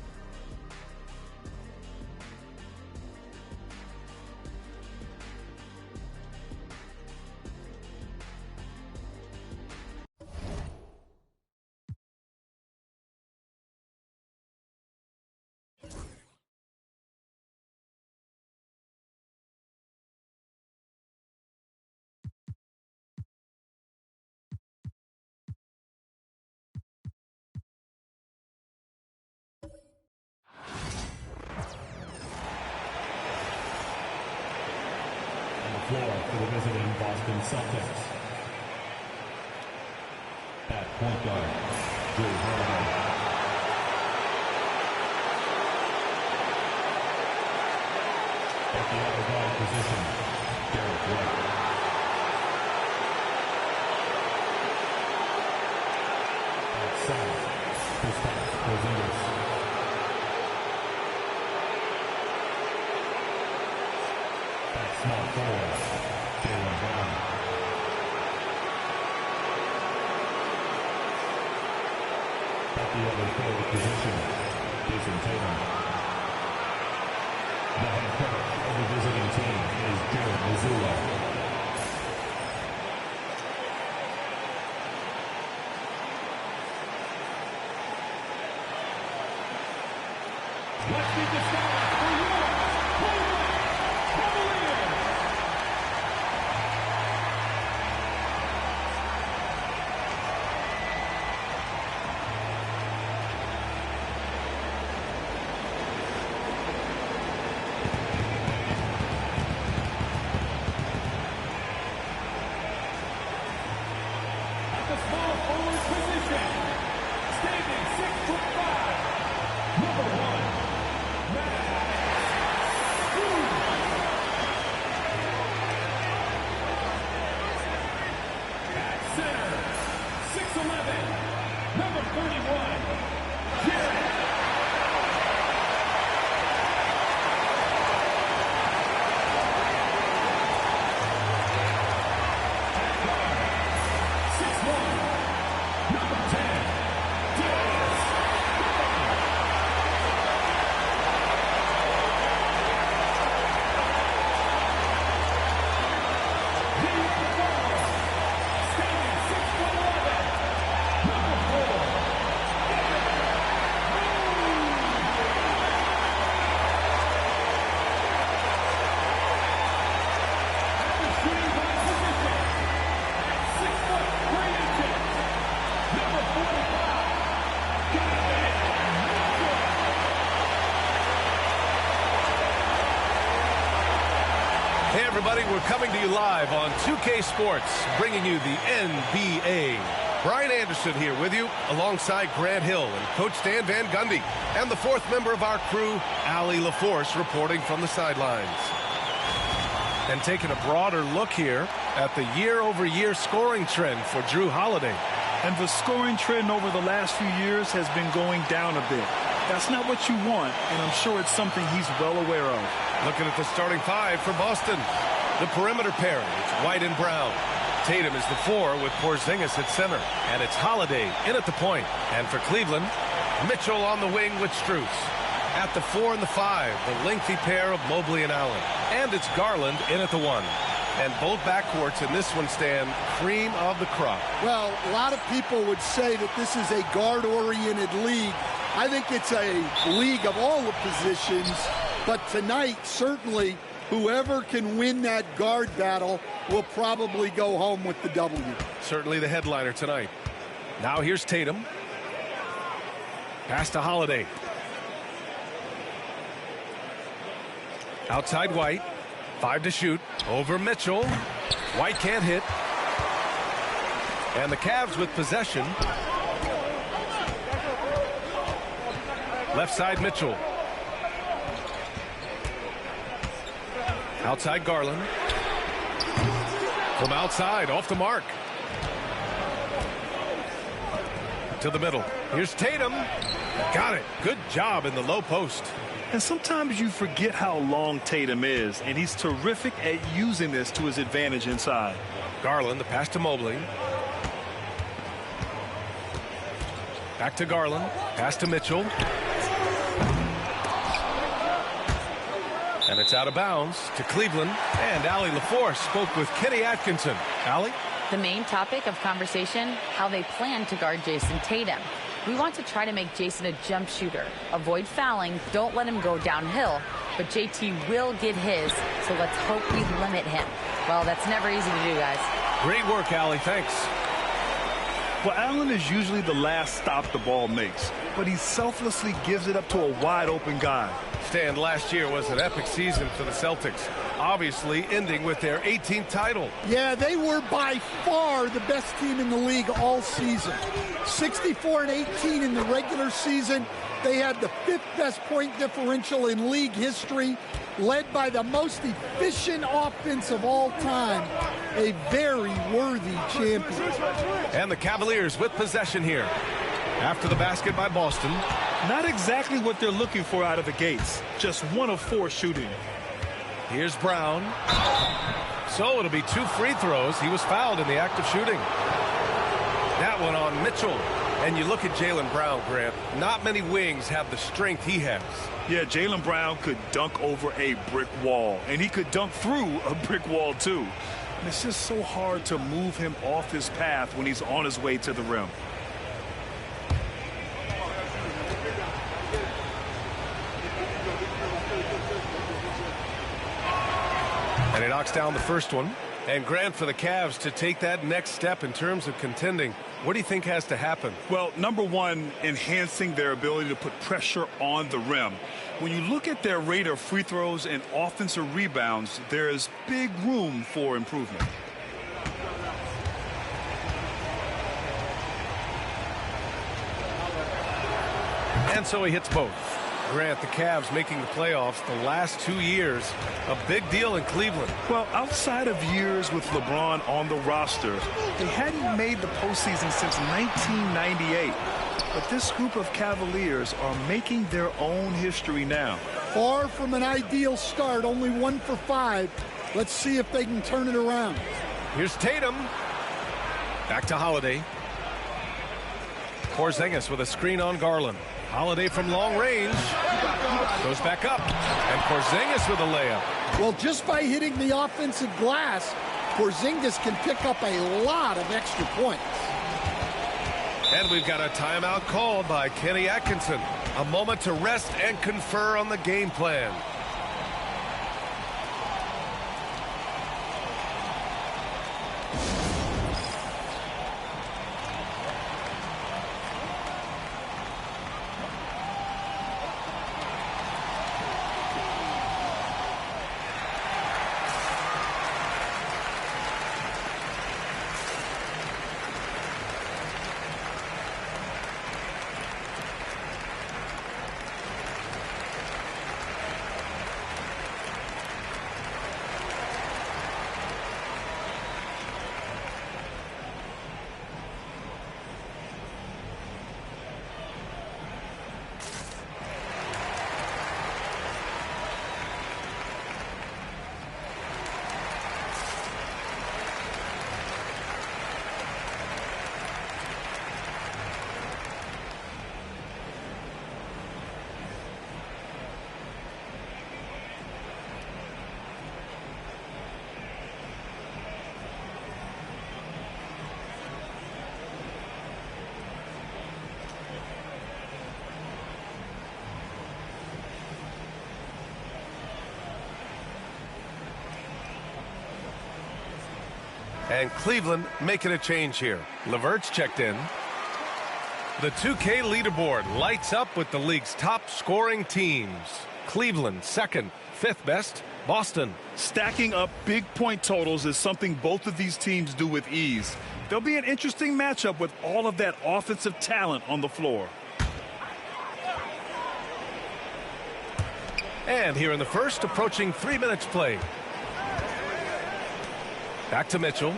Floor for the visiting Boston Celtics. At point guard, Drew Holiday. At the other guard position, Derek White. At center, Kristaps Porzingis. Small forward, Jaylen Brown. At the other forward position, Jason Tatum. The head coach of the visiting team is Jared Mazzulla. Let's get the start for your Cleveland Cavaliers. We're coming to you live on 2K Sports, bringing you the NBA. Brian Anderson here with you, alongside Grant Hill and Coach Dan Van Gundy, and the fourth member of our crew, Allie LaForce, reporting from the sidelines. And taking a broader look here at the year-over-year scoring trend for Jrue Holiday. And the scoring trend over the last few years has been going down a bit. That's not what you want, and I'm sure it's something he's well aware of. Looking at the starting five for Boston. The perimeter pairing, it's White and Brown. Tatum is the 4 with Porzingis at center. And it's Holiday in at the point. And for Cleveland, Mitchell on the wing with Strus. At the 4 and the 5, the lengthy pair of Mobley and Allen. And it's Garland in at the 1. And both backcourts in this one stand cream of the crop. Well, a lot of people would say that this is a guard-oriented league. I think it's a league of all the positions. But tonight, certainly, whoever can win that guard battle will probably go home with the W. Certainly the headliner tonight. Now here's Tatum. Pass to Holiday. Outside White. 5 to shoot. Over Mitchell. White can't hit. And the Cavs with possession. Left side Mitchell. Outside Garland. From outside, off the mark. To the middle. Here's Tatum. Got it. Good job in the low post. And sometimes you forget how long Tatum is, and he's terrific at using this to his advantage inside. Garland, the pass to Mobley. Back to Garland. Pass to Mitchell. And it's out of bounds to Cleveland. And Allie LaForce spoke with Kenny Atkinson. Allie? The main topic of conversation, how they plan to guard Jason Tatum. We want to try to make Jason a jump shooter. Avoid fouling. Don't let him go downhill. But JT will get his, so let's hope we limit him. Well, that's never easy to do, guys. Great work, Allie. Thanks. Well, Allen is usually the last stop the ball makes, but he selflessly gives it up to a wide-open guy. Stan, last year was an epic season for the Celtics, obviously ending with their 18th title. Yeah, they were by far the best team in the league all season. 64-18 in the regular season. They had the 5th best point differential in league history, led by the most efficient offense of all time. A very worthy champion. And the Cavaliers with possession here. After the basket by Boston. Not exactly what they're looking for out of the gates. Just 1 of 4 shooting. Here's Brown. So it'll be 2 free throws. He was fouled in the act of shooting. That one on Mitchell. And you look at Jaylen Brown, Grant. Not many wings have the strength he has. Yeah, Jaylen Brown could dunk over a brick wall. And he could dunk through a brick wall, too. And it's just so hard to move him off his path when he's on his way to the rim. And he knocks down the first one. And Grant, for the Cavs to take that next step in terms of contending, what do you think has to happen? Well, number one, enhancing their ability to put pressure on the rim. When you look at their rate of free throws and offensive rebounds, there's big room for improvement. And so he hits both. Grant, the Cavs making the playoffs the last 2 years, a big deal in Cleveland. Well, outside of years with LeBron on the roster, they hadn't made the postseason since 1998. But this group of Cavaliers are making their own history now. Far from an ideal start, only 1 for 5. Let's see if they can turn it around. Here's Tatum. Back to Holiday. Porzingis with a screen on Garland. Holiday from long range. Goes back up. And Porzingis with a layup. Well, just by hitting the offensive glass, Porzingis can pick up a lot of extra points. And we've got a timeout called by Kenny Atkinson. A moment to rest and confer on the game plan. And Cleveland making a change here. LeVert's checked in. The 2K leaderboard lights up with the league's top scoring teams. Cleveland second, fifth best. Boston. Stacking up big point totals is something both of these teams do with ease. There'll be an interesting matchup with all of that offensive talent on the floor. And here in the first, approaching 3 minutes played. Back to Mitchell.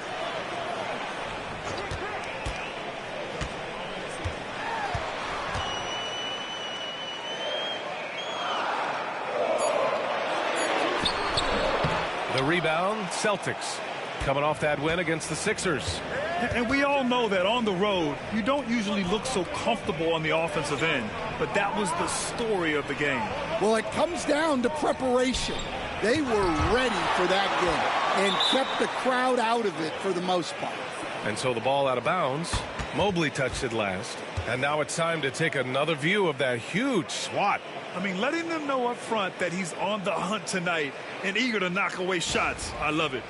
The rebound, Celtics. Coming off that win against the Sixers. And we all know that on the road, you don't usually look so comfortable on the offensive end. But that was the story of the game. Well, it comes down to preparation. They were ready for that game and kept the crowd out of it for the most part. And so the ball out of bounds. Mobley touched it last. And now it's time to take another view of that huge swat. I mean, letting them know up front that he's on the hunt tonight and eager to knock away shots. I love it.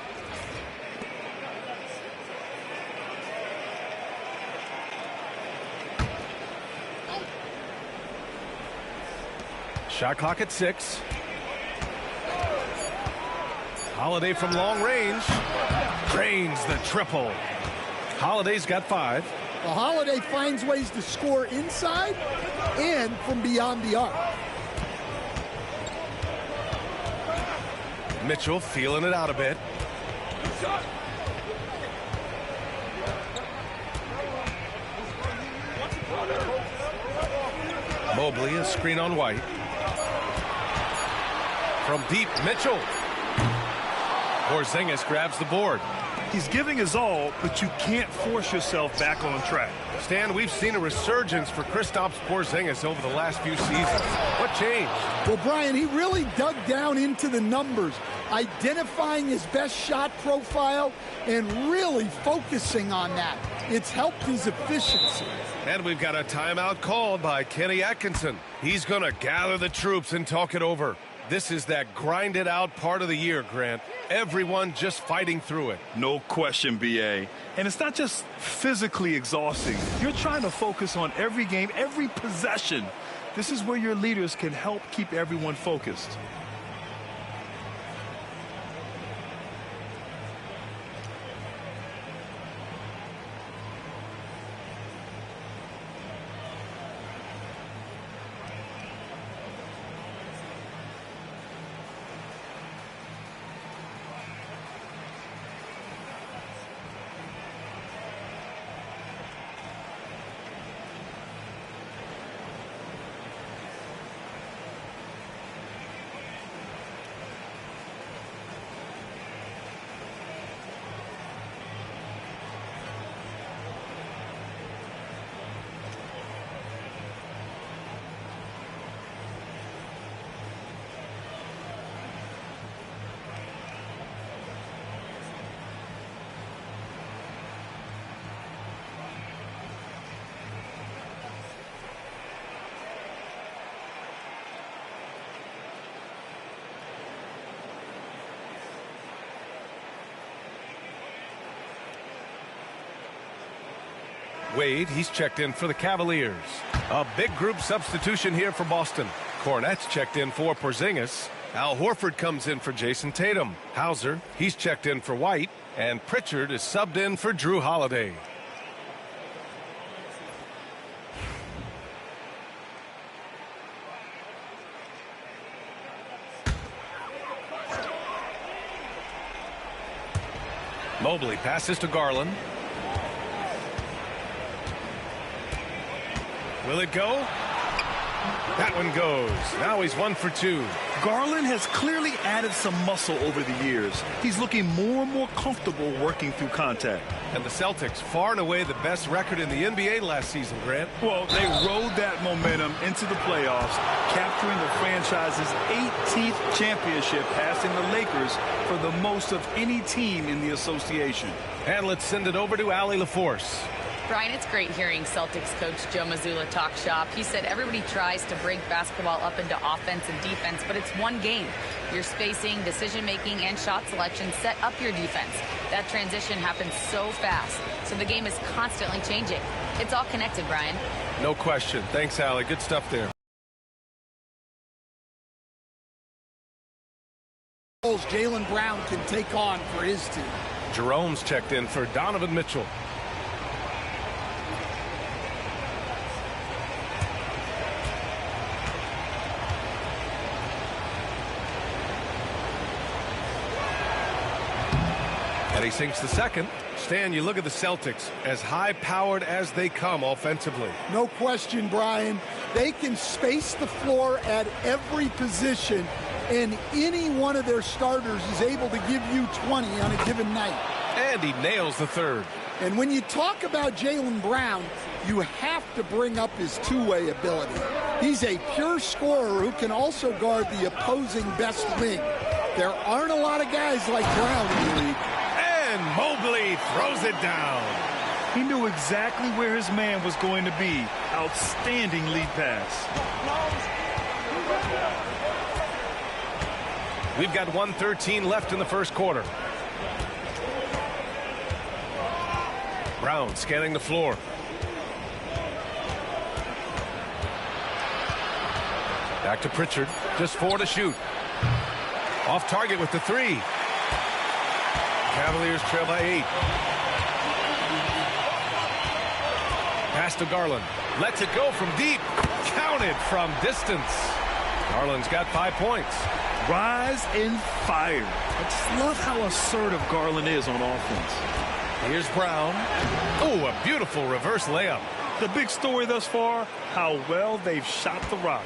Shot clock at 6. Holiday from long range. Drains the triple. Holiday's got 5. The Holiday finds ways to score inside and from beyond the arc. Mitchell feeling it out a bit. Mobley, a screen on White. From deep, Mitchell. Porzingis grabs the board. He's giving his all, but you can't force yourself back on track. Stan, we've seen a resurgence for Kristaps Porzingis over the last few seasons. What changed? Well, Brian, he really dug down into the numbers, identifying his best shot profile and really focusing on that. It's helped his efficiency. And we've got a timeout called by Kenny Atkinson. He's going to gather the troops and talk it over. This is that grinded out part of the year, Grant. Everyone just fighting through it. No question, B.A. And it's not just physically exhausting. You're trying to focus on every game, every possession. This is where your leaders can help keep everyone focused. Wade, he's checked in for the Cavaliers. A big group substitution here for Boston. Cornette's checked in for Porzingis. Al Horford comes in for Jason Tatum. Hauser, he's checked in for White. And Pritchard is subbed in for Drew Holiday. Mobley passes to Garland. Will it go? That one goes. Now he's 1 for 2. Garland has clearly added some muscle over the years. He's looking more and more comfortable working through contact. And the Celtics, far and away the best record in the NBA last season, Grant. Well, they rode that momentum into the playoffs, capturing the franchise's 18th championship, passing the Lakers for the most of any team in the association. And let's send it over to Allie LaForce. Brian, it's great hearing Celtics coach Joe Mazzulla talk shop. He said everybody tries to break basketball up into offense and defense, but it's one game. Your spacing, decision-making, and shot selection set up your defense. That transition happens so fast, so the game is constantly changing. It's all connected, Brian. No question. Thanks, Allie. Good stuff there. Jaylen Brown can take on for his team. Jerome's checked in for Donovan Mitchell. And he sinks the second. Stan, you look at the Celtics, as high-powered as they come offensively. No question, Brian. They can space the floor at every position, and any one of their starters is able to give you 20 on a given night. And he nails the third. And when you talk about Jaylen Brown, you have to bring up his two-way ability. He's a pure scorer who can also guard the opposing best wing. There aren't a lot of guys like Brown in the league. And Mobley throws it down. He knew exactly where his man was going to be. Outstanding lead pass. We've got 1:13 left in the first quarter. Brown scanning the floor. Back to Pritchard. Just 4 to shoot. Off target with the 3. Cavaliers trail by 8. Pass to Garland. Lets it go from deep. Counted from distance. Garland's got 5 points. Rise and fire. I just love how assertive Garland is on offense. Here's Brown. Oh, a beautiful reverse layup. The big story thus far, how well they've shot the rock.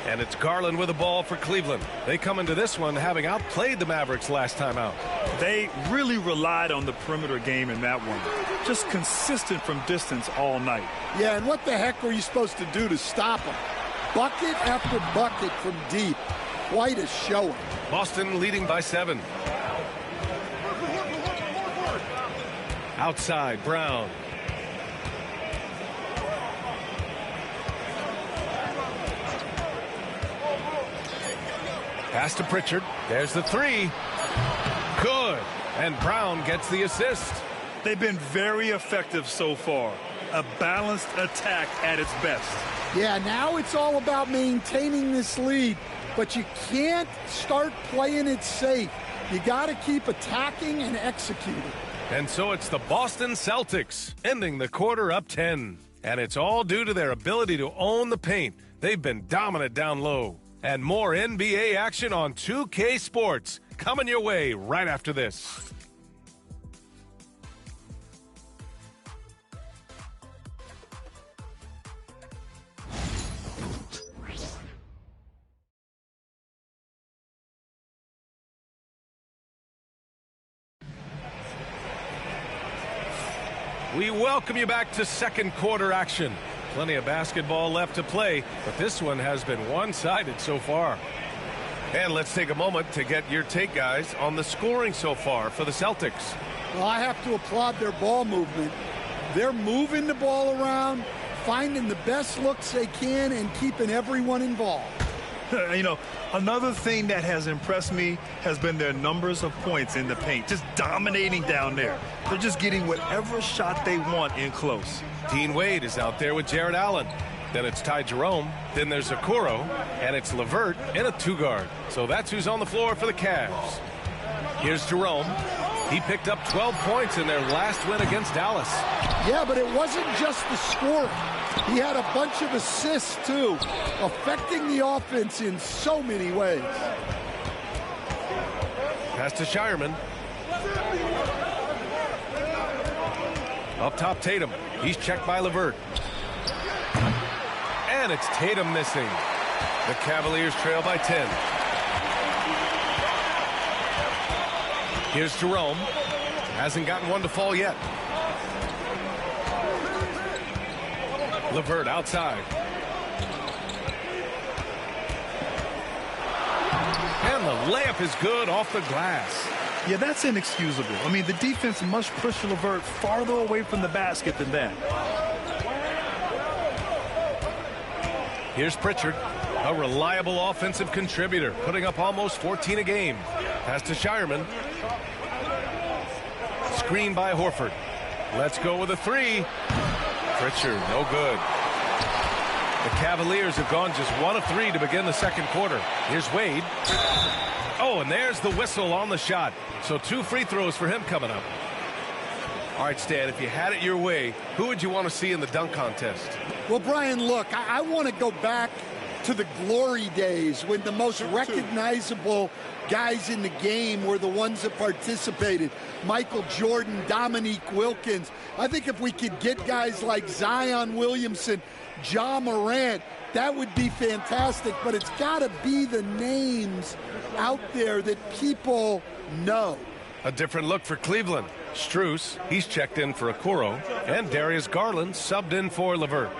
And it's Garland with the ball for Cleveland. They come into this one having outplayed the Mavericks last time out. They really relied on the perimeter game in that one. Just consistent from distance all night. Yeah, and what the heck were you supposed to do to stop them? Bucket after bucket from deep. Quite a showing. Boston leading by 7. Outside, Brown. Pass to Pritchard. There's the 3. Good. And Brown gets the assist. They've been very effective so far. A balanced attack at its best. Yeah, now it's all about maintaining this lead, but you can't start playing it safe. You got to keep attacking and executing. And so it's the Boston Celtics ending the quarter up 10. And it's all due to their ability to own the paint. They've been dominant down low. And more NBA action on 2K Sports coming your way right after this. We welcome you back to second quarter action. Plenty of basketball left to play, but this one has been one-sided so far. And let's take a moment to get your take, guys, on the scoring so far for the Celtics. Well, I have to applaud their ball movement. They're moving the ball around, finding the best looks they can, and keeping everyone involved. You know, another thing that has impressed me has been their numbers of points in the paint, just dominating down there. They're just getting whatever shot they want in close. Dean Wade is out there with Jared Allen. Then it's Ty Jerome. Then there's Okoro. And it's LeVert in a 2-guard. So that's who's on the floor for the Cavs. Here's Jerome. He picked up 12 points in their last win against Dallas. Yeah, but it wasn't just the scoring. He had a bunch of assists, too, affecting the offense in so many ways. Pass to Shireman. Up top, Tatum. He's checked by LeVert. And it's Tatum missing. The Cavaliers trail by 10. Here's Jerome. Hasn't gotten one to fall yet. LeVert outside. And the layup is good off the glass. Yeah, that's inexcusable. I mean, the defense must push LeVert farther away from the basket than that. Here's Pritchard, a reliable offensive contributor, putting up almost 14 a game. Pass to Shireman. Screen by Horford. Let's go with a 3. Pritchard, no good. The Cavaliers have gone just 1 of 3 to begin the second quarter. Here's Wade. Oh, and there's the whistle on the shot. So 2 free throws for him coming up. All right, Stan, if you had it your way, who would you want to see in the dunk contest? Well, Brian, look, I want to go back to the glory days when the most recognizable guys in the game were the ones that participated. Michael Jordan, Dominique Wilkins. I think if we could get guys like Zion Williamson, Ja Morant, that would be fantastic. But it's got to be the names out there that people know. A different look for Cleveland. Strus, he's checked in for Okoro. And Darius Garland subbed in for LeVert.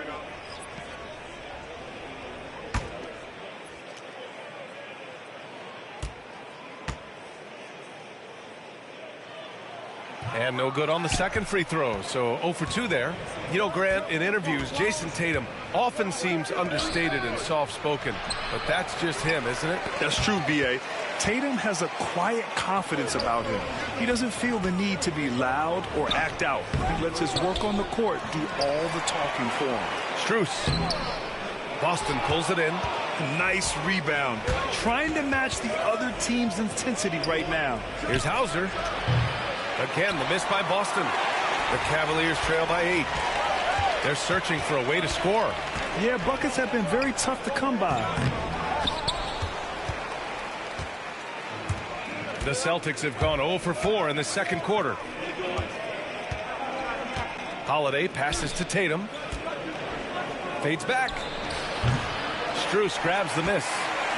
And no good on the second free throw, so 0 for 2 there. You know, Grant, in interviews, Jason Tatum often seems understated and soft-spoken, but that's just him, isn't it? That's true, B.A. Tatum has a quiet confidence about him. He doesn't feel the need to be loud or act out. He lets his work on the court do all the talking for him. Strus. Boston pulls it in. Nice rebound. Trying to match the other team's intensity right now. Here's Hauser. Again, the miss by Boston. The Cavaliers trail by 8. They're searching for a way to score. Yeah, buckets have been very tough to come by. The Celtics have gone 0 for 4 in the second quarter. Holiday passes to Tatum. Fades back. Strus grabs the miss.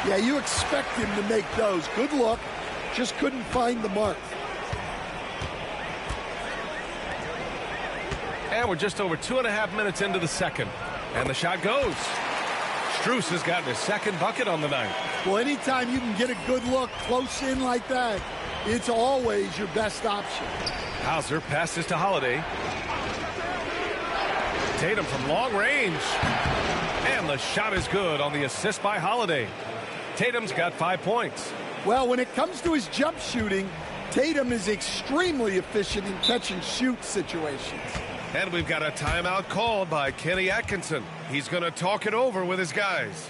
Yeah, you expect him to make those. Good look. Just couldn't find the mark. And we're just over 2.5 minutes into the second. And the shot goes. Strus has gotten his second bucket on the night. Well, anytime you can get a good look close in like that, it's always your best option. Hauser passes to Holiday. Tatum from long range. And the shot is good on the assist by Holiday. Tatum's got 5 points. Well, when it comes to his jump shooting, Tatum is extremely efficient in catch-and-shoot situations. And we've got a timeout called by Kenny Atkinson. He's going to talk it over with his guys.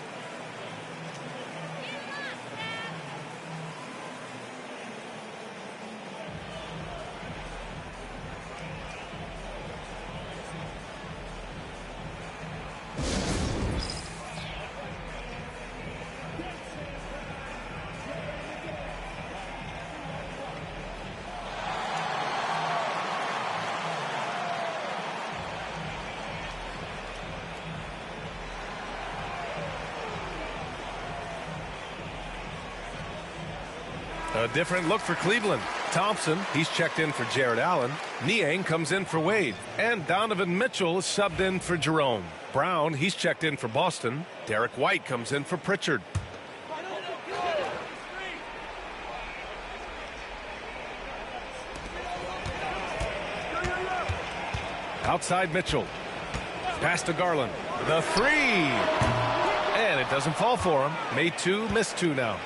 A different look for Cleveland. Thompson, he's checked in for Jared Allen. Niang comes in for Wade. And Donovan Mitchell is subbed in for Jerome. Brown, he's checked in for Boston. Derek White comes in for Pritchard. Outside Mitchell. Pass to Garland. The 3. And it doesn't fall for him. Made 2, missed 2 now.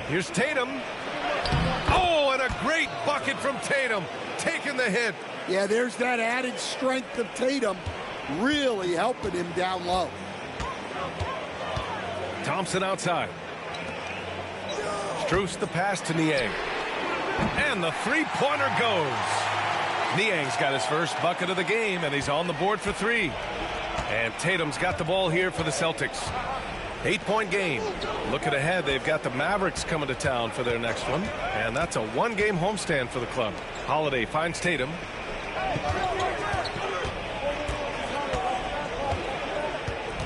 Here's Tatum. Oh, and a great bucket from Tatum. Taking the hit. Yeah, there's that added strength of Tatum really helping him down low. Thompson outside. Strus the pass to Niang. And the three-pointer goes. Niang's got his first bucket of the game, and he's on the board for 3. And Tatum's got the ball here for the Celtics. 8-point game. Looking ahead, they've got the Mavericks coming to town for their next one. And that's a 1-game homestand for the club. Holiday finds Tatum.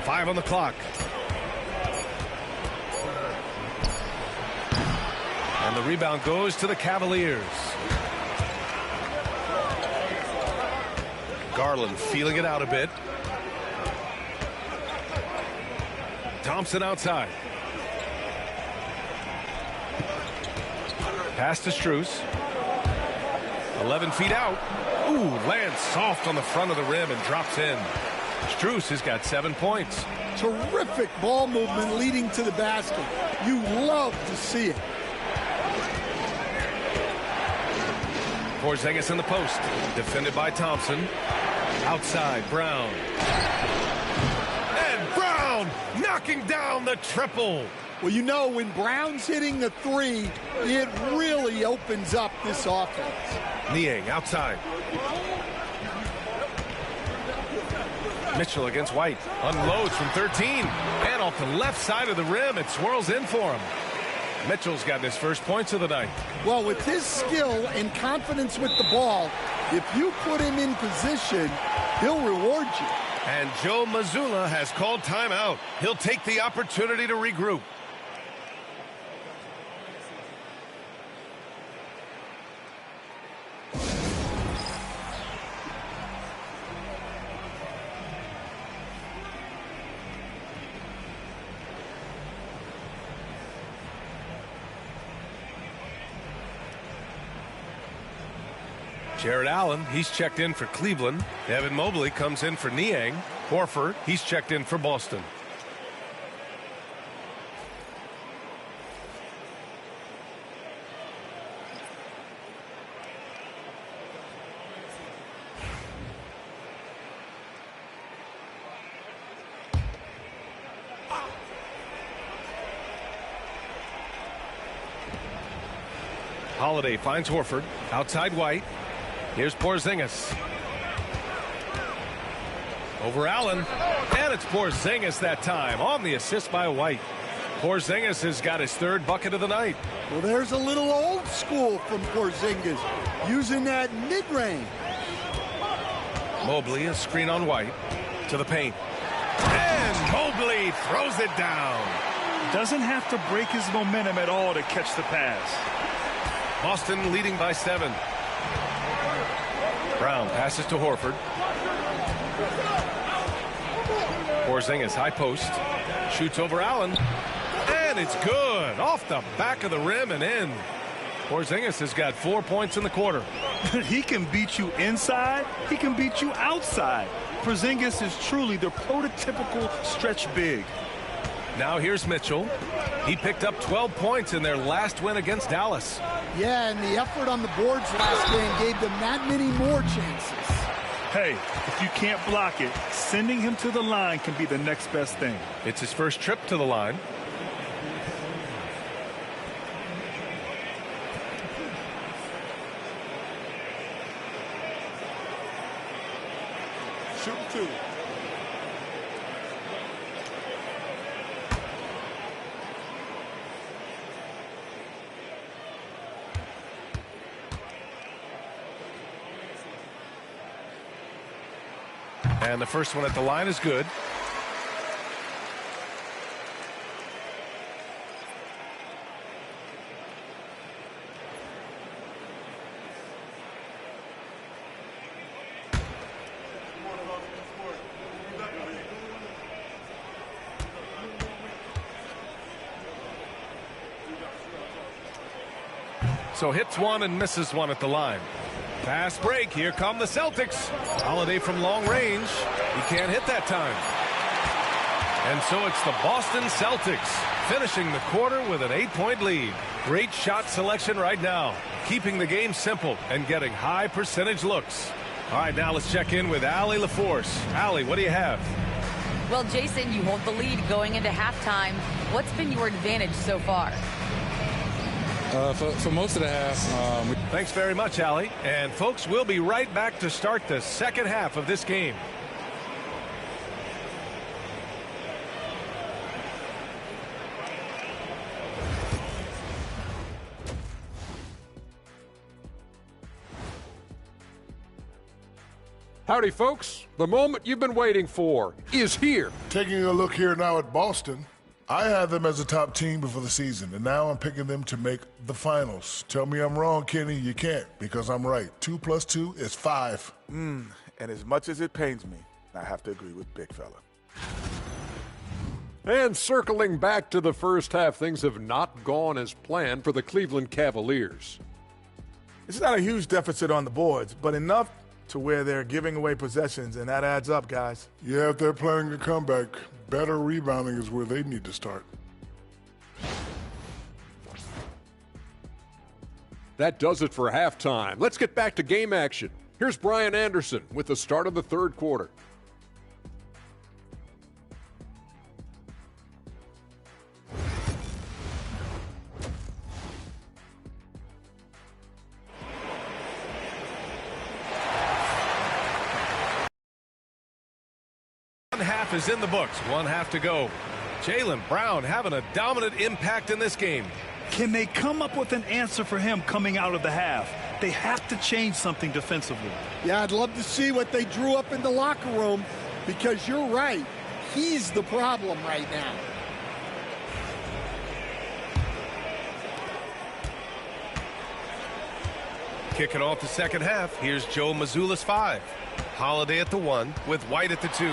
Five on the clock. And the rebound goes to the Cavaliers. Garland feeling it out a bit. Thompson outside. Pass to Strus. 11 feet out. Ooh, lands soft on the front of the rim and drops in. Strus has got 7 points. Terrific ball movement leading to the basket. You love to see it. Porzingis in the post. Defended by Thompson. Outside, Brown. And Brown knocking down the triple. Well, you know, when Brown's hitting the 3, it really opens up this offense. Niang outside. Mitchell against White. Unloads from 13. And off the left side of the rim, it swirls in for him. Mitchell's got his first points of the night. Well, with his skill and confidence with the ball, if you put him in position, he'll reward you. And Joe Mazzulla has called timeout. He'll take the opportunity to regroup. Jared Allen, he's checked in for Cleveland. Evan Mobley comes in for Niang. Horford, he's checked in for Boston. Holiday finds Horford. Outside White. Here's Porzingis. Over Allen. And it's Porzingis that time on the assist by White. Porzingis has got his 3rd bucket of the night. Well, there's a little old school from Porzingis using that mid-range. Mobley, a screen on White. To the paint. And Mobley throws it down. Doesn't have to break his momentum at all to catch the pass. Boston leading by 7. Brown passes to Horford. Porzingis high post. Shoots over Allen. And it's good. Off the back of the rim and in. Porzingis has got 4 points in the quarter. He can beat you inside. He can beat you outside. Porzingis is truly the prototypical stretch big. Now here's Mitchell. He picked up 12 points in their last win against Dallas. Yeah, and the effort on the boards last game gave them that many more chances. Hey, if you can't block it, sending him to the line can be the next best thing. It's his first trip to the line. Shoot 2. And the first one at the line is good. So hits one and misses one at the line. Fast break. Here come the Celtics. Holiday from long range. He can't hit that time. And so it's the Boston Celtics finishing the quarter with an 8-point lead. Great shot selection right now, keeping the game simple and getting high percentage looks. All right, now let's check in with Allie LaForce. Allie, what do you have? Well, Jason, you hold the lead going into halftime. What's been your advantage so far? For most of the half. Thanks very much, Allie. And folks, we'll be right back to start the second half of this game. Howdy, folks. The moment you've been waiting for is here. Taking a look here now at Boston, I had them as a top team before the season, and now I'm picking them to make the finals. Tell me I'm wrong, Kenny. You can't, because I'm right. 2 + 2 is 5. And as much as it pains me, I have to agree with Big Fella. And circling back to the first half, things have not gone as planned for the Cleveland Cavaliers. It's not a huge deficit on the boards, but enough to where they're giving away possessions, and that adds up, guys. Yeah, if they're planning a comeback, better rebounding is where they need to start. That does it for halftime. Let's get back to game action. Here's Brian Anderson with the start of the third quarter. One half is in the books. One half to go. Jaylen Brown having a dominant impact in this game. Can they come up with an answer for him coming out of the half? They have to change something defensively. Yeah, I'd love to see what they drew up in the locker room, because you're right. He's the problem right now. Kicking off the second half, here's Joe Mazzulla's 5. Holiday at the 1 with White at the 2.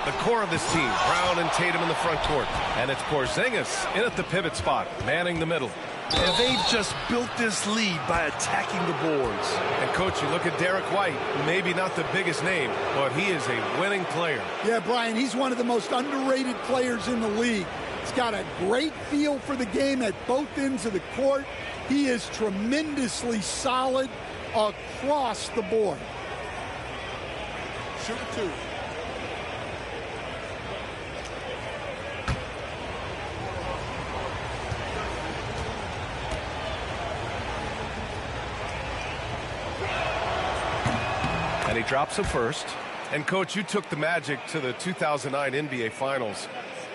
The core of this team, Brown and Tatum in the front court. And it's Porzingis in at the pivot spot, manning the middle. And they've just built this lead by attacking the boards. And, Coach, you look at Derek White, maybe not the biggest name, but he is a winning player. Yeah, Brian, he's one of the most underrated players in the league. He's got a great feel for the game at both ends of the court. He is tremendously solid across the board. Shoot 2. And he drops a first. And, Coach, you took the Magic to the 2009 NBA Finals.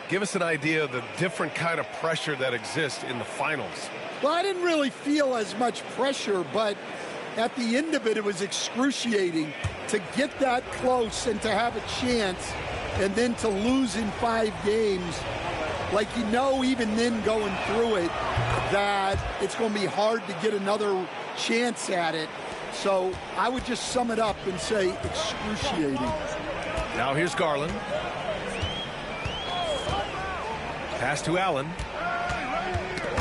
Give us an idea of the different kind of pressure that exists in the finals. Well, I didn't really feel as much pressure, but at the end of it, it was excruciating to get that close and to have a chance and then to lose in 5 games. Like, you know, even then going through it, that it's going to be hard to get another chance at it. So I would just sum it up and say excruciating. Now here's Garland. Pass to Allen.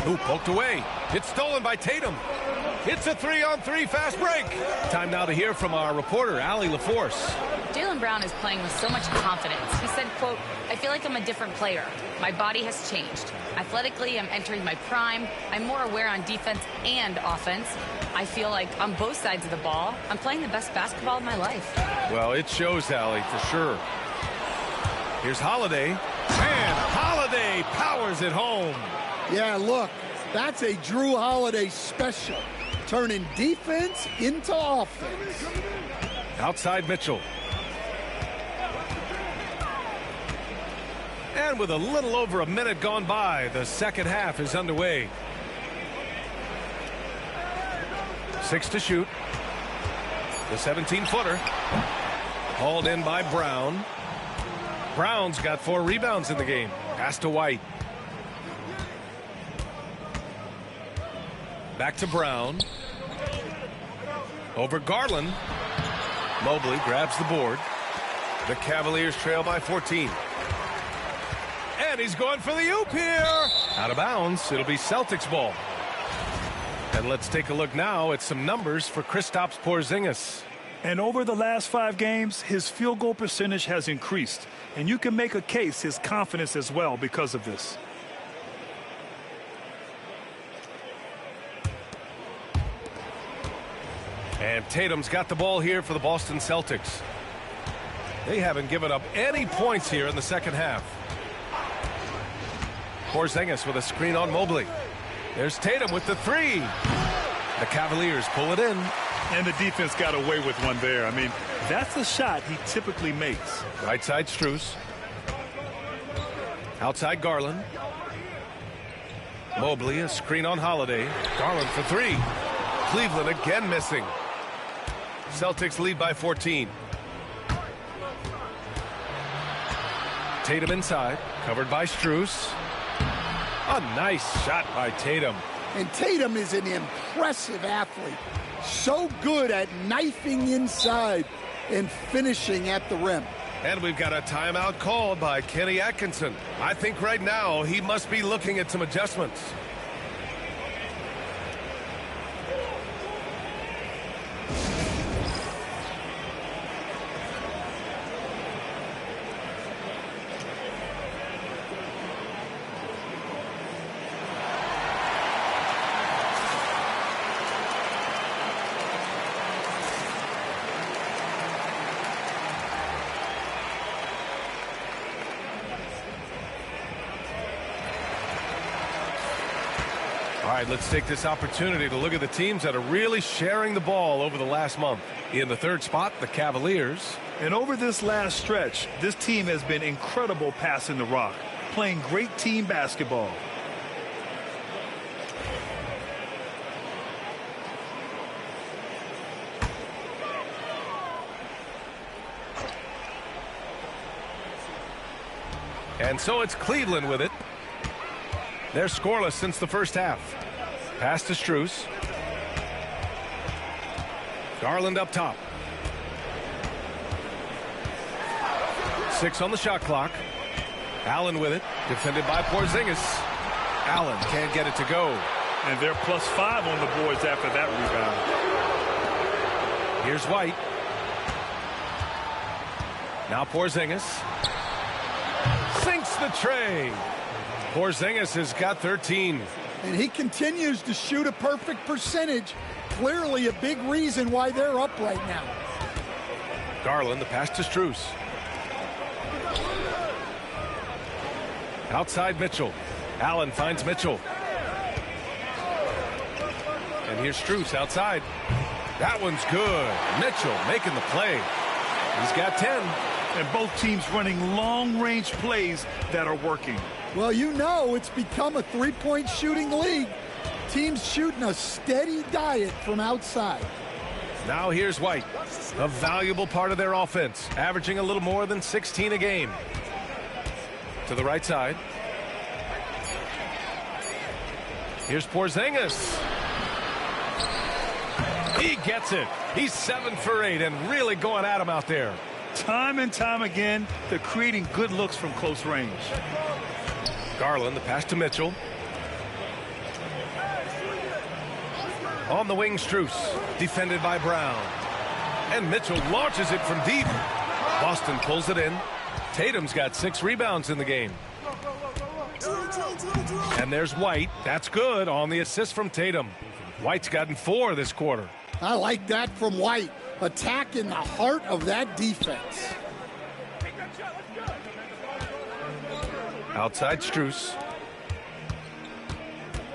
Ooh, poked away. It's stolen by Tatum. It's a 3-on-3 fast break. Time now to hear from our reporter, Allie LaForce. Jaylen Brown is playing with so much confidence. He said, quote, "I feel like I'm a different player. My body has changed. Athletically, I'm entering my prime. I'm more aware on defense and offense. I feel like on both sides of the ball, I'm playing the best basketball of my life." Well, it shows, Allie, for sure. Here's Holiday. And Holiday powers it home. Yeah, look, that's a Drew Holiday special. Turning defense into offense. Outside Mitchell. And with a little over a minute gone by, the second half is underway. 6 to shoot. The 17-footer. Hauled in by Brown. Brown's got 4 rebounds in the game. Pass to White. Back to Brown. Over Garland. Mobley grabs the board. The Cavaliers trail by 14. And he's going for the oop here. Out of bounds. It'll be Celtics ball. And let's take a look now at some numbers for Kristaps Porzingis. And over the last 5 games, his field goal percentage has increased. And you can make a case his confidence as well because of this. And Tatum's got the ball here for the Boston Celtics. They haven't given up any points here in the second half. Porzingis with a screen on Mobley. There's Tatum with the 3. The Cavaliers pull it in. And the defense got away with one there. I mean, that's a shot he typically makes. Right side Strus. Outside Garland. Mobley, a screen on Holiday. Garland for 3. Cleveland again missing. Celtics lead by 14. Tatum inside, covered by Strus. A nice shot by Tatum. And Tatum is an impressive athlete. So good at knifing inside and finishing at the rim. And we've got a timeout called by Kenny Atkinson. I think right now he must be looking at some adjustments. All right, let's take this opportunity to look at the teams that are really sharing the ball over the last month. In the 3rd spot, the Cavaliers. And over this last stretch, this team has been incredible passing the rock, playing great team basketball. And so it's Cleveland with it. They're scoreless since the first half. Pass to Strus. Garland up top. 6 on the shot clock. Allen with it. Defended by Porzingis. Allen can't get it to go. And they're +5 on the boards after that rebound. Here's White. Now Porzingis. Sinks the tray. Porzingis has got 13. And he continues to shoot a perfect percentage. Clearly a big reason why they're up right now. Garland, the pass to Strus. Outside Mitchell. Allen finds Mitchell. And here's Strus outside. That one's good. Mitchell making the play. He's got 10. And both teams running long-range plays that are working. Well, you know it's become a 3-point shooting league. Teams shooting a steady diet from outside. Now here's White, a valuable part of their offense, averaging a little more than 16 a game. To the right side. Here's Porzingis. He gets it. He's 7 for 8 and really going at him out there. Time and time again, they're creating good looks from close range. Garland, the pass to Mitchell. On the wing, Strus, defended by Brown. And Mitchell launches it from deep. Boston pulls it in. Tatum's got 6 rebounds in the game. And there's White. That's good on the assist from Tatum. White's gotten 4 this quarter. I like that from White. Attack in the heart of that defense. Outside Strus.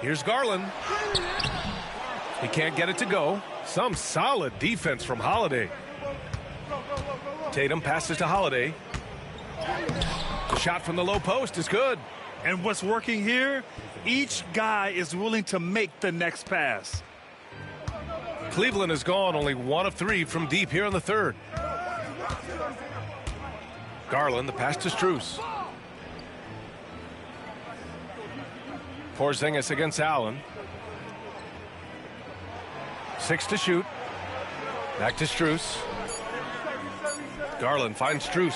Here's Garland. He can't get it to go. Some solid defense from Holiday. Tatum passes to Holiday. The shot from the low post is good. And what's working here? Each guy is willing to make the next pass. Cleveland has gone only 1 of 3 from deep here in the 3rd. Garland, the pass to Strus. Porzingis against Allen. 6 to shoot. Back to Strus. Garland finds Strus.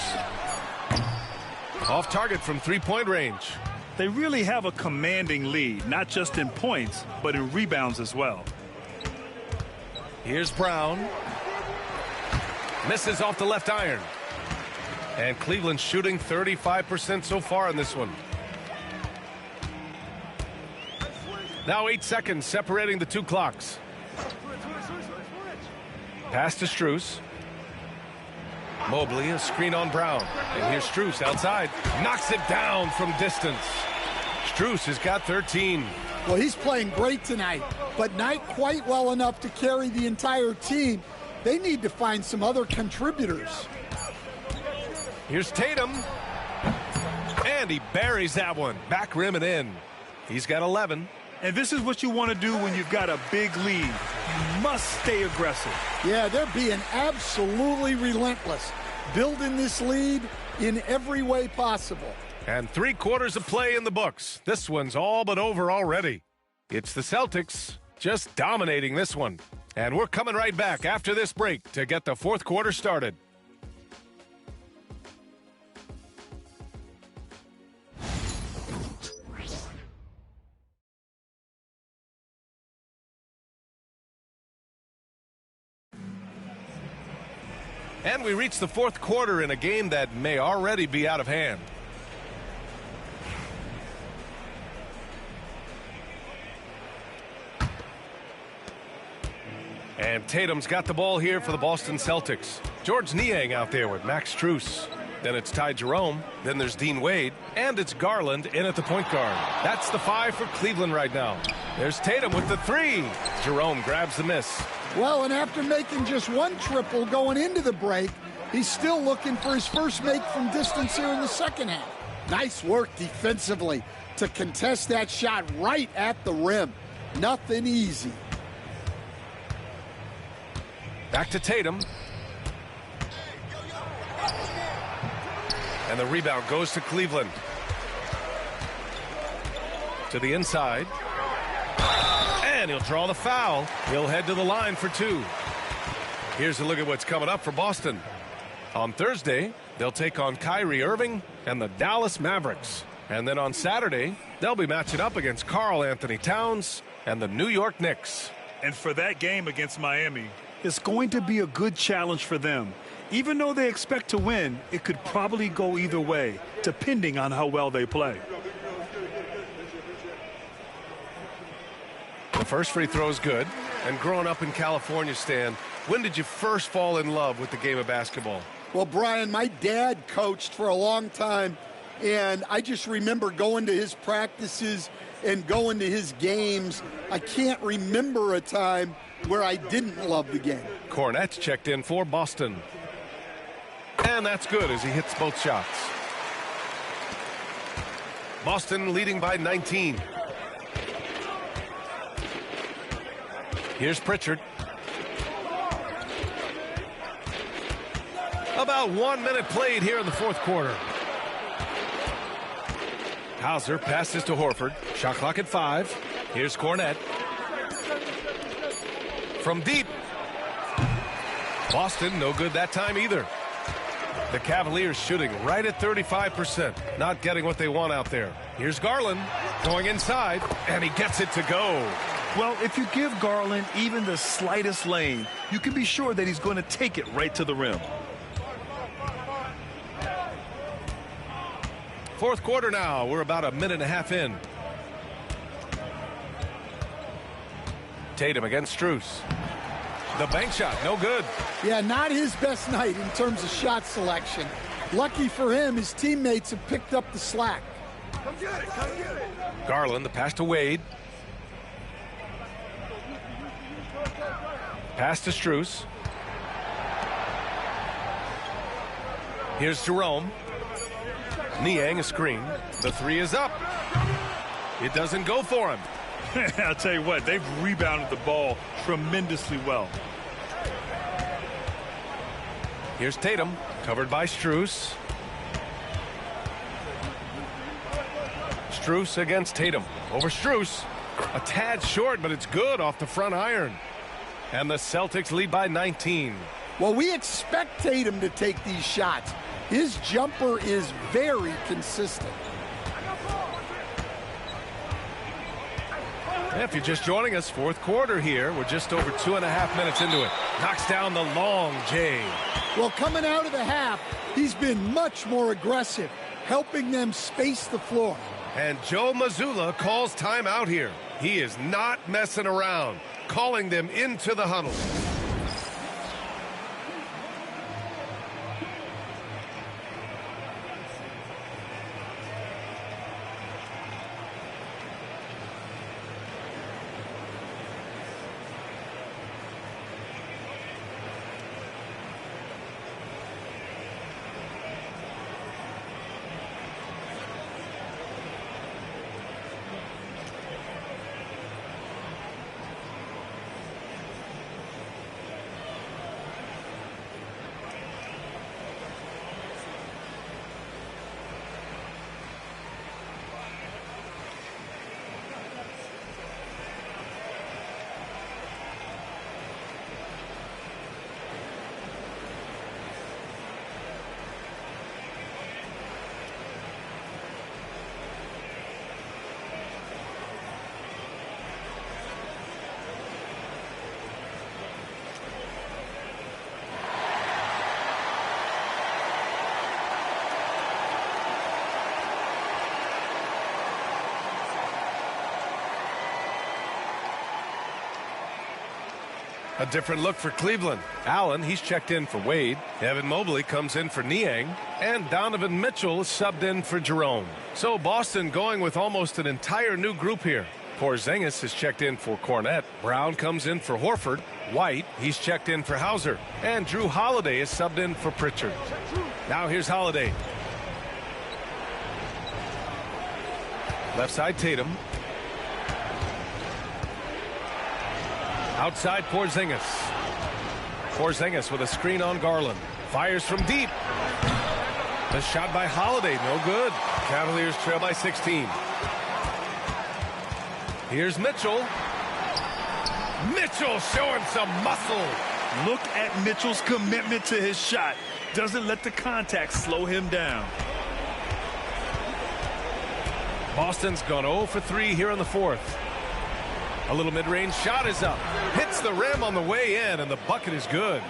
Off target from 3-point range. They really have a commanding lead, not just in points, but in rebounds as well. Here's Brown. Misses off the left iron. And Cleveland shooting 35% so far in this one. Now 8 seconds separating the two clocks. Pass to Strus. Mobley, a screen on Brown. And here's Strus outside. Knocks it down from distance. Strus has got 13. Well, he's playing great tonight, but not quite well enough to carry the entire team. They need to find some other contributors. Here's Tatum. And he buries that one. Back rim and in. He's got 11. And this is what you want to do when you've got a big lead. You must stay aggressive. Yeah, they're being absolutely relentless, building this lead in every way possible. And 3 quarters of play in the books. This one's all but over already. It's the Celtics just dominating this one. And we're coming right back after this break to get the fourth quarter started. And we reach the fourth quarter in a game that may already be out of hand. And Tatum's got the ball here for the Boston Celtics. George Niang out there with Max Strus. Then it's Ty Jerome. Then there's Dean Wade. And it's Garland in at the point guard. That's the 5 for Cleveland right now. There's Tatum with the 3. Jerome grabs the miss. Well, and after making just 1 triple going into the break, he's still looking for his first make from distance here in the second half. Nice work defensively to contest that shot right at the rim. Nothing easy. Back to Tatum. And the rebound goes to Cleveland. To the inside. And he'll draw the foul. He'll head to the line for 2. Here's a look at what's coming up for Boston. On Thursday, they'll take on Kyrie Irving and the Dallas Mavericks. And then on Saturday, they'll be matching up against Karl Anthony Towns and the New York Knicks. And for that game against Miami, it's going to be a good challenge for them. Even though they expect to win, it could probably go either way, depending on how well they play. The first free throw is good. And growing up in California, Stan, when did you first fall in love with the game of basketball? Well, Brian, my dad coached for a long time, and I just remember going to his practices and going to his games. I can't remember a time where I didn't love the game. Cornette's checked in for Boston. And that's good as he hits both shots. Boston leading by 19. Here's Pritchard. About 1 minute played here in the fourth quarter. Hauser passes to Horford. Shot clock at 5. Here's Cornette. From deep. Boston, no good that time either. The Cavaliers shooting right at 35%. Not getting what they want out there. Here's Garland going inside, and he gets it to go. Well, if you give Garland even the slightest lane, you can be sure that he's going to take it right to the rim. Fourth quarter now. We're about a minute and a half in. Tatum against Strus. The bank shot, no good. Yeah, not his best night in terms of shot selection. Lucky for him, his teammates have picked up the slack. Come get it, come get it. Garland, the pass to Wade. Pass to Strus. Here's Jerome. Niang a screen. The 3 is up. It doesn't go for him. I'll tell you what, they've rebounded the ball tremendously well. Here's Tatum, covered by Strus. Strus against Tatum. Over Strus. A tad short, but it's good off the front iron. And the Celtics lead by 19. Well, we expect Tatum to take these shots. His jumper is very consistent. If you're just joining us, fourth quarter here. We're just over 2.5 minutes into it. Knocks down the long J. Well, coming out of the half, he's been much more aggressive, helping them space the floor. And Joe Mazzulla calls timeout here. He is not messing around, calling them into the huddle. A different look for Cleveland. Allen, he's checked in for Wade. Evan Mobley comes in for Niang. And Donovan Mitchell is subbed in for Jerome. So Boston going with almost an entire new group here. Porzingis is checked in for Cornette. Brown comes in for Horford. White, he's checked in for Hauser. And Drew Holiday is subbed in for Pritchard. Now here's Holiday. Left side Tatum. Outside Porzingis. Porzingis with a screen on Garland. Fires from deep. The shot by Holiday, no good. Cavaliers trail by 16. Here's Mitchell. Mitchell showing some muscle. Look at Mitchell's commitment to his shot. Doesn't let the contact slow him down. Boston's gone 0 for 3 here in the fourth. A little mid-range shot is up. Hits the rim on the way in, and the bucket is good.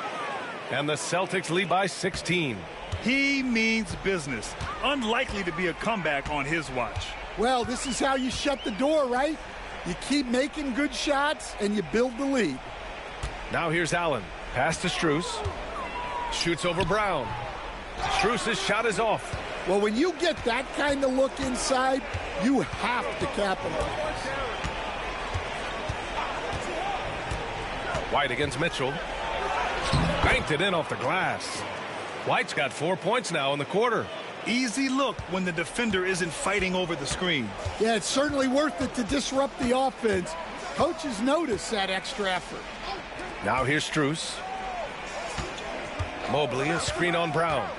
And the Celtics lead by 16. He means business. Unlikely to be a comeback on his watch. Well, this is how you shut the door, right? You keep making good shots, and you build the lead. Now here's Allen. Pass to Strus. Shoots over Brown. Strus' shot is off. Well, when you get that kind of look inside, you have to capitalize. White against Mitchell. Banked it in off the glass. White's got 4 points now in the quarter. Easy look when the defender isn't fighting over the screen. Yeah, it's certainly worth it to disrupt the offense. Coaches notice that extra effort. Now here's Strus. Mobley, a screen on Brown.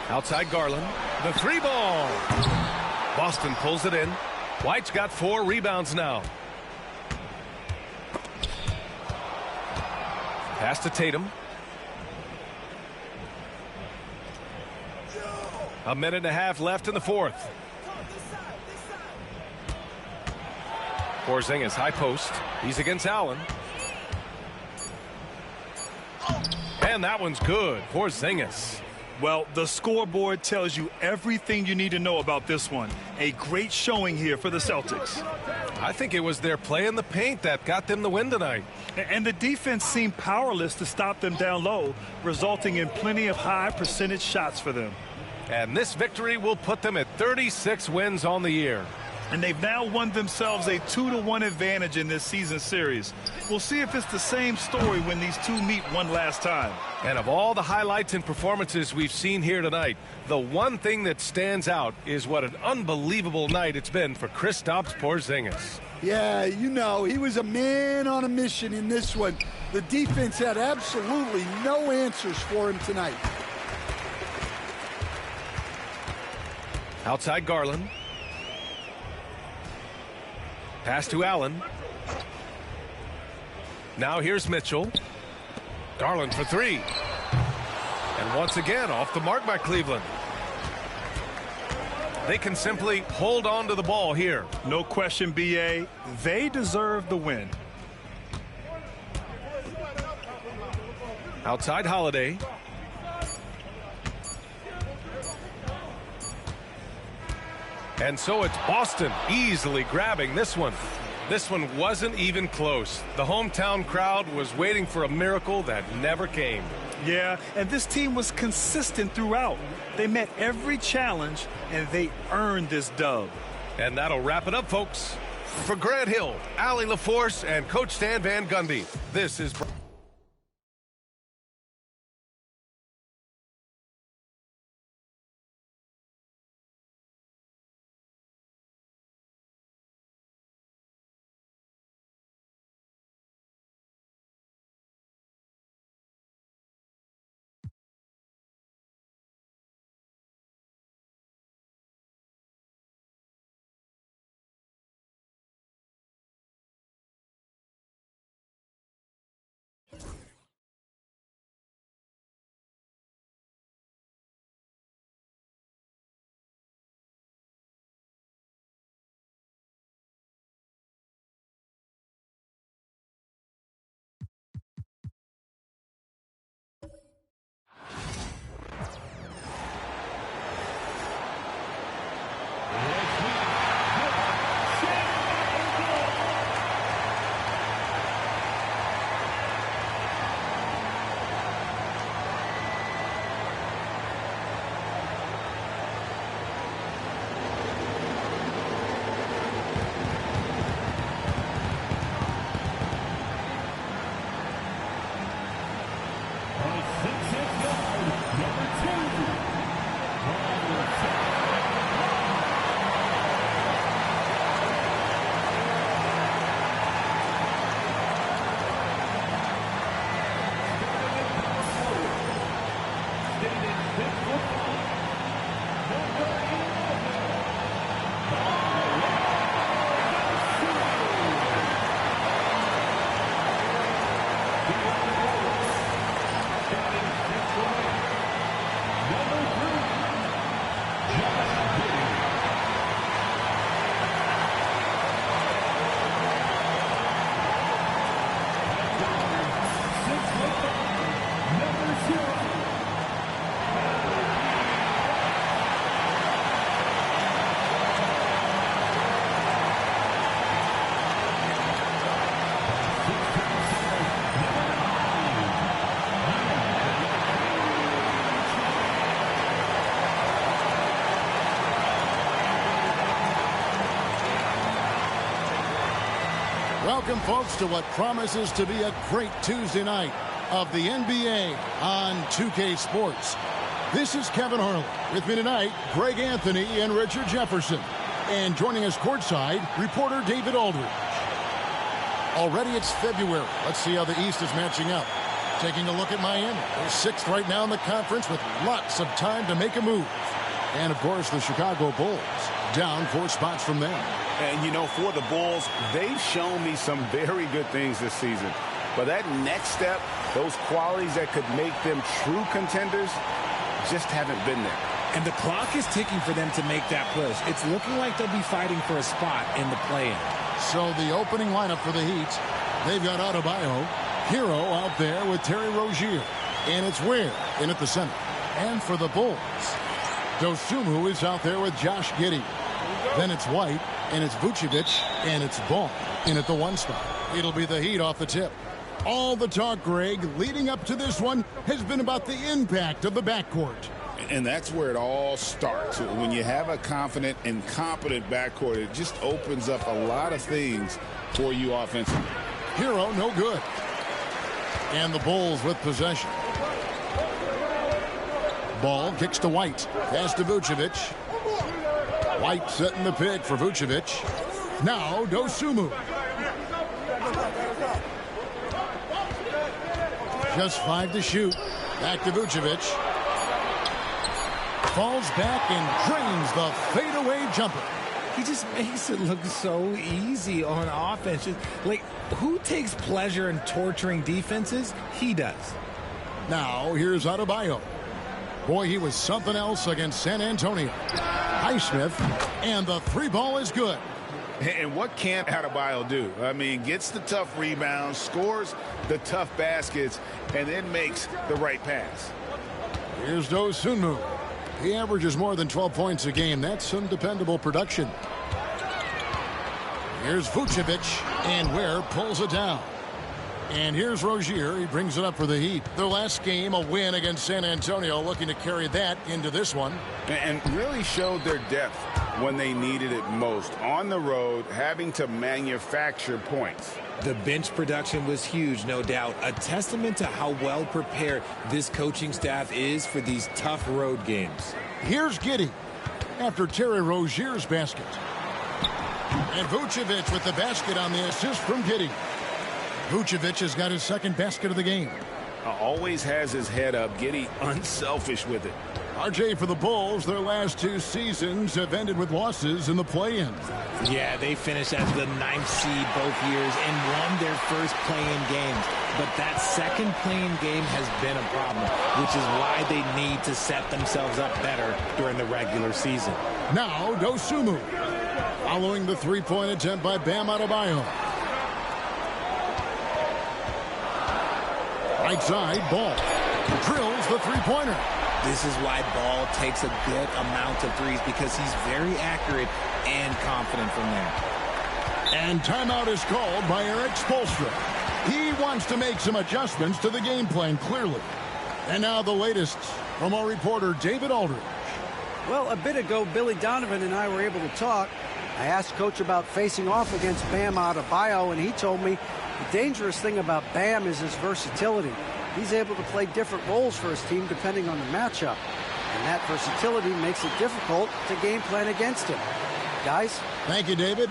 Outside Garland. The three ball. Boston pulls it in. White's got 4 rebounds now. Pass to Tatum. A minute and a half left in the fourth. Porzingis, high post. He's against Allen. And that one's good. Porzingis. Well, the scoreboard tells you everything you need to know about this one. A great showing here for the Celtics. I think it was their play in the paint that got them the win tonight. And the defense seemed powerless to stop them down low, resulting in plenty of high percentage shots for them. And this victory will put them at 36 wins on the year. And they've now won themselves a 2-1 advantage in this season series. We'll see if it's the same story when these two meet one last time. And of all the highlights and performances we've seen here tonight, the one thing that stands out is what an unbelievable night it's been for Kristaps Porzingis. Yeah, you know, he was a man on a mission in this one. The defense had absolutely no answers for him tonight. Outside Garland. Pass to Allen. Now here's Mitchell. Garland for 3. And once again off the mark by Cleveland. They can simply hold on to the ball here. No question, B.A. They deserve the win. Outside Holiday. And so it's Boston easily grabbing this one. This one wasn't even close. The hometown crowd was waiting for a miracle that never came. Yeah, and this team was consistent throughout. They met every challenge, and they earned this dub. And that'll wrap it up, folks. For Grant Hill, Allie LaForce, and Coach Stan Van Gundy, this is... Welcome, folks, to what promises to be a great Tuesday night of the NBA on 2K Sports. This is Kevin Harlan. With me tonight, Greg Anthony and Richard Jefferson. And joining us courtside, reporter David Aldridge. Already it's February. Let's see how the East is matching up. Taking a look at Miami. They're sixth right now in the conference with lots of time to make a move. And, of course, the Chicago Bulls down 4 spots from them. And, you know, for the Bulls, they've shown me some very good things this season. But that next step, those qualities that could make them true contenders, just haven't been there. And the clock is ticking for them to make that push. It's looking like they'll be fighting for a spot in the play-in. So the opening lineup for the Heat, they've got Adebayo, Hero out there with Terry Rozier. And it's Ware in at the center. And for the Bulls, Dosunmu is out there with Josh Giddey. Then it's White, and it's Vucevic, and it's Ball in at the 1 spot. It'll be the Heat off the tip. All the talk, Greg, leading up to this one has been about the impact of the backcourt. And that's where it all starts. When you have a confident and competent backcourt, it just opens up a lot of things for you offensively. Hero, no good. And the Bulls with possession. Ball kicks to White. Pass to Vucevic. White setting the pick for Vucevic. Now Dosunmu. Just 5 to shoot. Back to Vucevic. Falls back and drains the fadeaway jumper. He just makes it look so easy on offense. Like, who takes pleasure in torturing defenses? He does. Now, here's Adebayo. Boy, he was something else against San Antonio. Highsmith, and the 3 ball is good. And what can't Adebayo do? I mean, gets the tough rebounds, scores the tough baskets, and then makes the right pass. Here's Dosunmu. He averages more than 12 points a game. That's some dependable production. Here's Vucevic, and Ware pulls it down. And here's Rozier. He brings it up for the Heat. Their last game, a win against San Antonio, looking to carry that into this one. And really showed their depth when they needed it most. On the road, having to manufacture points. The bench production was huge, no doubt. A testament to how well prepared this coaching staff is for these tough road games. Here's Giddey after Terry Rozier's basket. And Vucevic with the basket on the assist from Giddey. Vucevic has got his second basket of the game. Always has his head up. Giddey unselfish with it. RJ for the Bulls, their last 2 seasons have ended with losses in the play-in. Yeah, they finished as the 9th seed both years and won their first play-in games. But that second play-in game has been a problem, which is why they need to set themselves up better during the regular season. Now, Dosunmu, following the three-point attempt by Bam Adebayo. Right side, Ball drills the three-pointer. This is why Ball takes a good amount of threes, because he's very accurate and confident from there. And timeout is called by Eric Spoelstra. He wants to make some adjustments to the game plan, clearly. And now the latest from our reporter, David Aldridge. Well, a bit ago, Billy Donovan and I were able to talk. I asked Coach about facing off against Bam Adebayo, and he told me the dangerous thing about Bam is his versatility. He's able to play different roles for his team depending on the matchup. And that versatility makes it difficult to game plan against him. Guys? Thank you, David.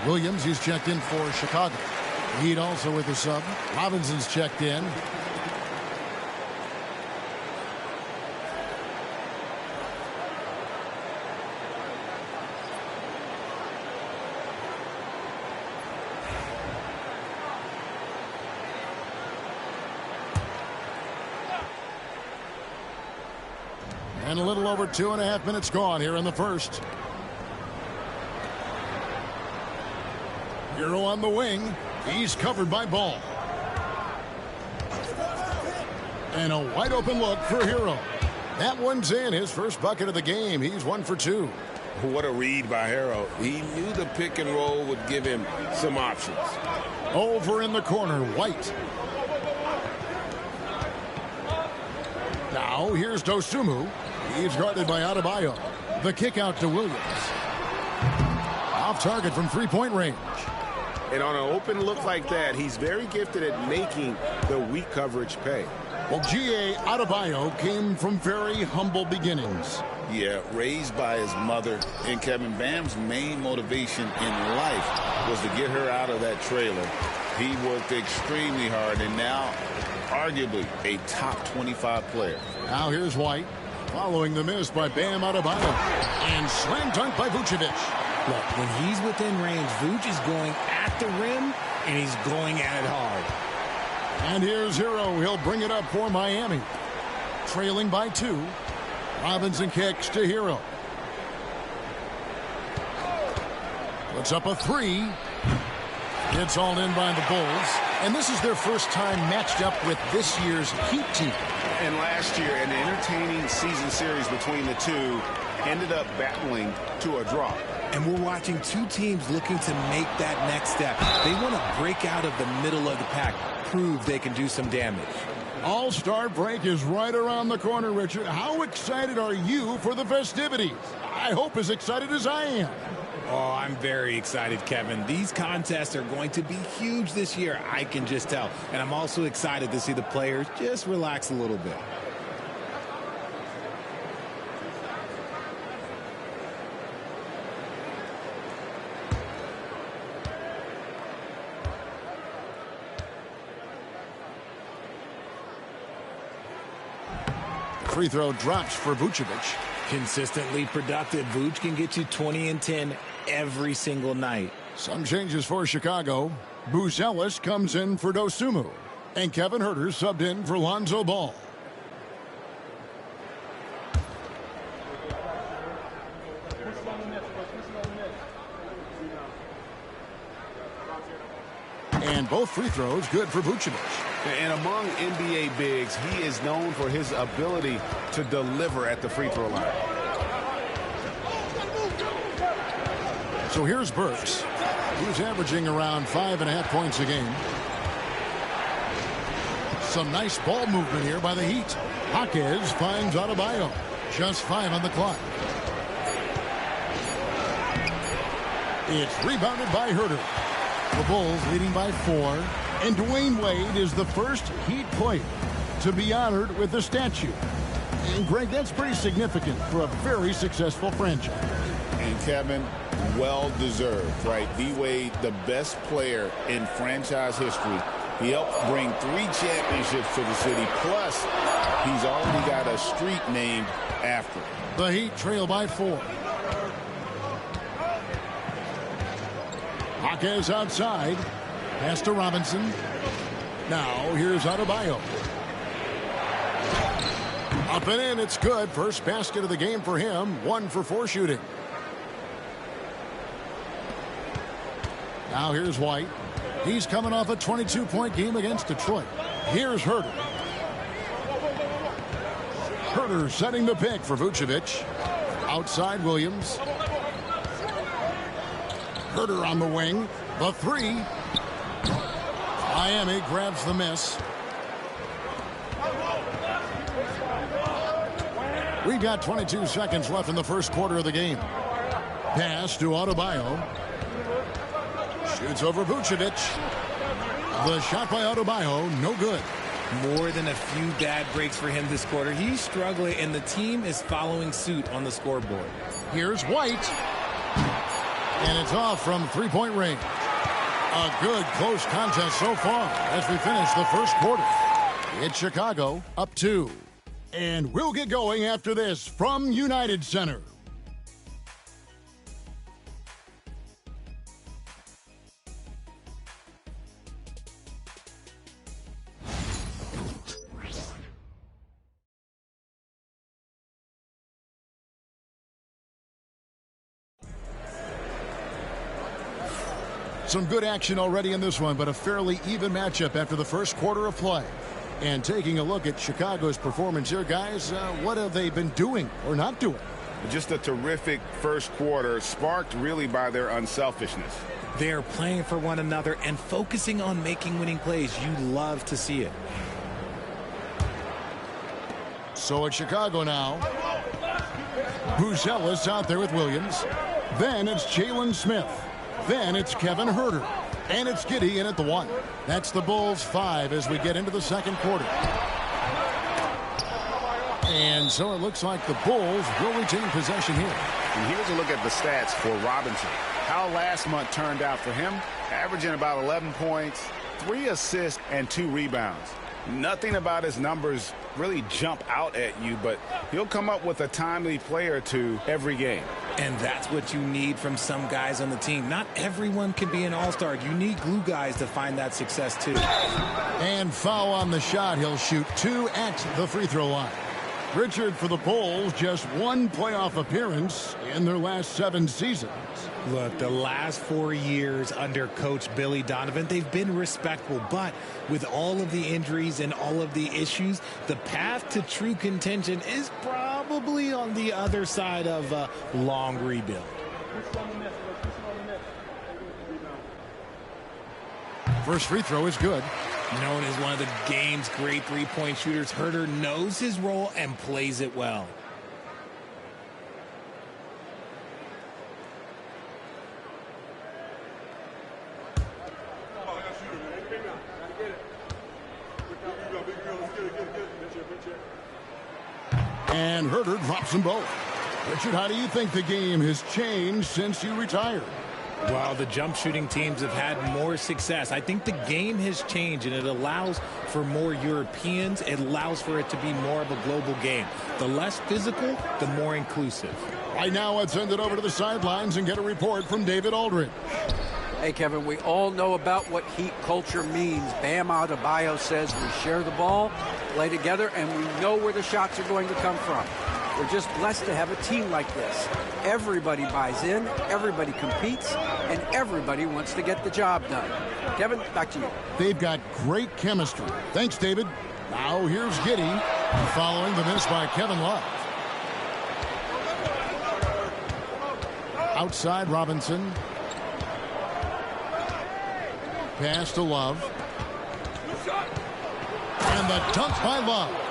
Williams, he's checked in for Chicago. Heat also with the sub. Robinson's checked in. And a little over 2.5 minutes gone here in the first. Hero on the wing. He's covered by Ball. And a wide open look for Hero. That one's in. His first bucket of the game. He's 1 for 2. What a read by Hero. He knew the pick and roll would give him some options. Over in the corner, White. Now here's Dosunmu. He's guarded by Adebayo. The kick out to Williams. Off target from three-point range. And on an open look like that, he's very gifted at making the weak coverage pay. Well, G.A. Adebayo came from very humble beginnings. Yeah, raised by his mother. And Kevin, Bam's main motivation in life was to get her out of that trailer. He worked extremely hard, and now arguably a top 25 player. Now here's White, following the miss by Bam Adebayo. And slam dunk by Vucevic. Look, when he's within range, Vuce is going at the rim, and he's going at it hard. And here's Hero. He'll bring it up for Miami. Trailing by 2. Robinson kicks to Hero. Puts up a 3. It's all in by the Bulls. And this is their first time matched up with this year's Heat team. And last year, an entertaining season series between the two. ended up battling to a draw. And we're watching two teams looking to make that next step. They want to break out of the middle of the pack, prove they can do some damage. All-Star break is right around the corner, Richard. How excited are you for the festivities? I hope as excited as I am. Oh, I'm very excited, Kevin. These contests are going to be huge this year, I can just tell. And I'm also excited to see the players just relax a little bit. Free throw drops for Vucevic. Consistently productive. Vuce can get you 20 and 10 every single night. Some changes for Chicago. Bruce Ellis comes in for Dosunmu. And Kevin Huerter subbed in for Lonzo Ball. And both free throws good for Vucevic. And among NBA bigs, he is known for his ability to deliver at the free throw line. So here's Burks. He's averaging around 5.5 points a game. Some nice ball movement here by the Heat. Jaquez finds Adebayo. Just 5 on the clock. It's rebounded by Huerter. The Bulls leading by 4. And Dwayne Wade is the first Heat player to be honored with a statue. And Greg, that's pretty significant for a very successful franchise. And Kevin, well deserved, right? D-Wade, the best player in franchise history. He helped bring 3 championships to the city. Plus, he's already got a street named after him. The Heat trail by 4. Jaquez outside. Pass to Robinson. Now here's Adebayo. Up and in, it's good. First basket of the game for him. 1 for 4 shooting. Now here's White. He's coming off a 22-point game against Detroit. Here's Huerter. Huerter setting the pick for Vucevic. Outside Williams. Huerter on the wing. The 3. Miami grabs the miss. We've got 22 seconds left in the first quarter of the game. Pass to Adebayo. Shoots over Vucevic. The shot by Adebayo, no good. More than a few bad breaks for him this quarter. He's struggling, and the team is following suit on the scoreboard. Here's White. And it's off from three-point range. A good close contest so far as we finish the first quarter. It's Chicago up 2. And we'll get going after this from United Center. Some good action already in this one, but a fairly even matchup after the first quarter of play. And taking a look at Chicago's performance here, guys, what have they been doing or not doing? Just a terrific first quarter, sparked really by their unselfishness. They're playing for one another and focusing on making winning plays. You love to see it. So it's Chicago now. Bruce Ellis out there with Williams. Then it's Jalen Smith. Then it's Kevin Huerter. And it's Giddey in at the 1. That's the Bulls 5 as we get into the second quarter. And so it looks like the Bulls will retain possession here. And here's a look at the stats for Robinson. How last month turned out for him, averaging about 11 points, 3 assists, and 2 rebounds. Nothing about his numbers really jump out at you, but he'll come up with a timely play or two every game. And that's what you need from some guys on the team. Not everyone can be an all-star. You need glue guys to find that success, too. And foul on the shot. He'll shoot 2 at the free throw line. Richard, for the Bulls, just 1 playoff appearance in their last 7 seasons. Look, the last 4 years under Coach Billy Donovan, they've been respectful. But with all of the injuries and all of the issues, the path to true contention is probably probably on the other side of a long rebuild. First free throw is good. Known as one of the game's great three-point shooters, Herter knows his role and plays it well. And Herter drops them both. Richard, how do you think the game has changed since you retired? While the jump shooting teams have had more success, I think the game has changed, and it allows for more Europeans. It allows for it to be more of a global game. The less physical, the more inclusive. Right now, let's send it over to the sidelines and get a report from David Aldridge. Hey, Kevin, we all know about what Heat culture means. Bam Adebayo says we share the ball, play together, and we know where the shots are going to come from. We're just blessed to have a team like this. Everybody buys in, everybody competes, and everybody wants to get the job done. Kevin, back to you. They've got great chemistry. Thanks, David. Now here's Giddey, following the miss by Kevin Love. Outside Robinson. Pass to Love. And the dunk by Love.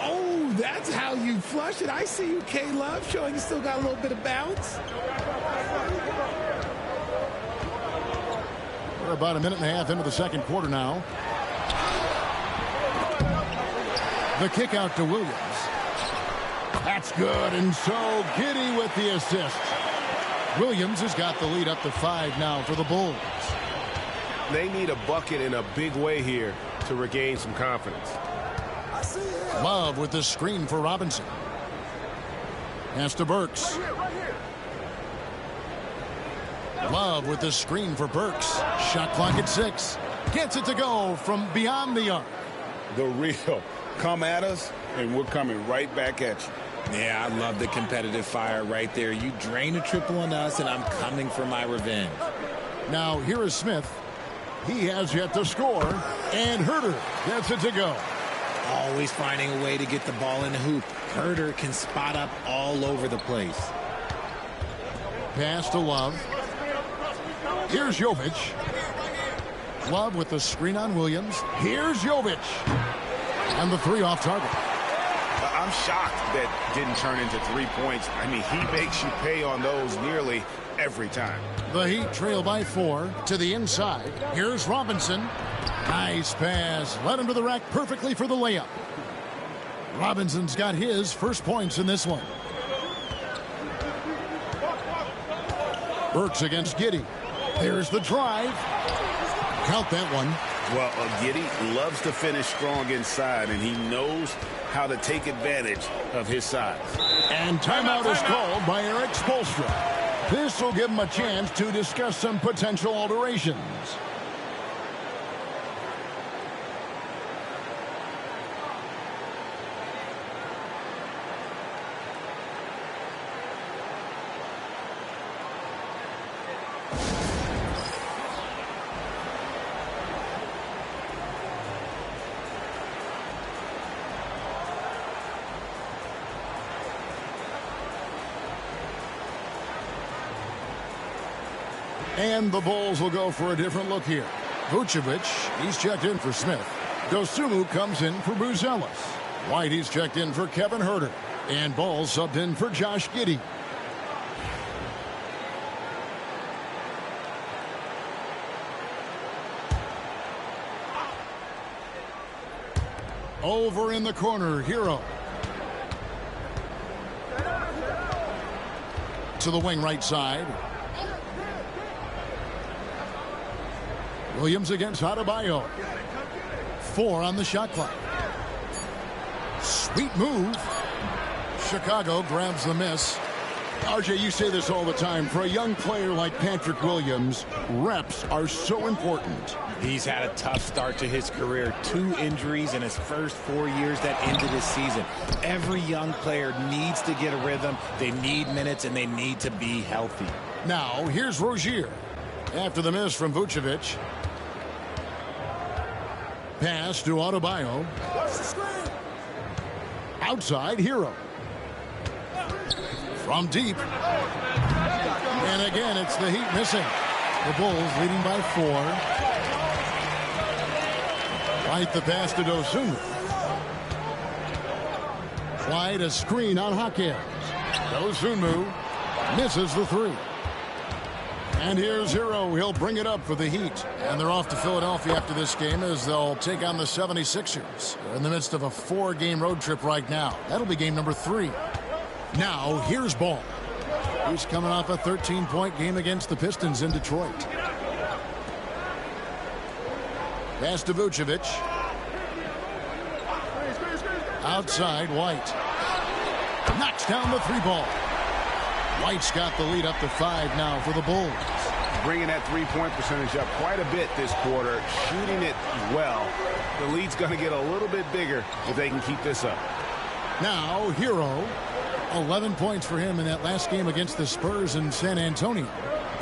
Oh, that's how you flush it. I see you, K-Love, showing you still got a little bit of bounce. We're about a minute and a half into the second quarter now. The kick out to Williams. That's good, and so Giddey with the assist. Williams has got the lead up to 5 now for the Bulls. They need a bucket in a big way here to regain some confidence. Love with the screen for Robinson. Pass to Burks. Love with the screen for Burks. Shot clock at 6. Gets it to go from beyond the arc. The real. Come at us, and we're coming right back at you. Yeah, I love the competitive fire right there. You drain a triple on us, and I'm coming for my revenge. Now, here is Smith. He has yet to score, and Herter gets it to go. Always finding a way to get the ball in the hoop. Herter can spot up all over the place. Pass to Love. Here's Jovic. Love with the screen on Williams. Here's Jovic. And the 3 off target. I'm shocked that didn't turn into 3 points. I mean, he makes you pay on those nearly every time. The Heat trail by 4 to the inside. Here's Robinson. Nice pass. Led him to the rack perfectly for the layup. Robinson's got his first points in this one. Burks against Giddey. There's the drive. Count that one. Well, Giddey loves to finish strong inside, and he knows how to take advantage of his size. And timeout is called by Eric Spoelstra. This will give him a chance to discuss some potential alterations. And the Bulls will go for a different look here. Vucevic, he's checked in for Smith. Dosunmu comes in for Buzelis. White, he's checked in for Kevin Herter. And Ball subbed in for Josh Giddey. Over in the corner, Hero. To the wing right side. Williams against Adebayo. 4 on the shot clock. Sweet move. Chicago grabs the miss. RJ, you say this all the time. For a young player like Patrick Williams, reps are so important. He's had a tough start to his career. 2 injuries in his first 4 years that ended his season. Every young player needs to get a rhythm. They need minutes, and they need to be healthy. Now, here's Rozier. After the miss from Vucevic. Pass to Adebayo. Outside, Hero. From deep. And again, it's the Heat missing. The Bulls leading by 4. Right the pass to Dosunmu. White a screen on Hawkins. Dosunmu misses the 3. And here's Hero. He'll bring it up for the Heat. And they're off to Philadelphia after this game as they'll take on the 76ers. They're in the midst of a 4-game road trip right now. That'll be game number 3. Now, here's Ball. He's coming off a 13-point game against the Pistons in Detroit. Pass to Vucevic. Outside, White. Knocks down the 3-ball. White's got the lead up to 5 now for the Bulls. Bringing that three-point percentage up quite a bit this quarter, shooting it well. The lead's going to get a little bit bigger if they can keep this up. Now, Hero. 11 points for him in that last game against the Spurs in San Antonio.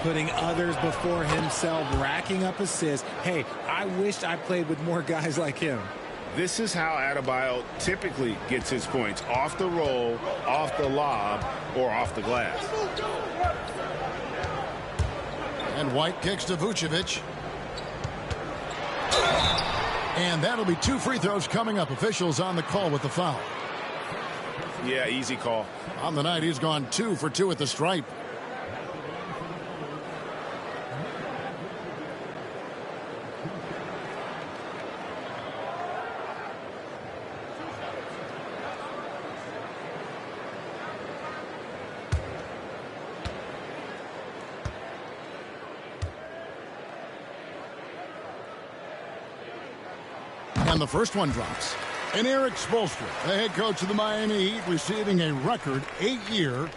Putting others before himself, racking up assists. Hey, I wished I played with more guys like him. This is how Adebayo typically gets his points. Off the roll, off the lob, or off the glass. And White kicks to Vucevic. And that'll be 2 free throws coming up. Officials on the call with the foul. Yeah, easy call. On the night, he's gone 2 for 2 at the stripe. And the first one drops. And Eric Spoelstra, the head coach of the Miami Heat, receiving a record 8-year,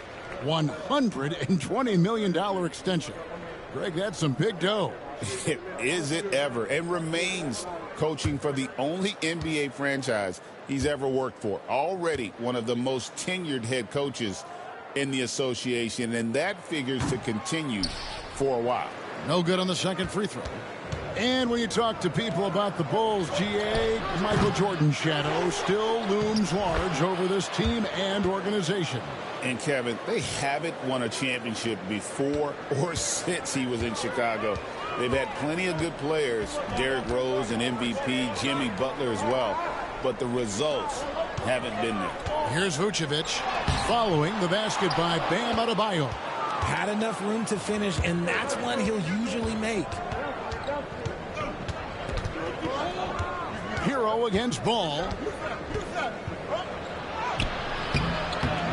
$120 million extension. Greg, that's some big dough. Is it ever? And remains coaching for the only NBA franchise he's ever worked for. Already one of the most tenured head coaches in the association, and that figures to continue for a while. No good on the second free throw. And when you talk to people about the Bulls, GA, Michael Jordan's shadow still looms large over this team and organization. And, Kevin, they haven't won a championship before or since he was in Chicago. They've had plenty of good players, Derrick Rose and MVP, Jimmy Butler as well, but the results haven't been there. Here's Vucevic following the basket by Bam Adebayo. Had enough room to finish, and that's one he'll usually make. Hero against Ball.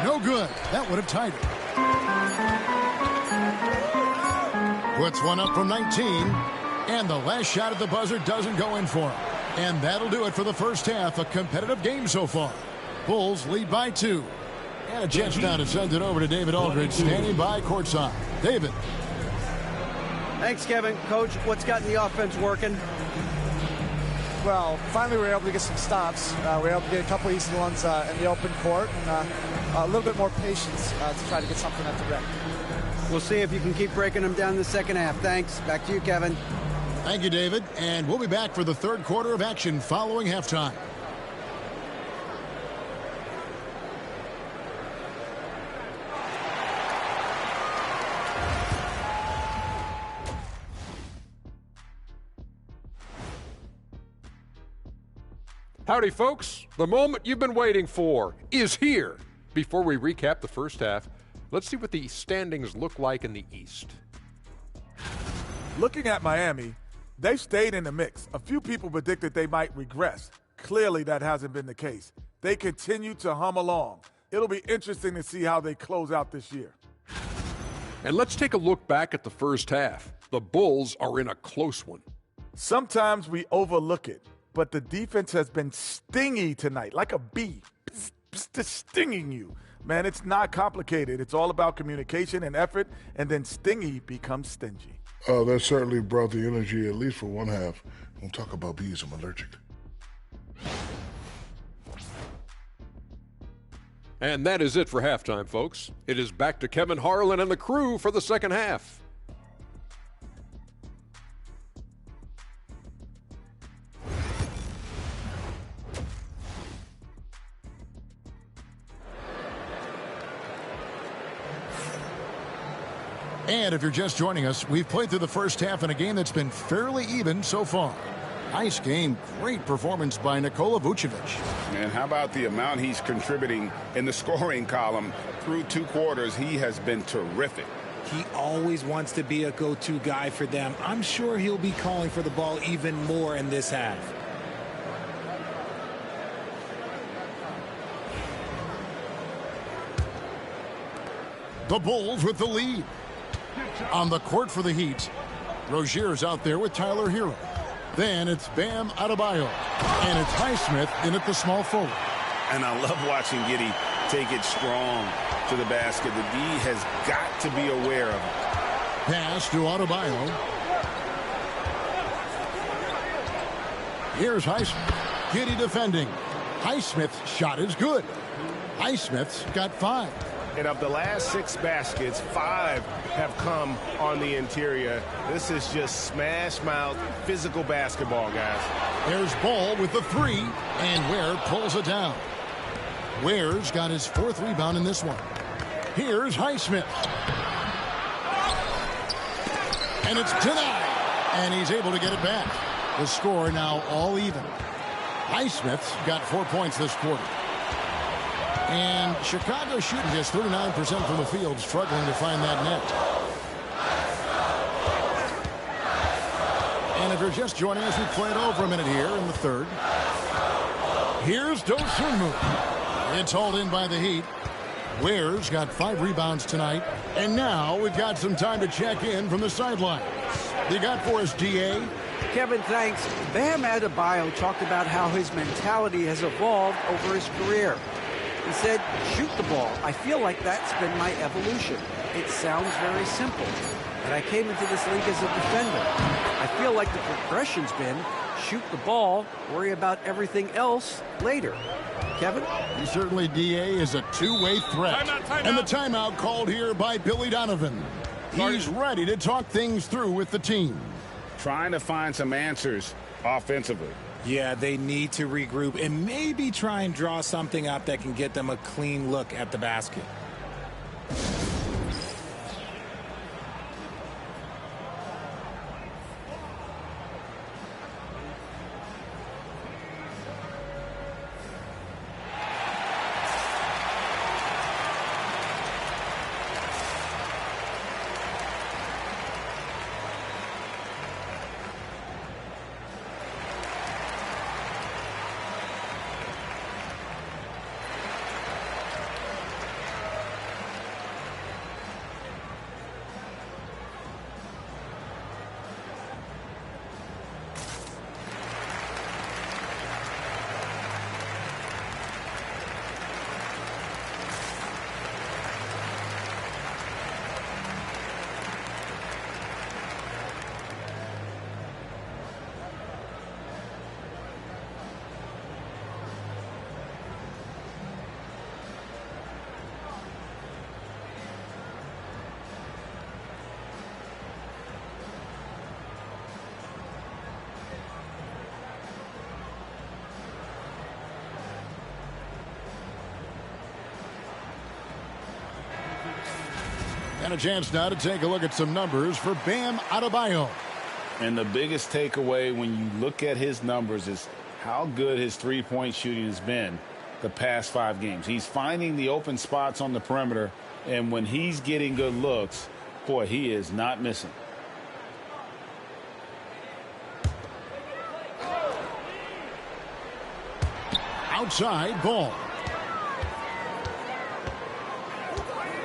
No good. That would have tied it. Puts one up from 19. And the last shot at the buzzer doesn't go in for him. And that'll do it for the first half. A competitive game so far. Bulls lead by 2. And a chance now to send it over to David Aldridge, standing by courtside. David. Thanks, Kevin. Coach, what's gotten the offense working? Well, finally we were able to get some stops. We were able to get a couple easy ones in the open court, and a little bit more patience to try to get something at the rim. We'll see if you can keep breaking them down in the second half. Thanks. Back to you, Kevin. Thank you, David. And we'll be back for the third quarter of action following halftime. Howdy, folks. The moment you've been waiting for is here. Before we recap the first half, let's see what the standings look like in the East. Looking at Miami, they've stayed in the mix. A few people predicted they might regress. Clearly, that hasn't been the case. They continue to hum along. It'll be interesting to see how they close out this year. And let's take a look back at the first half. The Bulls are in a close one. Sometimes we overlook it, but the defense has been stingy tonight, like a bee, just stinging you. Man, it's not complicated. It's all about communication and effort, and then stingy becomes stingy. That certainly brought the energy, at least for one half. Don't talk about bees, I'm allergic. And that is it for halftime, folks. It is back to Kevin Harlan and the crew for the second half. And if you're just joining us, we've played through the first half in a game that's been fairly even so far. Nice game. Great performance by Nikola Vucevic. And how about the amount he's contributing in the scoring column through 2 quarters? He has been terrific. He always wants to be a go-to guy for them. I'm sure he'll be calling for the ball even more in this half. The Bulls with the lead. On the court for the Heat, Rozier's out there with Tyler Hero. Then it's Bam Adebayo. And it's Highsmith in at the small forward. And I love watching Giddey take it strong to the basket. The D has got to be aware of it. Pass to Adebayo. Here's Highsmith. Giddey defending. Highsmith's shot is good. Highsmith's got 5. And of the last 6 baskets, 5 have come on the interior. This is just smash mouth physical basketball, guys. There's Ball with the 3, and Ware pulls it down. Ware's got his 4th rebound in this one. Here's Highsmith. And it's denied. And he's able to get it back. The score now all even. Highsmith's got 4 points this quarter. And Chicago shooting just 39% from the field, struggling to find that net. And if you're just joining us, we played over a minute here in the 3rd. Here's Dosunmu. It's hauled in by the Heat. Ware's got 5 rebounds tonight. And now we've got some time to check in from the sideline. You got for us, D.A.? Kevin, thanks. Bam Adebayo talked about how his mentality has evolved over his career. He said, shoot the ball. I feel like that's been my evolution. It sounds very simple, but I came into this league as a defender. I feel like the progression's been shoot the ball, worry about everything else later. Kevin? He certainly, D.A., is a two-way threat. Timeout. And the timeout called here by Billy Donovan. He's ready to talk things through with the team. Trying to find some answers offensively. Yeah, they need to regroup and maybe try and draw something up that can get them a clean look at the basket. And a chance now to take a look at some numbers for Bam Adebayo. And the biggest takeaway when you look at his numbers is how good his three-point shooting has been the past 5 games. He's finding the open spots on the perimeter, and when he's getting good looks, boy, he is not missing. Outside Ball.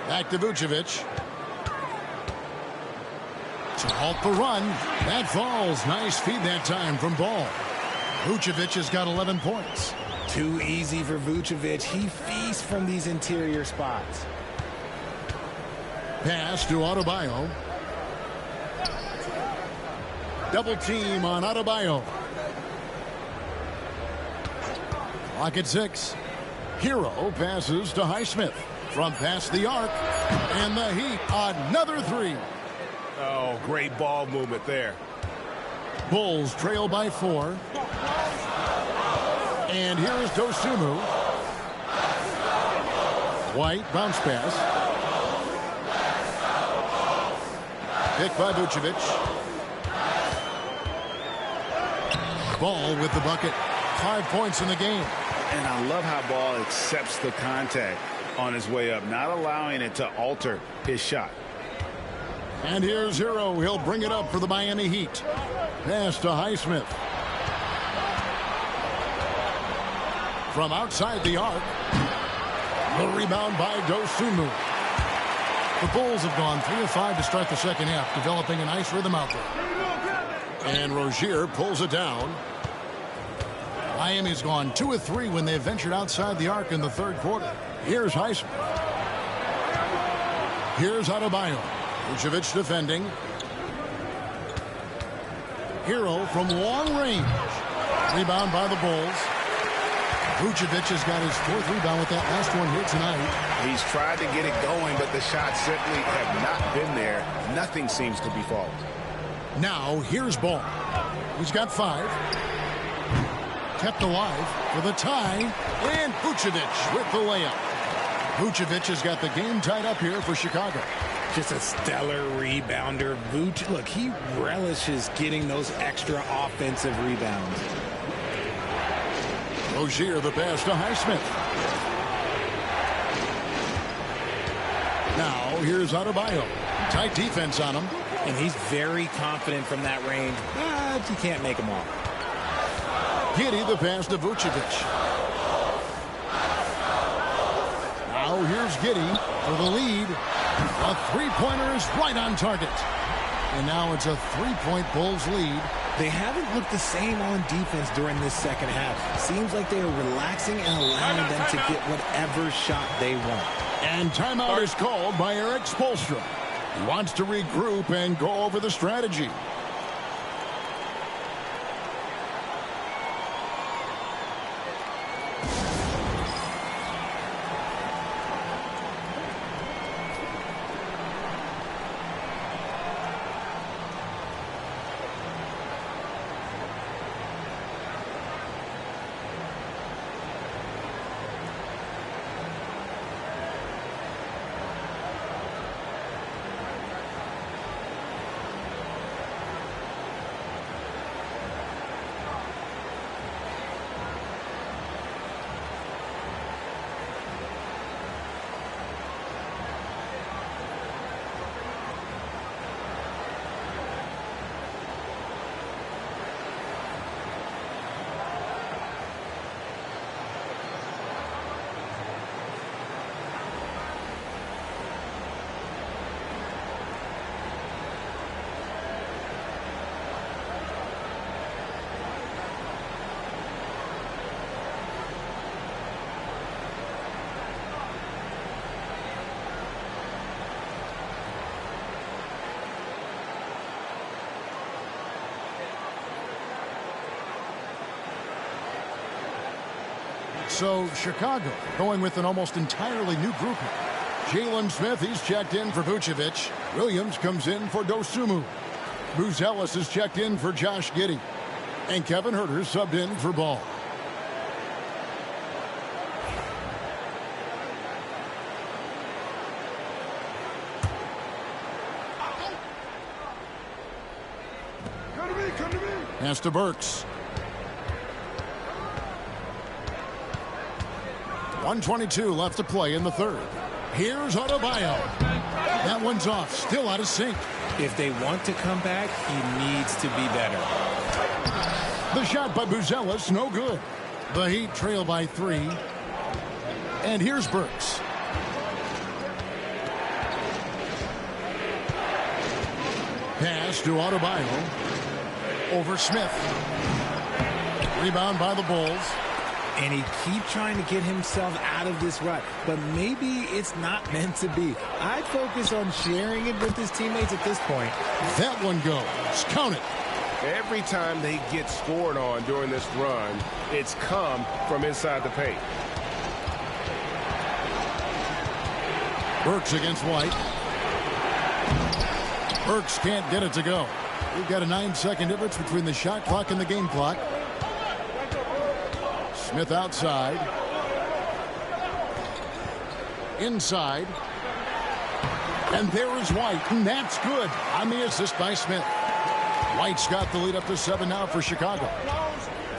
Back to Vucevic. To halt the run. That falls. Nice feed that time from Ball. Vucevic has got 11 points. Too easy for Vucevic. He feasts from these interior spots. Pass to Adebayo. Double team on Adebayo. Clock at 6. Hero passes to Highsmith. From past the arc. And the Heat, another 3. Oh, great ball movement there. Bulls trail by 4. And here is Dosunmu. White bounce pass. Picked by Vucevic. Ball with the bucket. 5 points in the game. And I love how Ball accepts the contact on his way up, not allowing it to alter his shot. And here's Hero. He'll bring it up for the Miami Heat. Pass to Highsmith. From outside the arc. The rebound by Dosunmu. The Bulls have gone 3 of 5 to start the second half, developing a nice rhythm out there. And Rozier pulls it down. Miami's gone 2 of 3 when they ventured outside the arc in the third quarter. Here's Highsmith. Here's Adebayo. Vucevic defending. Hero from long range. Rebound by the Bulls. Vucevic has got his 4th rebound with that last one here tonight. He's tried to get it going, but the shots simply have not been there. Nothing seems to be falling. Now, here's Ball. He's got 5. Kept alive for the tie. And Vucevic with the layup. Vucevic has got the game tied up here for Chicago. Just a stellar rebounder. Vucevic, look, he relishes getting those extra offensive rebounds. Rozier the pass to Highsmith. Now here's Adebayo. Tight defense on him. And he's very confident from that range, but you can't make him all. Giddey the pass to Vucevic. Now here's Giddey for the lead. A three-pointer is right on target. And now it's a 3-point Bulls lead. They haven't looked the same on defense during this second half. Seems like they are relaxing and allowing them to get whatever shot they want. And timeout is called by Eric Spoelstra. He wants to regroup and go over the strategy. So Chicago going with an almost entirely new group. Jalen Smith, he's checked in for Vucevic. Williams comes in for Dosunmu. Bruce Ellis is checked in for Josh Giddey. And Kevin Huerter subbed in for Ball. Pass to Burks. 1:22 left to play in the third. Here's Adebayo. That one's off. Still out of sync. If they want to come back, he needs to be better. The shot by Buzelis, no good. The Heat trail by 3. And here's Burks. Pass to Adebayo. Over Smith. Rebound by the Bulls. And he keeps trying to get himself out of this rut. But maybe it's not meant to be. I'd focus on sharing it with his teammates at this point. That one goes. Count it. Every time they get scored on during this run, it's come from inside the paint. Burks against White. Burks can't get it to go. We've got a 9-second difference between the shot clock and the game clock. Smith outside. Inside. And there is White, and that's good on the assist by Smith. White's got the lead up to 7 now for Chicago.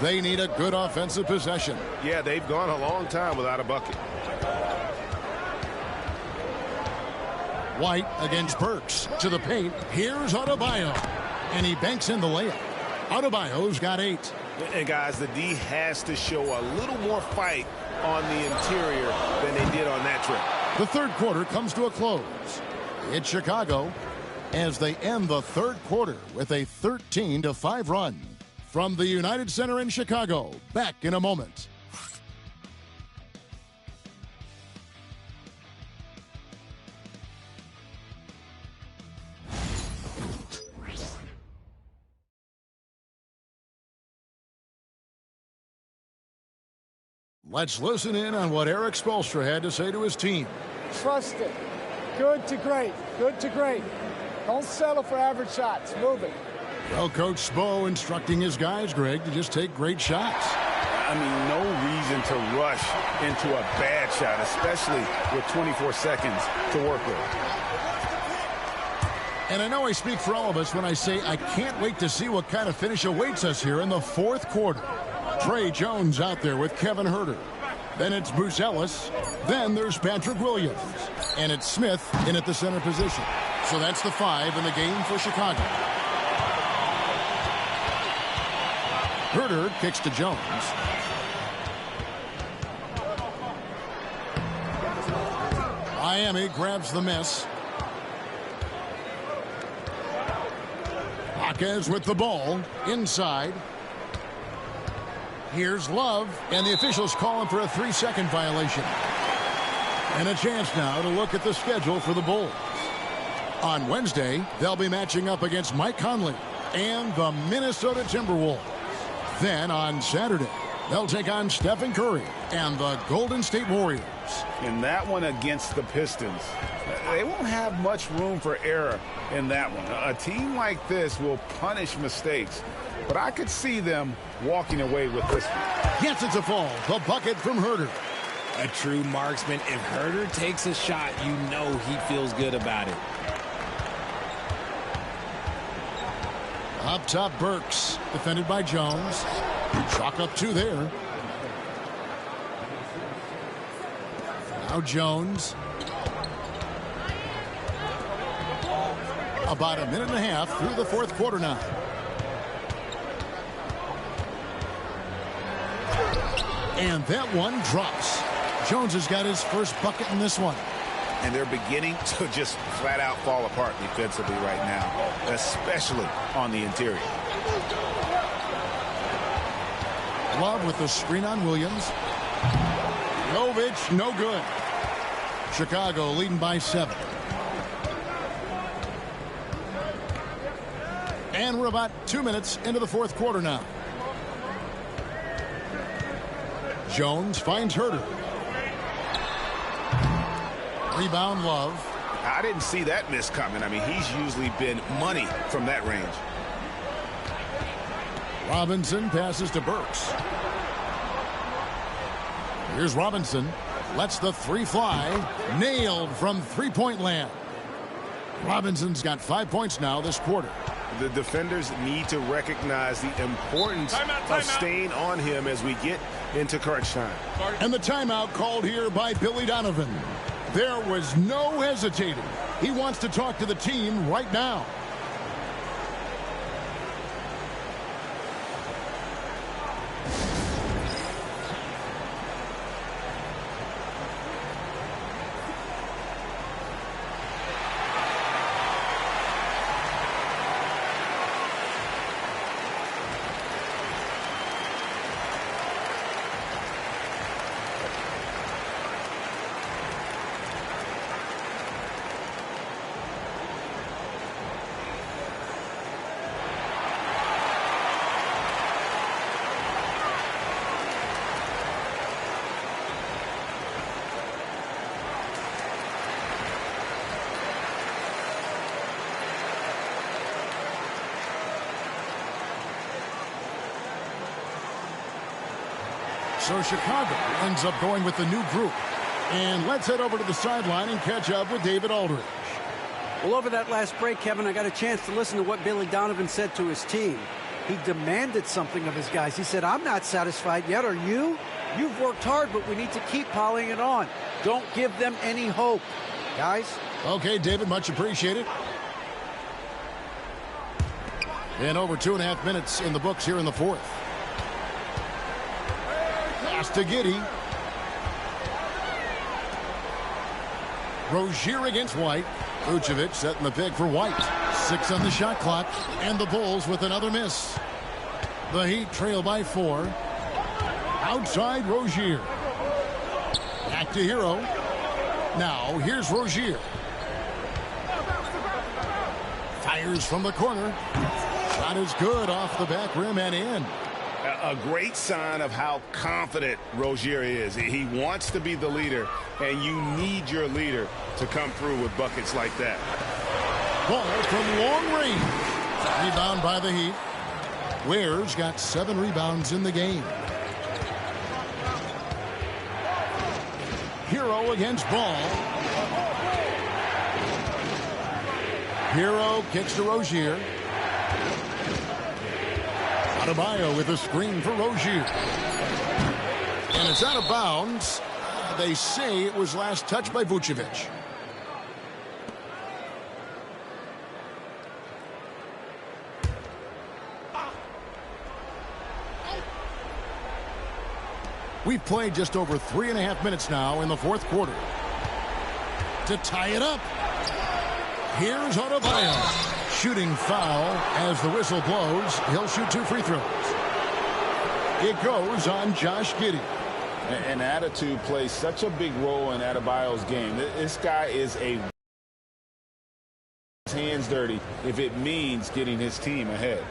They need a good offensive possession. Yeah, they've gone a long time without a bucket. White against Burks to the paint. Here's Adebayo, and he banks in the layup. Adebayo's got 8. And guys, the D has to show a little more fight on the interior than they did on that trip. The third quarter comes to a close. It's Chicago as they end the third quarter with a 13-5 run. From the United Center in Chicago, back in a moment. Let's listen in on what Eric Spoelstra had to say to his team. Trust it. Good to great. Good to great. Don't settle for average shots. Move it. Well, Coach Spo instructing his guys, Greg, to just take great shots. I mean, no reason to rush into a bad shot, especially with 24 seconds to work with. And I know I speak for all of us when I say I can't wait to see what kind of finish awaits us here in the fourth quarter. Trey Jones out there with Kevin Huerter. Then it's Bruce Ellis. Then there's Patrick Williams. And it's Smith in at the center position. So that's the 5 in the game for Chicago. Huerter kicks to Jones. Miami grabs the miss. Jaquez with the ball inside. Here's Love, and the officials calling for a 3-second violation. And a chance now to look at the schedule for the Bulls. On Wednesday, they'll be matching up against Mike Conley and the Minnesota Timberwolves. Then on Saturday, they'll take on Stephen Curry and the Golden State Warriors. And that one against the Pistons, they won't have much room for error in that one. A team like this will punish mistakes, but I could see them walking away with this one. Yes, it's a fall. The bucket from Huerter. A true marksman. If Huerter takes a shot, you know he feels good about it. Up top, Burks, defended by Jones. Chalk up 2 there. Now Jones. About a minute and a half through the fourth quarter now. And that one drops. Jones has got his first bucket in this one. And they're beginning to just flat out fall apart defensively right now, especially on the interior. Love with the screen on Williams. Jovic, no good. Chicago leading by 7. And we're about 2 minutes into the fourth quarter now. Jones finds Huerter. Rebound, Love. I didn't see that miss coming. I mean, he's usually been money from that range. Robinson passes to Burks. Here's Robinson. Lets the 3 fly. Nailed from three-point land. Robinson's got 5 points now this quarter. The defenders need to recognize the importance of staying on him as we get into crunch time. And the timeout called here by Billy Donovan. There was no hesitating. He wants to talk to the team right now. So Chicago ends up going with the new group. And let's head over to the sideline and catch up with David Aldridge. Well, over that last break, Kevin, I got a chance to listen to what Billy Donovan said to his team. He demanded something of his guys. He said, I'm not satisfied yet. Are you? You've worked hard, but we need to keep piling it on. Don't give them any hope. Guys? Okay, David, much appreciated. And over 2.5 minutes in the books here in the fourth. Pass to Giddey. Rozier against White. Vucevic setting the pick for White. 6 on the shot clock. And the Bulls with another miss. The Heat trail by 4. Outside Rozier. Back to Hero. Now here's Rozier. Fires from the corner. Shot is good off the back rim and in. A great sign of how confident Rozier is. He wants to be the leader, and you need your leader to come through with buckets like that. Ball from long range. Rebound by the Heat. Ware's got 7 rebounds in the game. Hero against Ball. Hero kicks to Rozier. Adebayo with a screen for Rozier. And it's out of bounds. They say it was last touched by Vucevic. We've played just over 3.5 minutes now in the fourth quarter. To tie it up. Here's Adebayo. Shooting foul as the whistle blows. He'll shoot 2 free throws. It goes on Josh Giddey. And attitude plays such a big role in Adebayo's game. This guy is his hands dirty if it means getting his team ahead.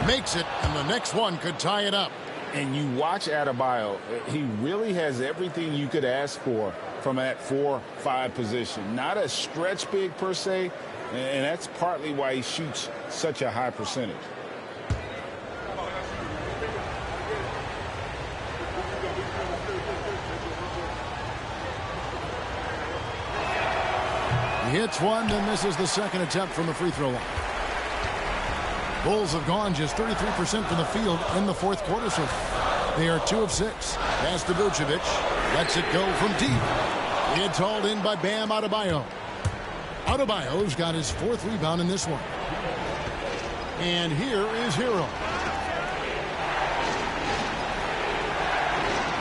Makes it, and the next one could tie it up. And you watch Adebayo, he really has everything you could ask for from that 4-5 position. Not a stretch big per se, and that's partly why he shoots such a high percentage. He hits one, then misses the second attempt from the free throw line. Bulls have gone just 33% from the field in the fourth quarter so far. They are 2 of 6. Pass to Vucevic. Lets it go from deep. It's hauled in by Bam Adebayo. Adebayo's got his 4th rebound in this one. And here is Hero.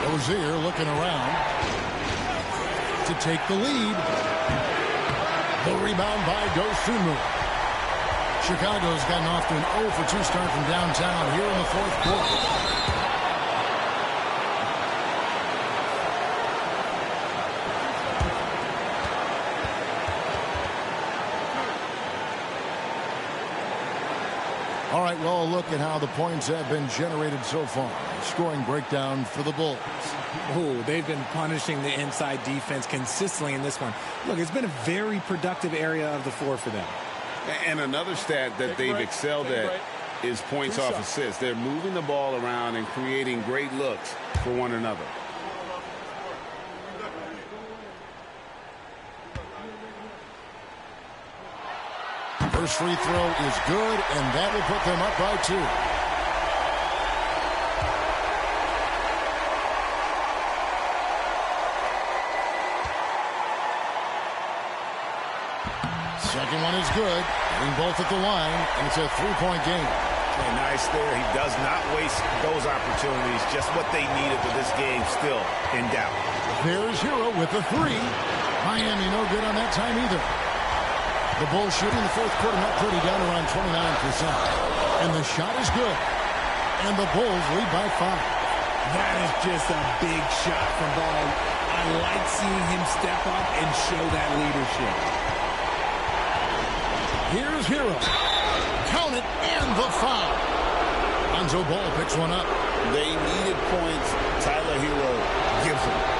Rozier looking around to take the lead. The rebound by Dosunmu. Chicago's gotten off to an 0 for 2 start from downtown here in the fourth quarter. All right, well, a look at how the points have been generated so far. Scoring breakdown for the Bulls. Oh, they've been punishing the inside defense consistently in this one. Look, it's been a very productive area of the floor for them. And another stat that they've excelled at is points off assists. They're moving the ball around and creating great looks for one another. First free throw is good, and that will put them up by 2. Second one is good. Getting both at the line, and it's a 3-point game. And nice there. He does not waste those opportunities. Just what they needed, but this game still in doubt. There's Hero with the 3. Miami no good on that time either. The Bulls shooting the fourth quarter not pretty, down around 29%. And the shot is good. And the Bulls lead by 5. That is just a big shot from Ball. I like seeing him step up and show that leadership. Here's Hero. Count it, and the foul. Lonzo Ball picks one up. They needed points. Tyler Hero gives them.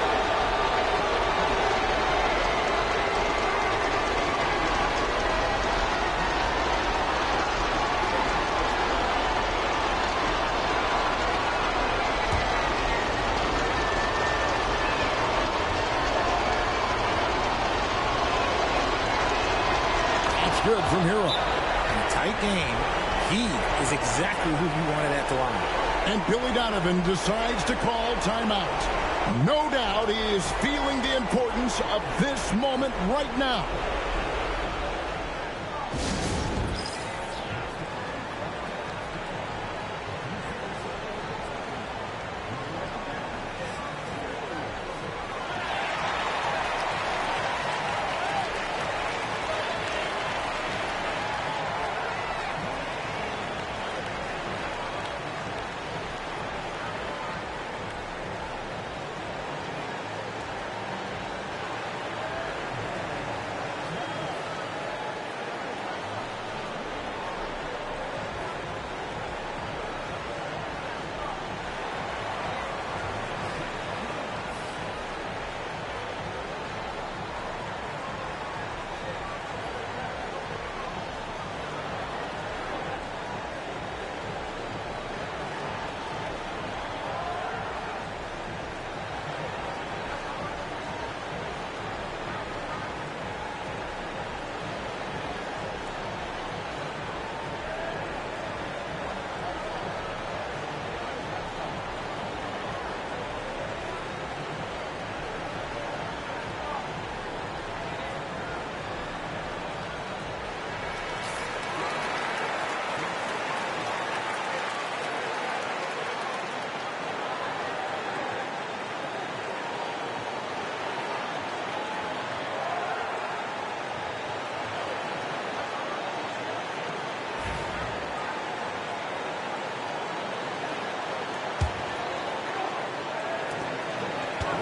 Good from Hero. In a tight game, he is exactly who you wanted at the line. And Billy Donovan decides to call timeout. No doubt he is feeling the importance of this moment right now.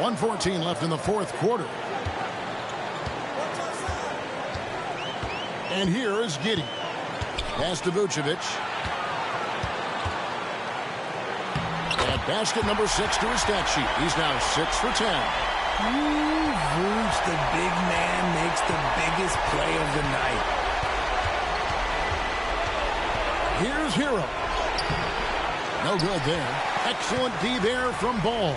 .114 left in the fourth quarter. And here is Giddey. Pass to Vucevic. And basket number 6 to his stat sheet. He's now 6 for 10. Vooch, the big man, makes the biggest play of the night. Here's Hero. No good there. Excellent D there from Ball.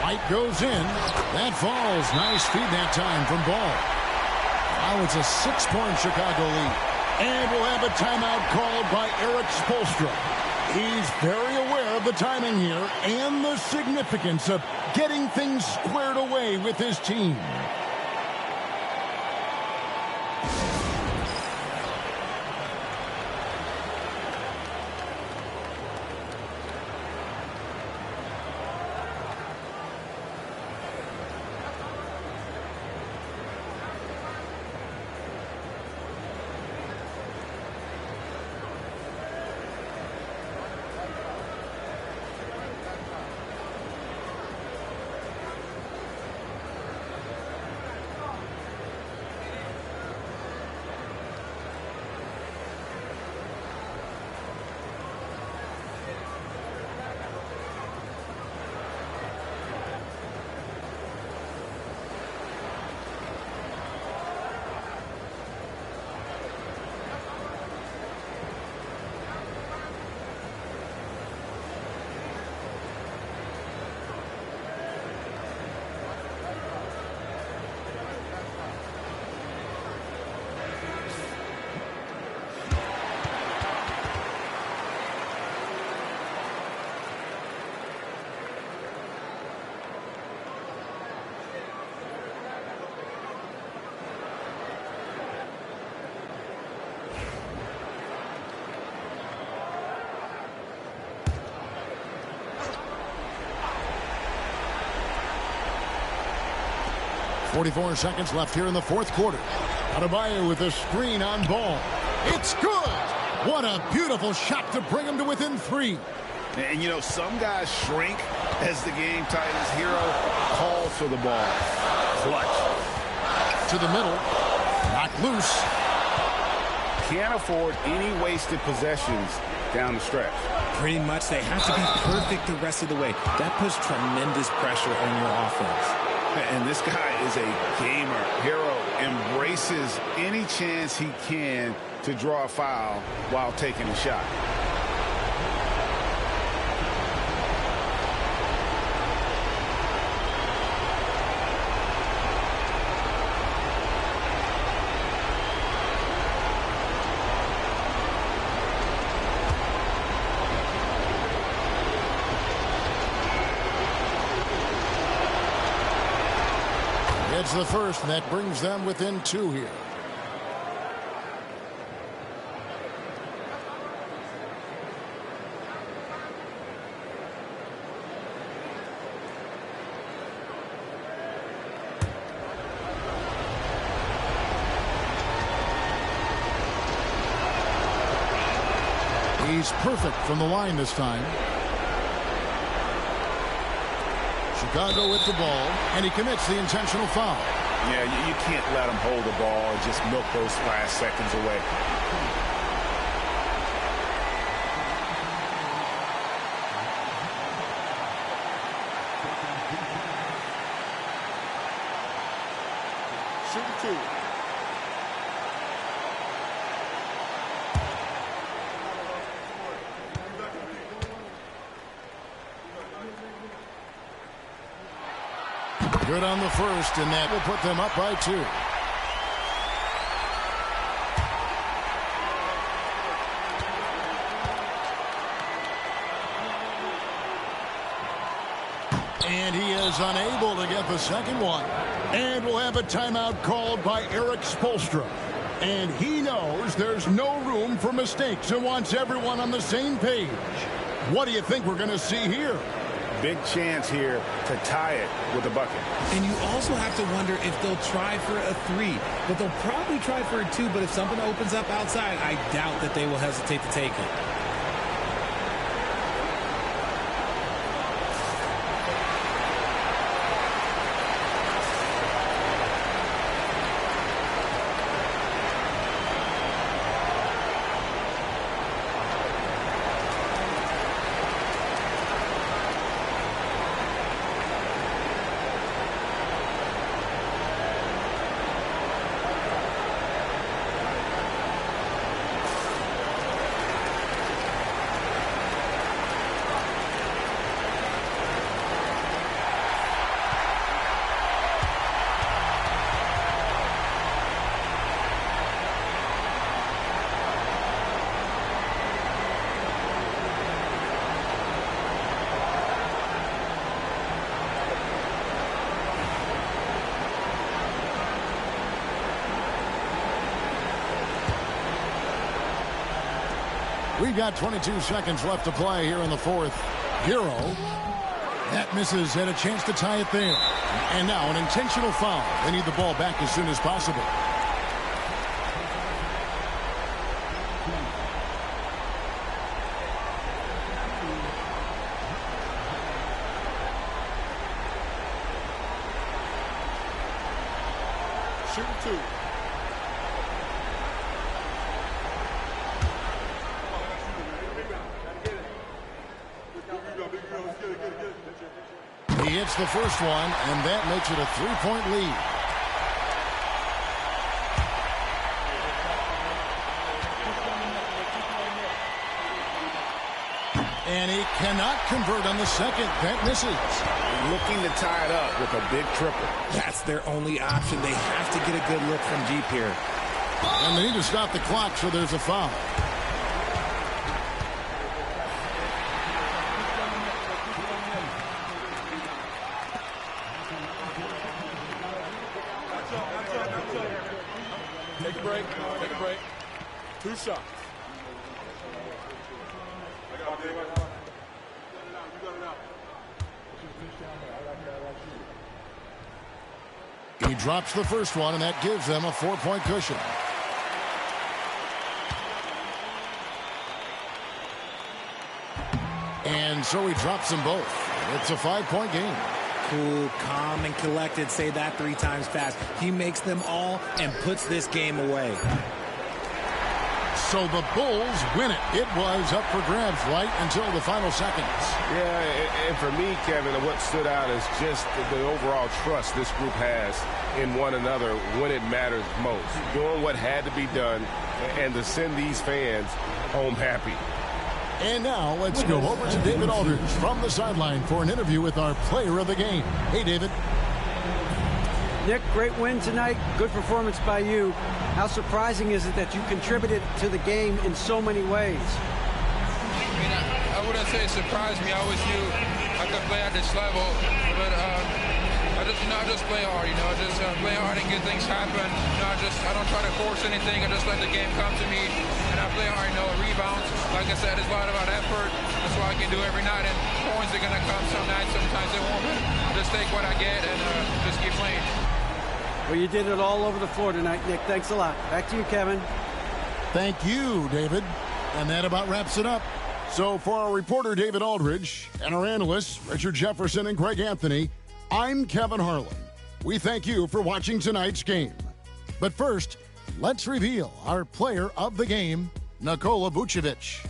White goes in. That falls. Nice feed that time from Ball. Now it's a 6-point Chicago lead. And we'll have a timeout called by Eric Spoelstra. He's very aware of the timing here and the significance of getting things squared away with his team. .44 seconds left here in the fourth quarter. Adebayo with a screen on Ball. It's good! What a beautiful shot to bring him to within 3. And, you know, some guys shrink as the game tightens. Hero calls for the ball. Clutch. To the middle. Knocked loose. can't afford any wasted possessions down the stretch. Pretty much, they have to be perfect the rest of the way. That puts tremendous pressure on your offense. And this guy is a gamer. Hero embraces any chance he can to draw a foul while taking a shot. It's the first, and that brings them within 2 here. He's perfect from the line this time. Chicago with the ball, and he commits the intentional foul. Yeah, you can't let him hold the ball and just milk those last seconds away. Shooting 2. Good on the first, and that will put them up by 2. And he is unable to get the second one. And we'll have a timeout called by Eric Spoelstra. And he knows there's no room for mistakes and wants everyone on the same page. What do you think we're going to see here? Big chance here to tie it with a bucket. And you also have to wonder if they'll try for a 3. But they'll probably try for a 2. But if something opens up outside, I doubt that they will hesitate to take it. We've got 22 seconds left to play here in the fourth. Hero. That misses, had a chance to tie it there. And now an intentional foul. They need the ball back as soon as possible. Shooting 2. He hits the first one, and that makes it a 3-point lead. And he cannot convert on the second. That misses. Looking to tie it up with a big triple. That's their only option. They have to get a good look from deep here. And they need to stop the clock, so there's a foul. Take a break. Take a break. 2 shots. He drops the first one, and that gives them a 4-point cushion. And so he drops them both. It's a 5-point game. Cool, calm, and collected. Say that 3 times fast. He makes them all and puts this game away. So the Bulls win it. It was up for grabs right until the final seconds. Yeah, and for me, Kevin, what stood out is just the overall trust this group has in one another when it matters most. Doing what had to be done and to send these fans home happy. And now let's go over to David Aldridge from the sideline for an interview with our player of the game. Hey, David. Nick, great win tonight. Good performance by you. How surprising is it that you contributed to the game in so many ways? I mean, I wouldn't say it surprised me. I always knew I could play at this level, but I just play hard. Just play hard and get things happen. I don't try to force anything. I just let the game come to me, and I play hard. Rebounds. Like I said, it's a lot about effort. That's what I can do every night. And points are gonna come some nights. Sometimes they won't. But just take what I get and just keep playing. Well, you did it all over the floor tonight, Nick. Thanks a lot. Back to you, Kevin. Thank you, David. And that about wraps it up. So for our reporter, David Aldridge, and our analysts, Richard Jefferson and Greg Anthony, I'm Kevin Harlan. We thank you for watching tonight's game. But first, let's reveal our player of the game, Nikola Vucevic.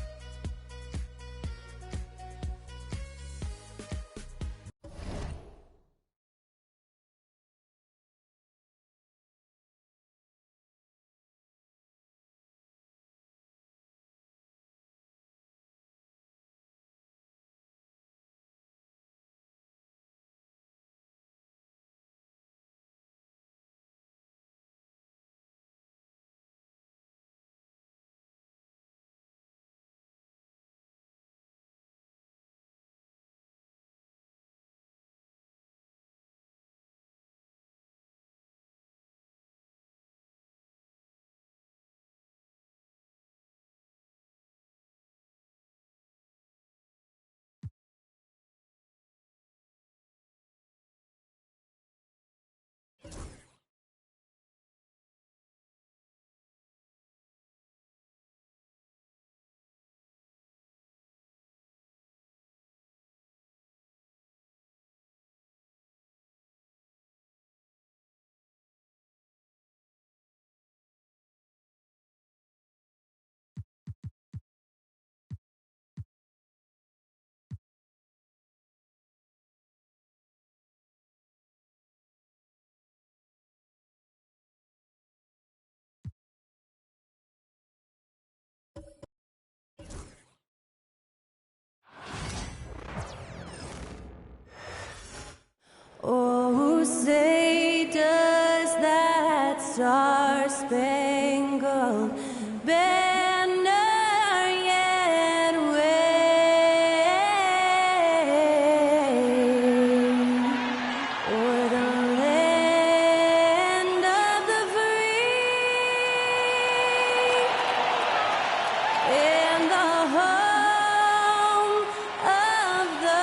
Oh, say does that star-spangled banner yet wave o'er the land of the free and the home of the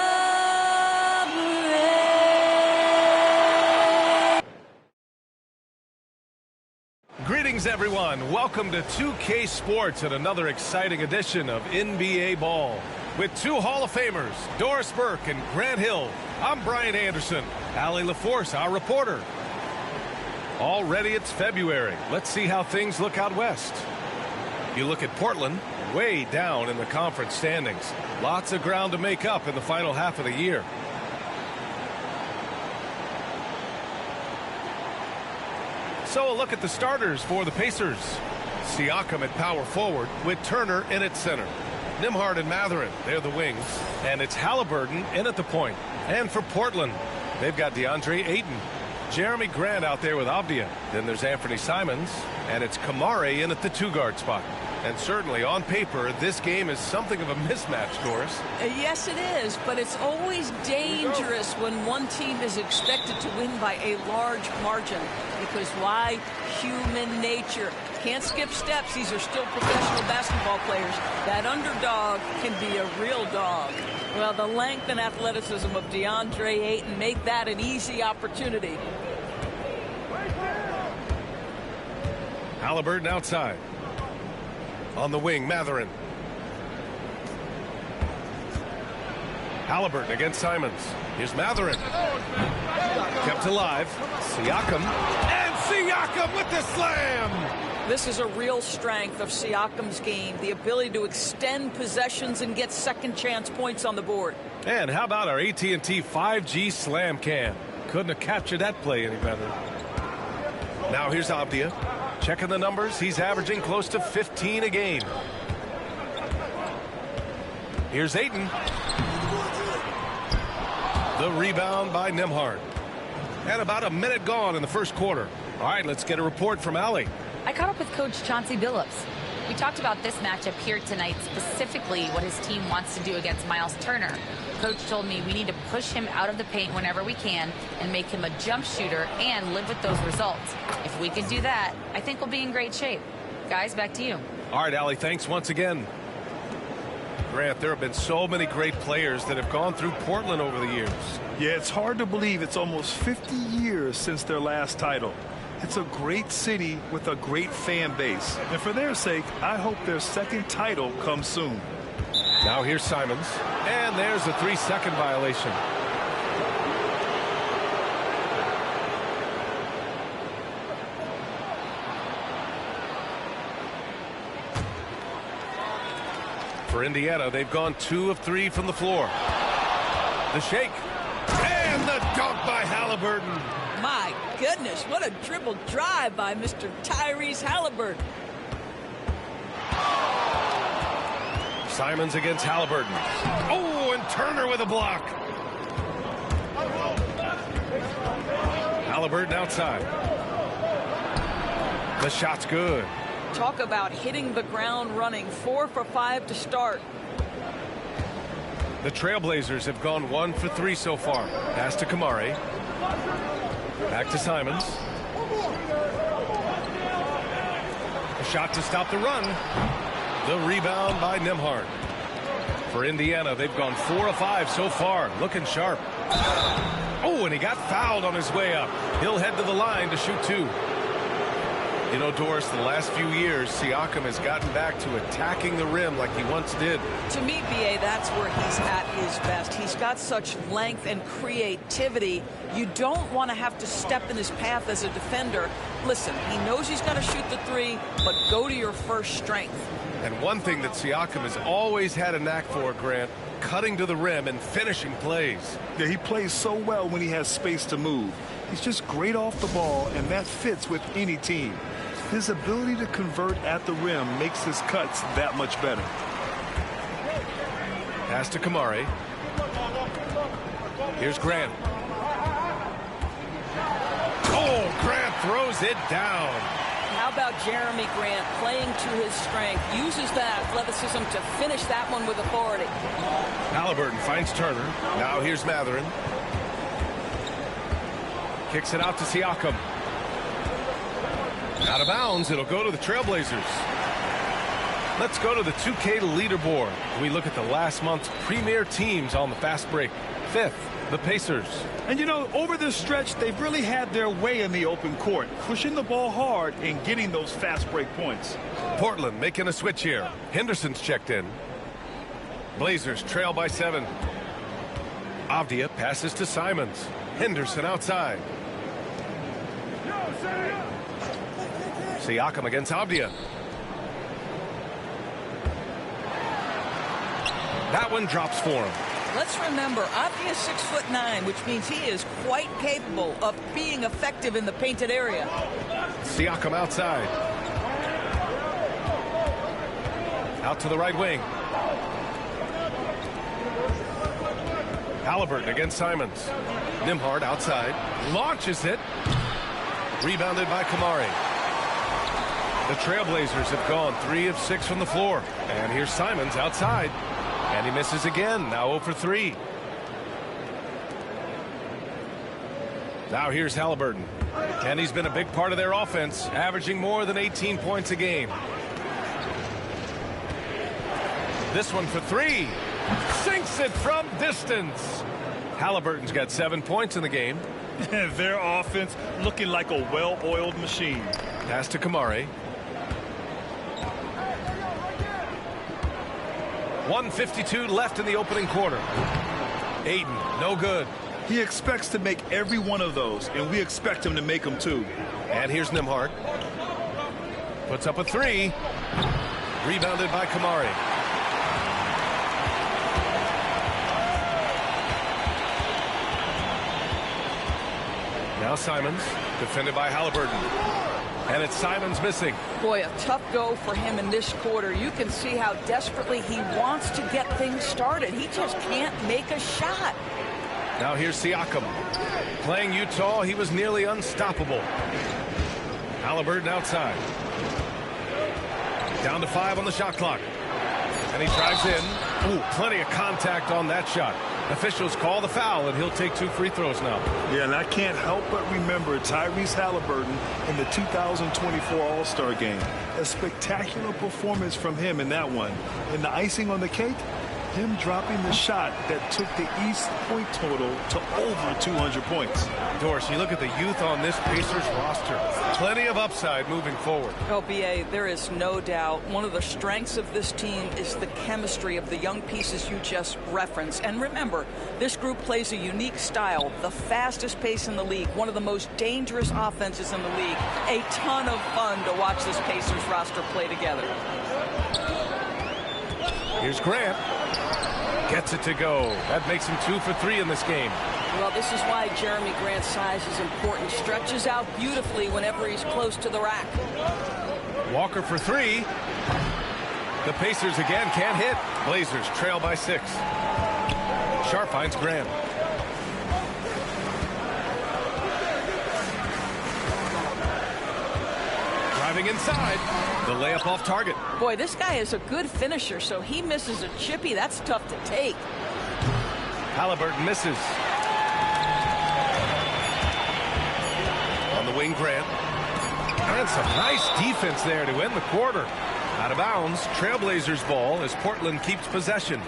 Greetings, everyone. Welcome to 2K Sports and another exciting edition of NBA Ball. With two Hall of Famers, Doris Burke and Grant Hill, I'm Brian Anderson. Allie LaForce, our reporter. Already it's February. Let's see how things look out west. You look at Portland, way down in the conference standings. Lots of ground to make up in the final half of the year. So a look at the starters for the Pacers. Siakam at power forward with Turner in at center. Nembhard and Mathurin, they're the wings. And it's Halliburton in at the point. And for Portland, they've got DeAndre Ayton. Jeremy Grant out there with Avdia. Then there's Anthony Simons. And it's Kamare in at the two-guard spot. And certainly on paper, this game is something of a mismatch, Doris. Yes, it is, but it's always dangerous when one team is expected to win by a large margin. Because why? Human nature. Can't skip steps. These are still professional basketball players. That underdog can be a real dog. Well, the length and athleticism of DeAndre Ayton make that an easy opportunity. Halliburton outside. On the wing, Mathurin. Halliburton against Simons. Here's Mathurin. Kept alive. Siakam. And Siakam with the slam! This is a real strength of Siakam's game, the ability to extend possessions and get second chance points on the board. And how about our AT&T 5G Slam Cam? Couldn't have captured that play any better. Now here's Avdia. Checking the numbers, he's averaging close to 15 a game. Here's Ayton. The rebound by Nembhard. And about a minute gone in the first quarter. All right, let's get a report from Allie. I caught up with Coach Chauncey Billups. We talked about this matchup here tonight, specifically what his team wants to do against Miles Turner. Coach told me we need to push him out of the paint whenever we can and make him a jump shooter and live with those results. If we can do that, I think we'll be in great shape. Guys, back to you. All right, Allie, thanks once again. Grant, there have been so many great players that have gone through Portland over the years. Yeah, it's hard to believe it's almost 50 years since their last title. It's a great city with a great fan base. And for their sake, I hope their second title comes soon. Now here's Simons. And there's a 3-second violation. For Indiana, they've gone 2 of 3 from the floor. The shake. And the dunk by Halliburton. My goodness, what a dribble drive by Mr. Tyrese Halliburton. Simons against Halliburton. Oh, and Turner with a block. Halliburton outside. The shot's good. Talk about hitting the ground running. 4 for 5 to start. The Trailblazers have gone 1 for 3 so far. Pass to Kamari. Back to Simons. A shot to stop the run. The rebound by Nembhard. For Indiana, they've gone 4 of 5 so far. Looking sharp. Oh, and he got fouled on his way up. He'll head to the line to shoot 2. You know, Doris, the last few years, Siakam has gotten back to attacking the rim like he once did. To me, B.A., that's where he's at his best. He's got such length and creativity. You don't want to have to step in his path as a defender. Listen, he knows he's got to shoot the 3, but go to your first strength. And one thing that Siakam has always had a knack for, Grant, cutting to the rim and finishing plays. Yeah, he plays so well when he has space to move. He's just great off the ball, and that fits with any team. His ability to convert at the rim makes his cuts that much better. Pass to Kamari. Here's Grant. Oh, Grant throws it down. How about Jeremy Grant playing to his strength, uses that athleticism to finish that one with authority. Halliburton finds Turner. Now here's Matherin. Kicks it out to Siakam. Out of bounds, it'll go to the Trailblazers. Let's go to the 2K leaderboard. We look at the last month's premier teams on the fast break. 5th, the Pacers. And you know, over this stretch, they've really had their way in the open court, pushing the ball hard and getting those fast break points. Portland making a switch here. Henderson's checked in. Blazers trail by 7. Avdia passes to Simons. Henderson outside. Siakam against Avdia. That one drops for him. Let's remember, Avdia is 6'9", which means he is quite capable of being effective in the painted area. Siakam outside. Out to the right wing. Halliburton against Simons. Nembhard outside. Launches it. Rebounded by Kamari. The Trailblazers have gone 3 of 6 from the floor. And here's Simons outside. And he misses again. Now 0 for 3. Now here's Halliburton. And he's been a big part of their offense, averaging more than 18 points a game. This one for 3. Sinks it from distance. Halliburton's got 7 points in the game. Their offense looking like a well-oiled machine. Pass to Kamari. 1:52 left in the opening quarter. Ayton, no good. He expects to make every one of those, and we expect him to make them too. And here's Nembhard. Puts up a three. Rebounded by Kamari. Now Simons, defended by Halliburton. And it's Simons missing. Boy, a tough go for him in this quarter. You can see how desperately he wants to get things started. He just can't make a shot. Now here's Siakam. Playing Utah, he was nearly unstoppable. Halliburton outside. Down to 5 on the shot clock. And he drives in. Ooh, plenty of contact on that shot. Officials call the foul, and he'll take 2 free throws now. Yeah, and I can't help but remember Tyrese Halliburton in the 2024 All-Star Game. A spectacular performance from him in that one. And the icing on the cake, him dropping the shot that took the East point total to over 200 points. Doris, you look at the youth on this Pacers roster. Plenty of upside moving forward. Oh, B.A., there is no doubt one of the strengths of this team is the chemistry of the young pieces you just referenced. And remember, this group plays a unique style, the fastest pace in the league, one of the most dangerous offenses in the league. A ton of fun to watch this Pacers roster play together. Here's Grant. Gets it to go. That makes him 2 for 3 in this game. Well, this is why Jeremy Grant's size is important. Stretches out beautifully whenever he's close to the rack. Walker for 3. The Pacers again can't hit. Blazers trail by 6. Sharp finds Grant. Driving inside. The layup off target. Boy, this guy is a good finisher, so he misses a chippy. That's tough to take. Halliburton misses. On the wing, Grant. And some nice defense there to end the quarter. Out of bounds, Trailblazers ball as Portland keeps possession.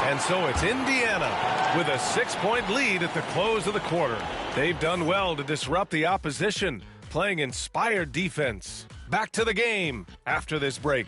And so it's Indiana with a 6-point lead at the close of the quarter. They've done well to disrupt the opposition, playing inspired defense. Back to the game after this break.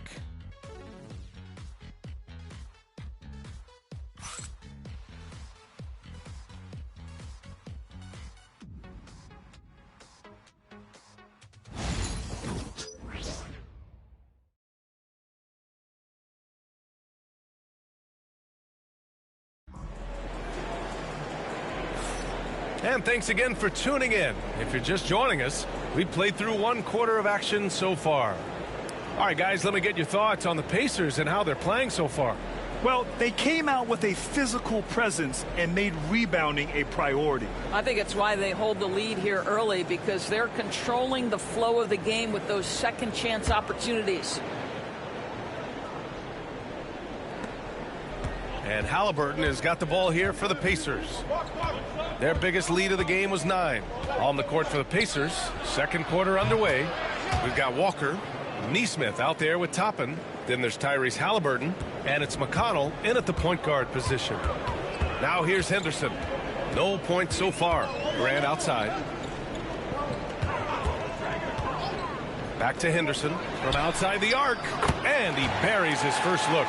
And thanks again for tuning in. If you're just joining us, we've played through 1 quarter of action so far. All right, guys, let me get your thoughts on the Pacers and how they're playing so far. Well, they came out with a physical presence and made rebounding a priority. I think it's why they hold the lead here early, because they're controlling the flow of the game with those second chance opportunities. And Halliburton has got the ball here for the Pacers. Their biggest lead of the game was 9. On the court for the Pacers, second quarter underway. We've got Walker, Neesmith out there with Toppin. Then there's Tyrese Halliburton, and it's McConnell in at the point guard position. Now here's Henderson. No points so far. Grant outside. Back to Henderson from outside the arc, and he buries his first look.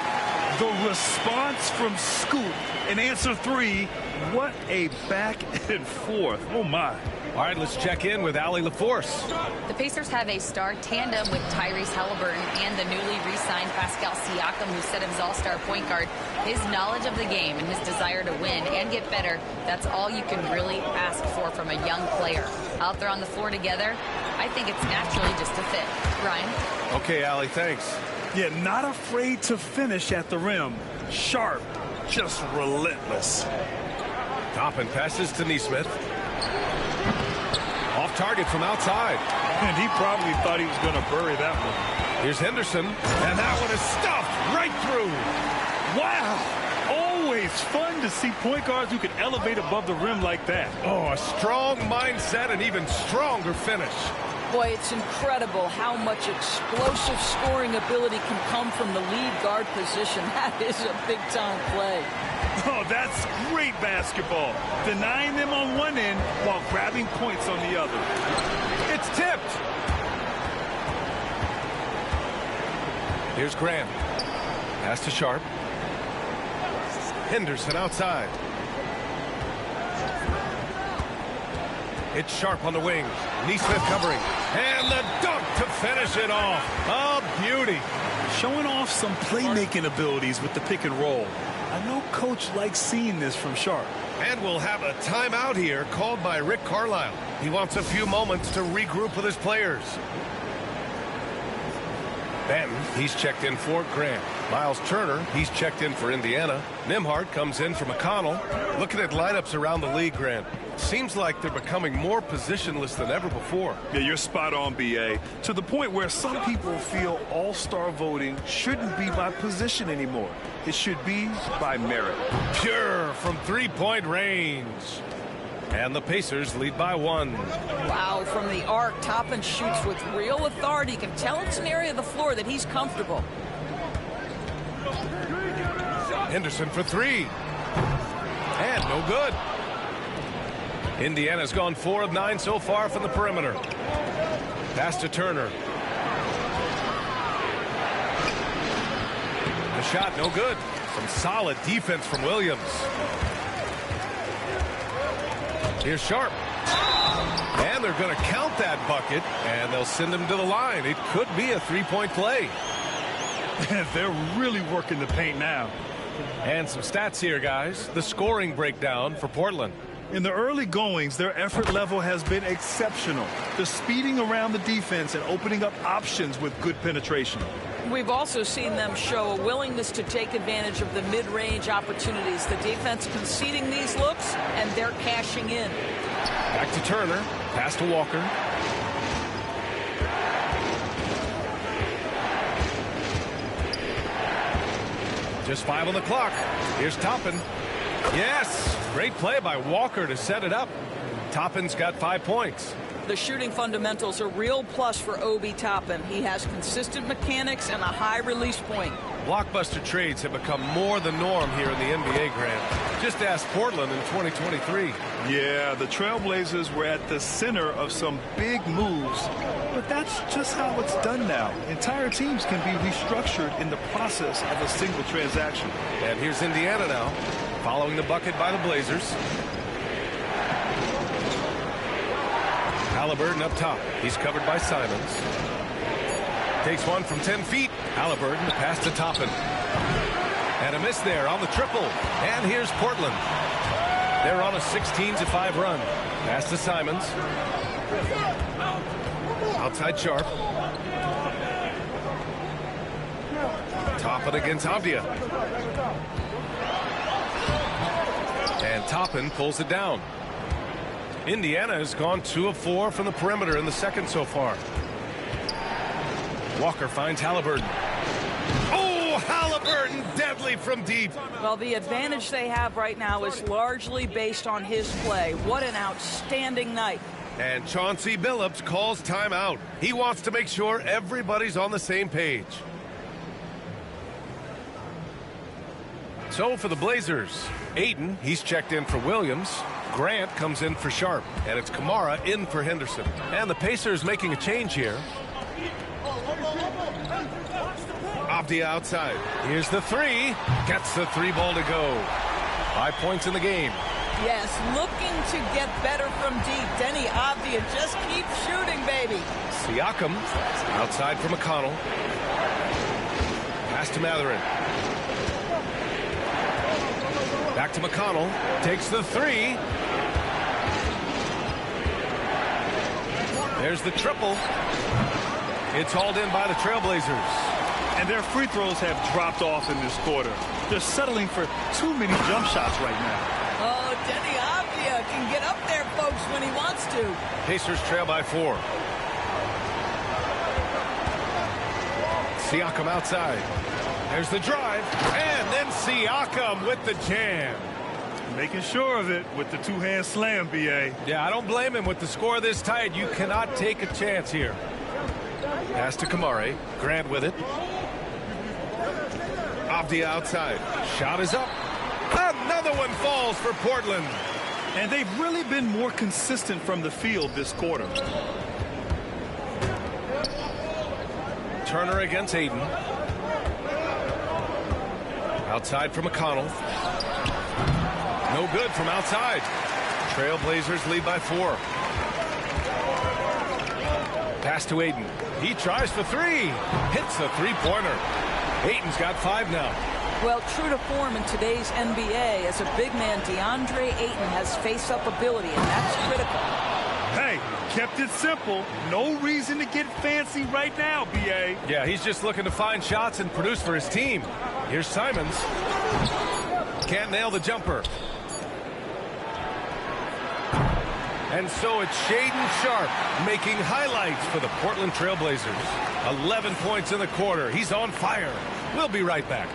The response from Scoot in answer 3, what a back and forth. Oh, my. All right, let's check in with Allie LaForce. The Pacers have a star tandem with Tyrese Halliburton and the newly re-signed Pascal Siakam, who set his all-star point guard. His knowledge of the game and his desire to win and get better, that's all you can really ask for from a young player. Out there on the floor together, I think it's naturally just a fit. Ryan? Okay, Allie, thanks. Yeah, not afraid to finish at the rim. Sharp, just relentless. Toppin passes to Neesmith. Off target from outside. And he probably thought he was going to bury that one. Here's Henderson, and that one is stuffed right through. Wow. Always fun to see point guards who can elevate above the rim like that. Oh, a strong mindset and even stronger finish. Boy, it's incredible how much explosive scoring ability can come from the lead guard position. That is a big-time play. Oh, that's great basketball. Denying them on one end while grabbing points on the other. It's tipped. Here's Grant. Pass to Sharp. Henderson outside. It's Sharp on the wing. Neesmith covering. And the dunk to finish it off. A beauty. Showing off some playmaking abilities with the pick and roll. I know Coach likes seeing this from Sharp. And we'll have a timeout here called by Rick Carlisle. He wants a few moments to regroup with his players. Benton, he's checked in for Grant. Miles Turner, he's checked in for Indiana. Nimhart comes in for McConnell. Looking at lineups around the league, Grant, seems like they're becoming more positionless than ever before. Yeah, you're spot on, B.A. To the point where some people feel all-star voting shouldn't be by position anymore. It should be by merit. Pure from three-point range. And the Pacers lead by 1. Wow, from the arc, Toppin shoots with real authority. You can tell it's an area of the floor that he's comfortable. Henderson for 3. And no good. Indiana's gone 4 of 9 so far from the perimeter. Pass to Turner. The shot no good. Some solid defense from Williams. Here's Sharp. And they're going to count that bucket, and they'll send him to the line. It could be a three-point play. They're really working the paint now. And some stats here, guys. The scoring breakdown for Portland. In the early goings, their effort level has been exceptional. The speeding around the defense and opening up options with good penetration. We've also seen them show a willingness to take advantage of the mid-range opportunities. The defense conceding these looks, and they're cashing in. Back to Turner. Pass to Walker. Just 5 on the clock. Here's Toppin. Yes! Great play by Walker to set it up. Toppin's got 5 points. The shooting fundamentals are real plus for Obi Toppin. He has consistent mechanics and a high release point. Blockbuster trades have become more the norm here in the NBA, Grant. Just ask Portland in 2023. Yeah, the Trailblazers were at the center of some big moves, but that's just how it's done now. Entire teams can be restructured in the process of a single transaction. And here's Indiana now, following the bucket by the Blazers. Halliburton up top. He's covered by Simons. Takes one from 10 feet. Halliburton, the pass to Toppin. And a miss there on the triple. And here's Portland. They're on a 16-5 run. Pass to Simons. Outside Sharp. Toppin against Avdia. And Toppin pulls it down. Indiana has gone 2 of 4 from the perimeter in the second so far. Walker finds Halliburton. Oh, Halliburton, deadly from deep. Well, the advantage they have right now is largely based on his play. What an outstanding night. And Chauncey Billups calls timeout. He wants to make sure everybody's on the same page. So for the Blazers, Ayton, he's checked in for Williams. Grant comes in for Sharp, and it's Kamara in for Henderson. And the Pacers making a change here. Avdia outside. Here's the 3. Gets the 3-ball to go. 5 points in the game. Yes, looking to get better from deep. Denny Avdia just keep shooting, baby. Siakam outside for McConnell. Pass to Matherin. Back to McConnell. Takes the 3. There's the triple. It's hauled in by the Trailblazers. And their free throws have dropped off in this quarter. They're settling for too many jump shots right now. Oh, Denny Avdia can get up there, folks, when he wants to. Pacers trail by 4. Siakam outside. There's the drive. And then Siakam with the jam. Making sure of it with the two-hand slam, B.A. Yeah, I don't blame him with the score this tight. You cannot take a chance here. Pass to Kamara. Grant with it. Avdia outside. Shot is up. Another one falls for Portland. And they've really been more consistent from the field this quarter. Turner against Ayton. Outside for McConnell. No good from outside. Trailblazers lead by 4. Pass to Ayton. He tries for three. Hits a three-pointer. Ayton's got 5 now. Well, true to form in today's NBA, as a big man, DeAndre Ayton has face-up ability, and that's critical. Hey, kept it simple. No reason to get fancy right now, B.A. Yeah, he's just looking to find shots and produce for his team. Here's Simons. Can't nail the jumper. And so it's Shaedon Sharpe making highlights for the Portland Trail Blazers. 11 points in the quarter. He's on fire. We'll be right back.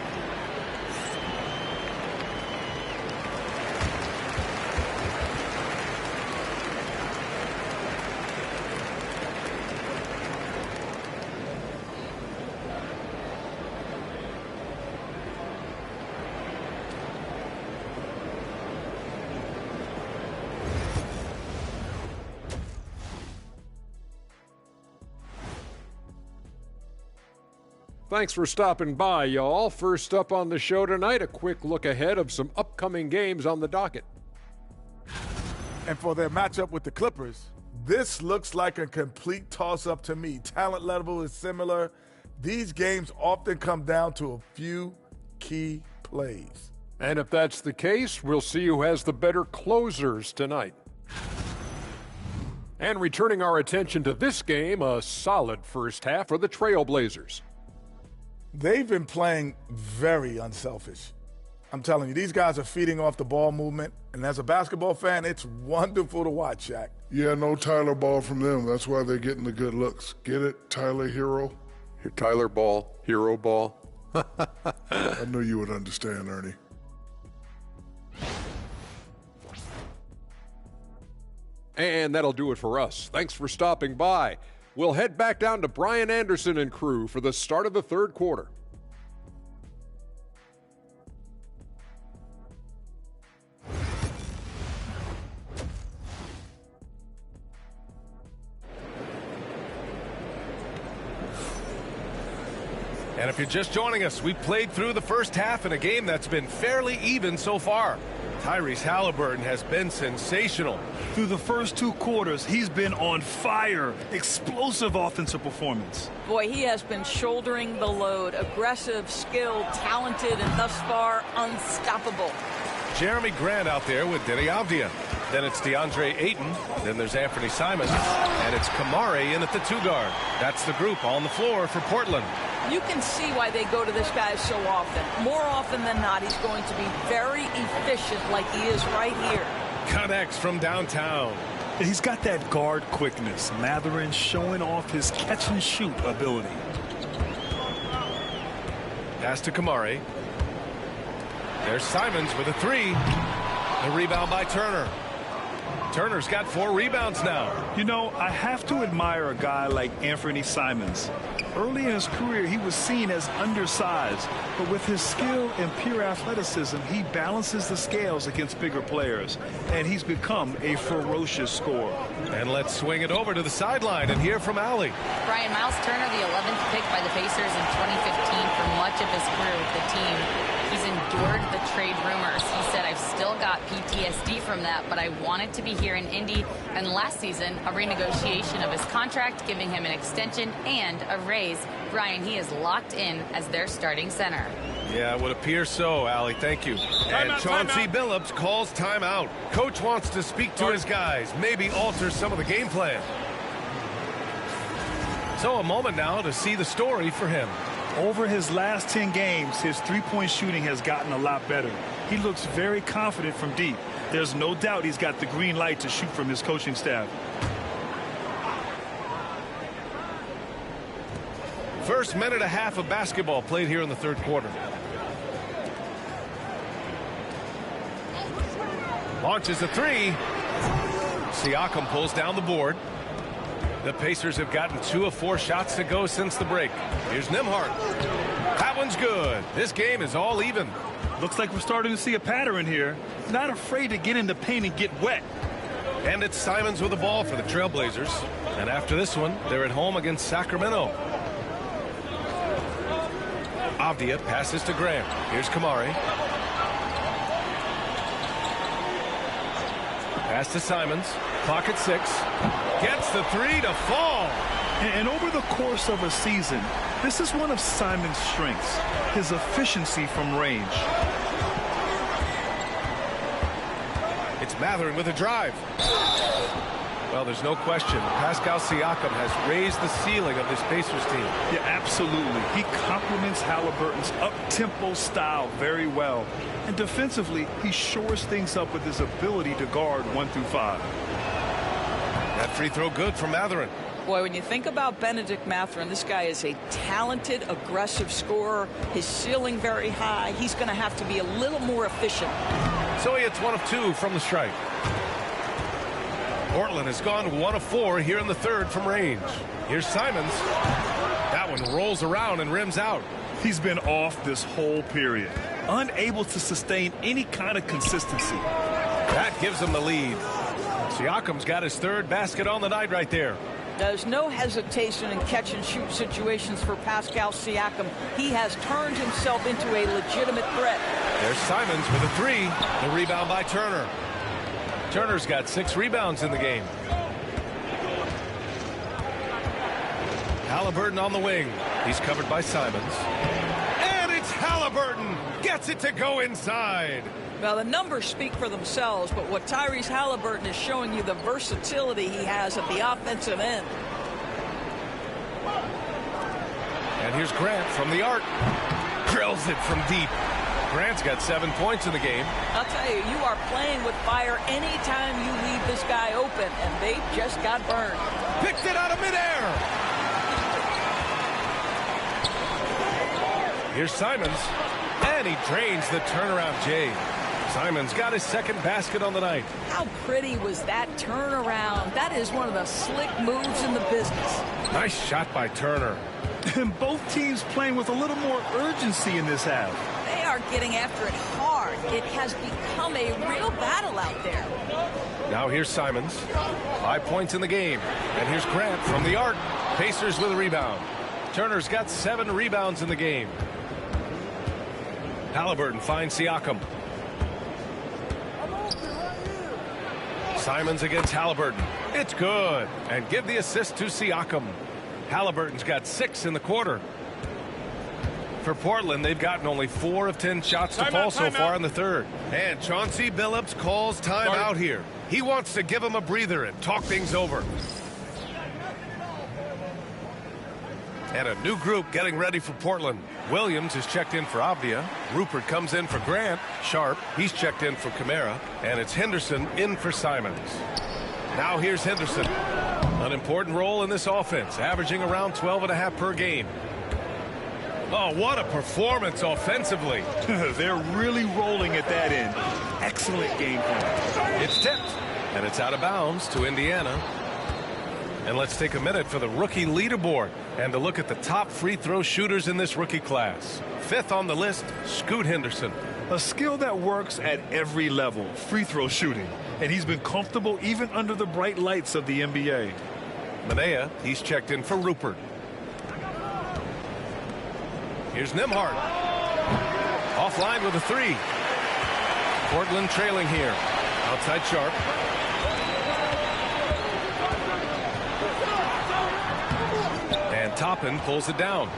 Thanks for stopping by, y'all. First up on the show tonight, a quick look ahead of some upcoming games on the docket. And for their matchup with the Clippers, this looks like a complete toss-up to me. Talent level is similar. These games often come down to a few key plays. And if that's the case, we'll see who has the better closers tonight. And returning our attention to this game, a solid first half for the Trail Blazers. They've been playing very unselfish. I'm telling you, these guys are feeding off the ball movement, and as a basketball fan, it's wonderful to watch, Shaq. Yeah, no Tyler ball from them. That's why they're getting the good looks. Get it, Tyler Hero? Tyler ball, hero ball. I knew you would understand, Ernie. And that'll do it for us. Thanks for stopping by. We'll head back down to Brian Anderson and crew for the start of the third quarter. And if you're just joining us, we played through the first half in a game that's been fairly even so far. Tyrese Halliburton has been sensational. Through the first 2 quarters, he's been on fire. Explosive offensive performance. Boy, he has been shouldering the load. Aggressive, skilled, talented, and thus far unstoppable. Jeremy Grant out there with Denny Avdia. Then it's DeAndre Ayton. Then there's Anthony Simons. And it's Kamari in at the 2-guard. That's the group on the floor for Portland. You can see why they go to this guy so often. More often than not, he's going to be very efficient like he is right here. Connects from downtown. He's got that guard quickness. Mathurin showing off his catch-and-shoot ability. Pass to Kamari. There's Simons with a 3. The rebound by Turner. Turner's got 4 rebounds now. You know, I have to admire a guy like Anthony Simons. Early in his career, he was seen as undersized, but with his skill and pure athleticism, he balances the scales against bigger players, and he's become a ferocious scorer. And let's swing it over to the sideline and hear from Allie. Brian, Miles Turner, the 11th pick by the Pacers in 2015 for much of his career with the team. He's endured the trade rumors. He said, I've still got PTSD from that, but I wanted to be here in Indy. And last season, a renegotiation of his contract, giving him an extension and a raise. Brian, he is locked in as their starting center. Yeah, it would appear so, Allie. Thank you. And Chauncey Billups calls timeout. Coach wants to speak to his guys, maybe alter some of the game plan. So a moment now to see the story for him. Over his last 10 games, his three-point shooting has gotten a lot better. He looks very confident from deep. There's no doubt he's got the green light to shoot from his coaching staff. First minute and a half of basketball played here in the third quarter. Launches a 3. Siakam pulls down the board. The Pacers have gotten 2 of 4 shots to go since the break. Here's Nembhard. That one's good. This game is all even. Looks like we're starting to see a pattern here. Not afraid to get in the paint and get wet. And it's Simons with the ball for the Trailblazers. And after this one, they're at home against Sacramento. Avdia passes to Graham. Here's Kamari. Pass to Simons. Clock at 6. Gets the 3 to fall. And over the course of a season, this is one of Simons' strengths, his efficiency from range. It's Mathurin with a drive. Well, there's no question. Pascal Siakam has raised the ceiling of this Pacers team. Yeah, absolutely. He complements Halliburton's up-tempo style very well. And defensively, he shores things up with his ability to guard 1 through 5. That free throw good from Mathurin. Boy, when you think about Benedict Mathurin, this guy is a talented, aggressive scorer. His ceiling very high. He's going to have to be a little more efficient. So he hits 1 of 2 from the stripe. Portland has gone 1 of 4 here in the third from range. Here's Simons. That one rolls around and rims out. He's been off this whole period, unable to sustain any kind of consistency. That gives him the lead. Siakam's got his third basket on the night right there. There's no hesitation in catch-and-shoot situations for Pascal Siakam. He has turned himself into a legitimate threat. There's Simons with a 3. The rebound by Turner. Turner's got 6 rebounds in the game. Halliburton on the wing. He's covered by Simons. And it's Halliburton. Gets it to go inside. Well, the numbers speak for themselves, but what Tyrese Halliburton is showing you the versatility he has at the offensive end. And here's Grant from the arc. Drills it from deep. Grant's got 7 points in the game. I'll tell you, you are playing with fire anytime you leave this guy open, and they just got burned. Picked it out of midair. Here's Simons, and he drains the turnaround J. Simons got his second basket on the night. How pretty was that turnaround? That is one of the slick moves in the business. Nice shot by Turner. And both teams playing with a little more urgency in this half. They are getting after it hard. It has become a real battle out there. Now here's Simons. 5 points in the game. And here's Grant from the arc. Pacers with a rebound. Turner's got 7 rebounds in the game. Halliburton finds Siakam. Simons against Halliburton. It's good. And give the assist to Siakam. Halliburton's got 6 in the quarter. For Portland, they've gotten only 4 of 10 shots to fall so far in the third. And Chauncey Billups calls timeout here. He wants to give him a breather and talk things over. And a new group getting ready for Portland. Williams is checked in for Avdia. Rupert comes in for Grant. Sharp, he's checked in for Kamara. And it's Henderson in for Simons. Now here's Henderson. An important role in this offense, averaging around 12.5 per game. Oh, what a performance offensively. They're really rolling at that end. Excellent game plan. It's tipped, and it's out of bounds to Indiana. And let's take a minute for the rookie leaderboard and to look at the top free throw shooters in this rookie class. 5th on the list, Scoot Henderson. A skill that works at every level, free throw shooting. And he's been comfortable even under the bright lights of the NBA. Manea, he's checked in for Rupert. Here's Nembhard. Offline with a 3. Portland trailing here. Outside Sharp. And Toppin pulls it down.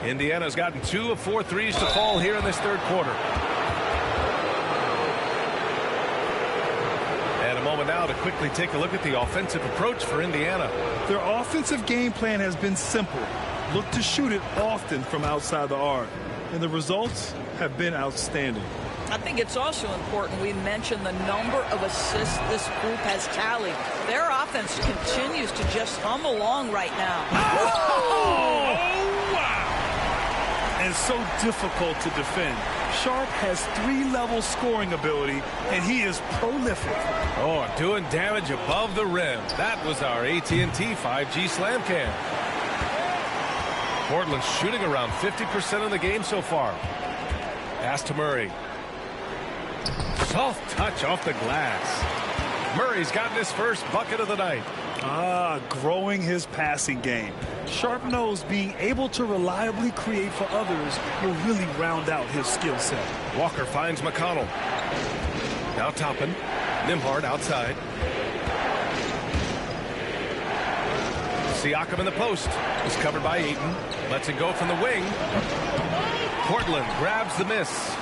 Indiana's gotten 2 of 4 threes to fall here in this third quarter. And a moment now to quickly take a look at the offensive approach for Indiana. Their offensive game plan has been simple. Look to shoot it often from outside the arc. And the results have been outstanding. I think it's also important we mention the number of assists this group has tallied. Their offense continues to just hum along right now. Oh, wow! And so difficult to defend. Sharp has 3-level scoring ability, and he is prolific. Oh, doing damage above the rim. That was our AT&T 5G slam cam. Portland's shooting around 50% of the game so far. Pass to Murray. Soft touch off the glass. Murray's gotten his first bucket of the night. Growing his passing game. Sharp knows being able to reliably create for others will really round out his skill set. Walker finds McConnell. Now Toppin. Nembhard outside. Siakam in the post. Is covered by Ayton. Lets it go from the wing. Portland grabs the miss.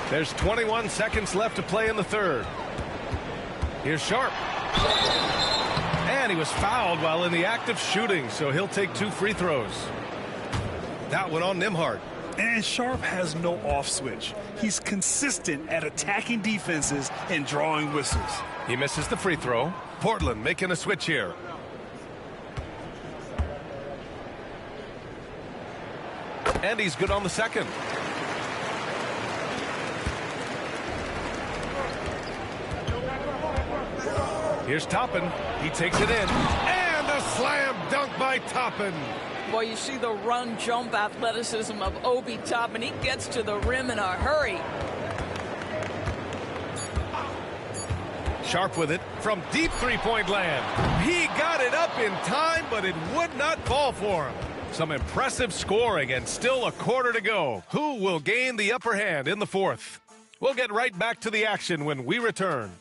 There's 21 seconds left to play in the third. Here's Sharp. And he was fouled while in the act of shooting, so he'll take 2 free throws. That one on Nembhard. And Sharp has no off switch. He's consistent at attacking defenses and drawing whistles. He misses the free throw. Portland making a switch here. And he's good on the second. Here's Toppin. He takes it in. And a slam dunk by Toppin. Well, you see the run, jump, athleticism of Obi Toppin. He gets to the rim in a hurry. Sharp with it from deep three-point land. He got it up in time, but it would not fall for him. Some impressive scoring and still a quarter to go. Who will gain the upper hand in the fourth? We'll get right back to the action when we return.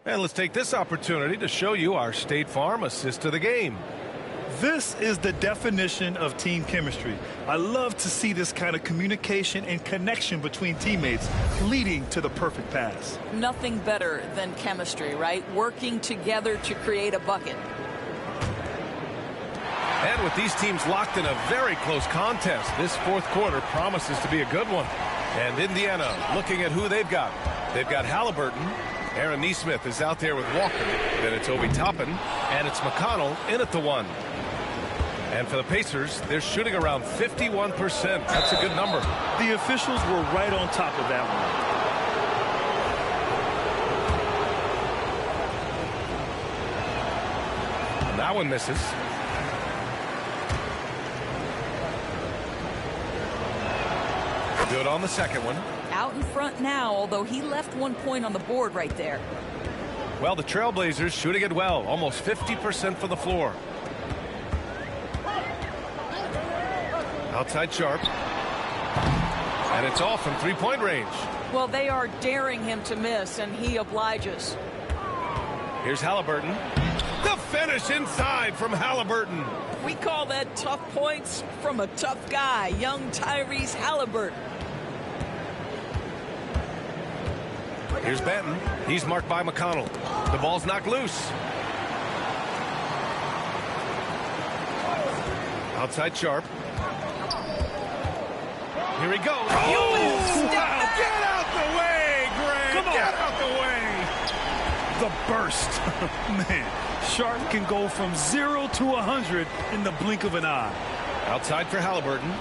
And let's take this opportunity to show you our State Farm assist to the game. This is the definition of team chemistry. I love to see this kind of communication and connection between teammates leading to the perfect pass. Nothing better than chemistry, right? Working together to create a bucket. And with these teams locked in a very close contest, this fourth quarter promises to be a good one. And Indiana looking at who they've got. They've got Halliburton. Aaron Nesmith is out there with Walker. Then it's Obi Toppin, and it's McConnell in at the one. And for the Pacers, they're shooting around 51%. That's a good number. The officials were right on top of that one. And that one misses. Good on the second one. Out in front now, although he left 1 point on the board right there. Well, the Trailblazers shooting it well, almost 50% from the floor. Outside Sharp. And it's off from three-point range. Well, they are daring him to miss, and he obliges. Here's Halliburton. The finish inside from Halliburton. We call that tough points from a tough guy, young Tyrese Halliburton. Here's Benton. He's marked by McConnell. The ball's knocked loose. Outside Sharp. Here he goes. Oh, wow. Get out the way, Greg. Come on. Get out the way. The burst. Man, Sharp can go from 0 to 100 in the blink of an eye. Outside for Halliburton.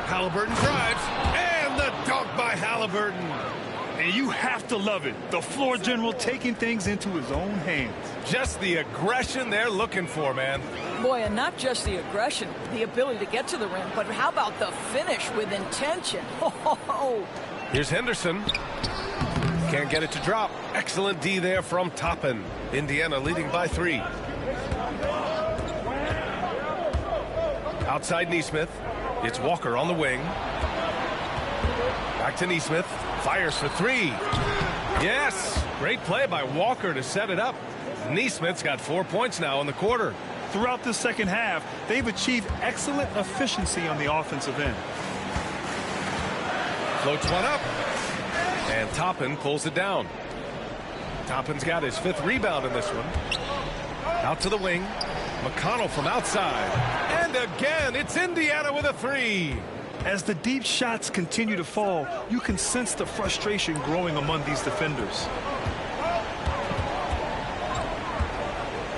Halliburton drives. And the dunk by Halliburton. And you have to love it. The floor general taking things into his own hands. Just the aggression they're looking for, man. Boy, and not just the aggression, the ability to get to the rim, but how about the finish with intention? Oh. Here's Henderson. Can't get it to drop. Excellent D there from Toppin. Indiana leading by 3. Outside Nesmith. It's Walker on the wing. Back to Nesmith. Fires for 3. Yes. Great play by Walker to set it up. Nesmith's got 4 points now in the quarter. Throughout the second half, they've achieved excellent efficiency on the offensive end. Floats one up. And Toppin pulls it down. Toppin's got his 5th rebound in this one. Out to the wing. McConnell from outside. And again, it's Indiana with a 3. As the deep shots continue to fall, you can sense the frustration growing among these defenders.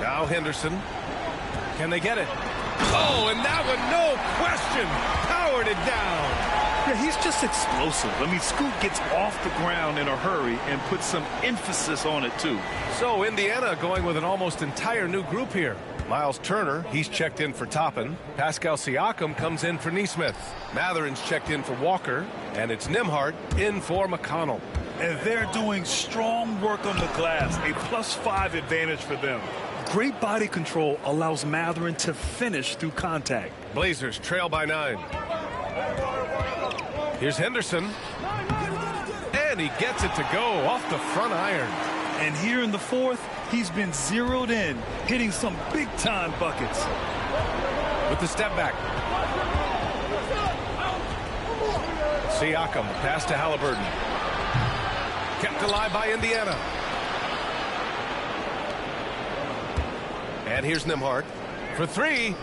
Now Henderson. Can they get it? Oh, and that one, no question, powered it down. Yeah, he's just explosive. I mean, Scoot gets off the ground in a hurry and puts some emphasis on it, too. So Indiana going with an almost entire new group here. Miles Turner, he's checked in for Toppin. Pascal Siakam comes in for Neesmith. Matherin's checked in for Walker. And it's Nembhard in for McConnell. And they're doing strong work on the glass, a +5 advantage for them. Great body control allows Matherin to finish through contact. Blazers trail by 9. Here's Henderson. And he gets it to go off the front iron. And here in the fourth, he's been zeroed in, hitting some big-time buckets. With the step back. Siakam, pass to Halliburton. Kept alive by Indiana. And here's Nembhard for 3.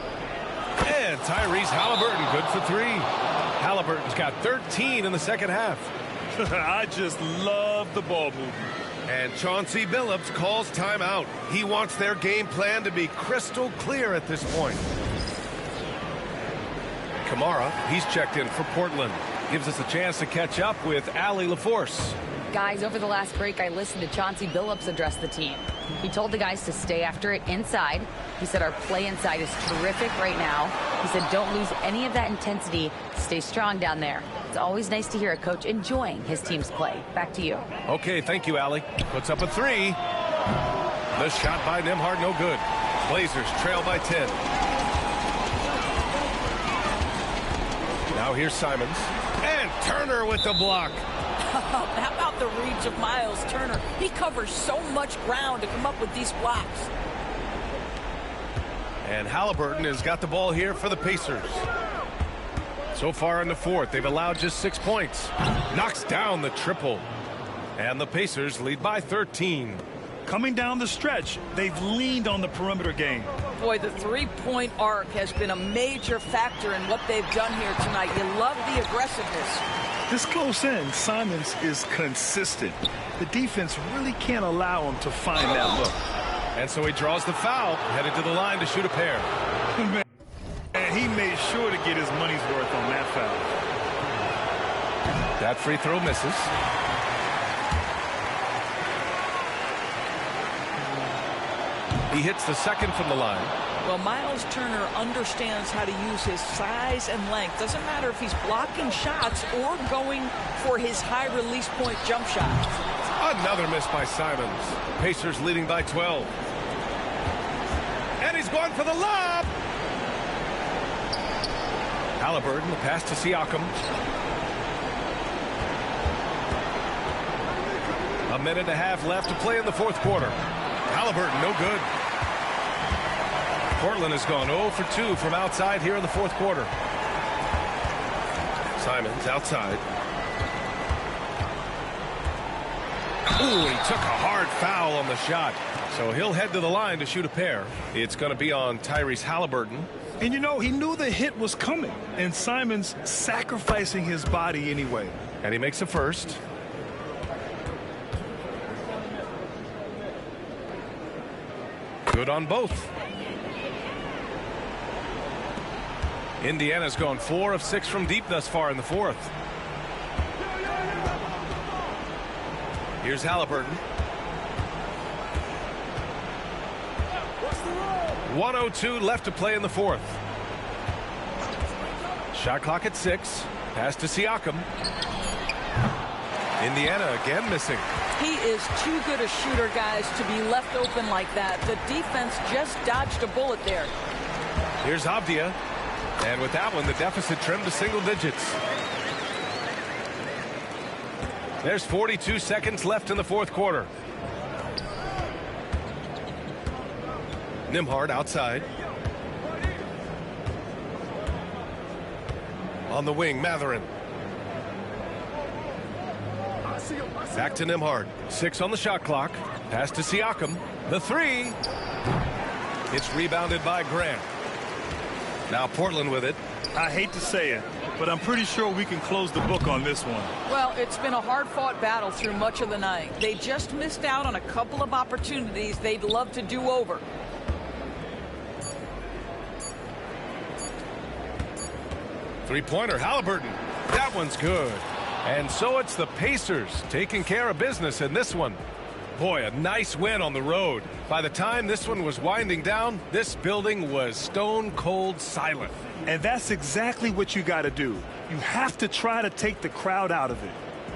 And Tyrese Halliburton, good for 3. Halliburton's got 13 in the second half. I just love the ball movement. And Chauncey Billups calls timeout. He wants their game plan to be crystal clear at this point. Kamara, he's checked in for Portland. Gives us a chance to catch up with Allie LaForce. Guys, over the last break, I listened to Chauncey Billups address the team. He told the guys to stay after it inside. He said our play inside is terrific right now. He said don't lose any of that intensity. Stay strong down there. It's always nice to hear a coach enjoying his team's play. Back to you. Okay, thank you, Allie. Puts up a 3. The shot by Nembhard, no good. Blazers trail by 10. Now here's Simons. And Turner with the block. How about the reach of Miles Turner? He covers so much ground to come up with these blocks. And Halliburton has got the ball here for the Pacers. So far in the fourth, they've allowed just 6 points. Knocks down the triple. And the Pacers lead by 13. Coming down the stretch, they've leaned on the perimeter game. Boy, the three-point arc has been a major factor in what they've done here tonight. You love the aggressiveness. This close in, Simons is consistent. The defense really can't allow him to find that look. And so he draws the foul, headed to the line to shoot a pair. And he made sure to get his money's worth on that foul. That free throw misses. He hits the second from the line. Well, Miles Turner understands how to use his size and length. Doesn't matter if he's blocking shots or going for his high release point jump shot. Another miss by Simons. Pacers leading by 12. And he's going for the lob. Halliburton, the pass to Siakam. A minute and a half left to play in the fourth quarter. Halliburton, no good. Portland has gone 0 for 2 from outside here in the fourth quarter. Simons outside. Ooh, he took a hard foul on the shot. So he'll head to the line to shoot a pair. It's going to be on Tyrese Halliburton. And you know, he knew the hit was coming. And Simons sacrificing his body anyway. And he makes a first. Good on both. Indiana's gone 4 of 6 from deep thus far in the fourth. Here's Halliburton. 1:02 left to play in the fourth. Shot clock at 6. Pass to Siakam. Indiana again missing. He is too good a shooter, guys, to be left open like that. The defense just dodged a bullet there. Here's Avdia. And with that one, the deficit trimmed to single digits. There's 42 seconds left in the fourth quarter. Nembhard outside. On the wing, Matherin. Back to Nembhard. 6 on the shot clock. Pass to Siakam. The 3. It's rebounded by Grant. Now Portland with it. I hate to say it, but I'm pretty sure we can close the book on this one. Well, it's been a hard-fought battle through much of the night. They just missed out on a couple of opportunities they'd love to do over. Three-pointer, Halliburton. That one's good. And so it's the Pacers taking care of business in this one. Boy, a nice win on the road. By the time this one was winding down, this building was stone cold silent. And that's exactly what you got to do. You have to try to take the crowd out of it.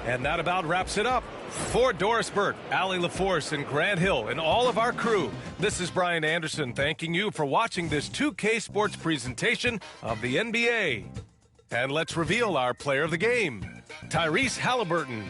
And that about wraps it up. For Doris Burke, Allie LaForce, and Grant Hill, and all of our crew, this is Brian Anderson thanking you for watching this 2K Sports presentation of the NBA. And let's reveal our player of the game, Tyrese Halliburton.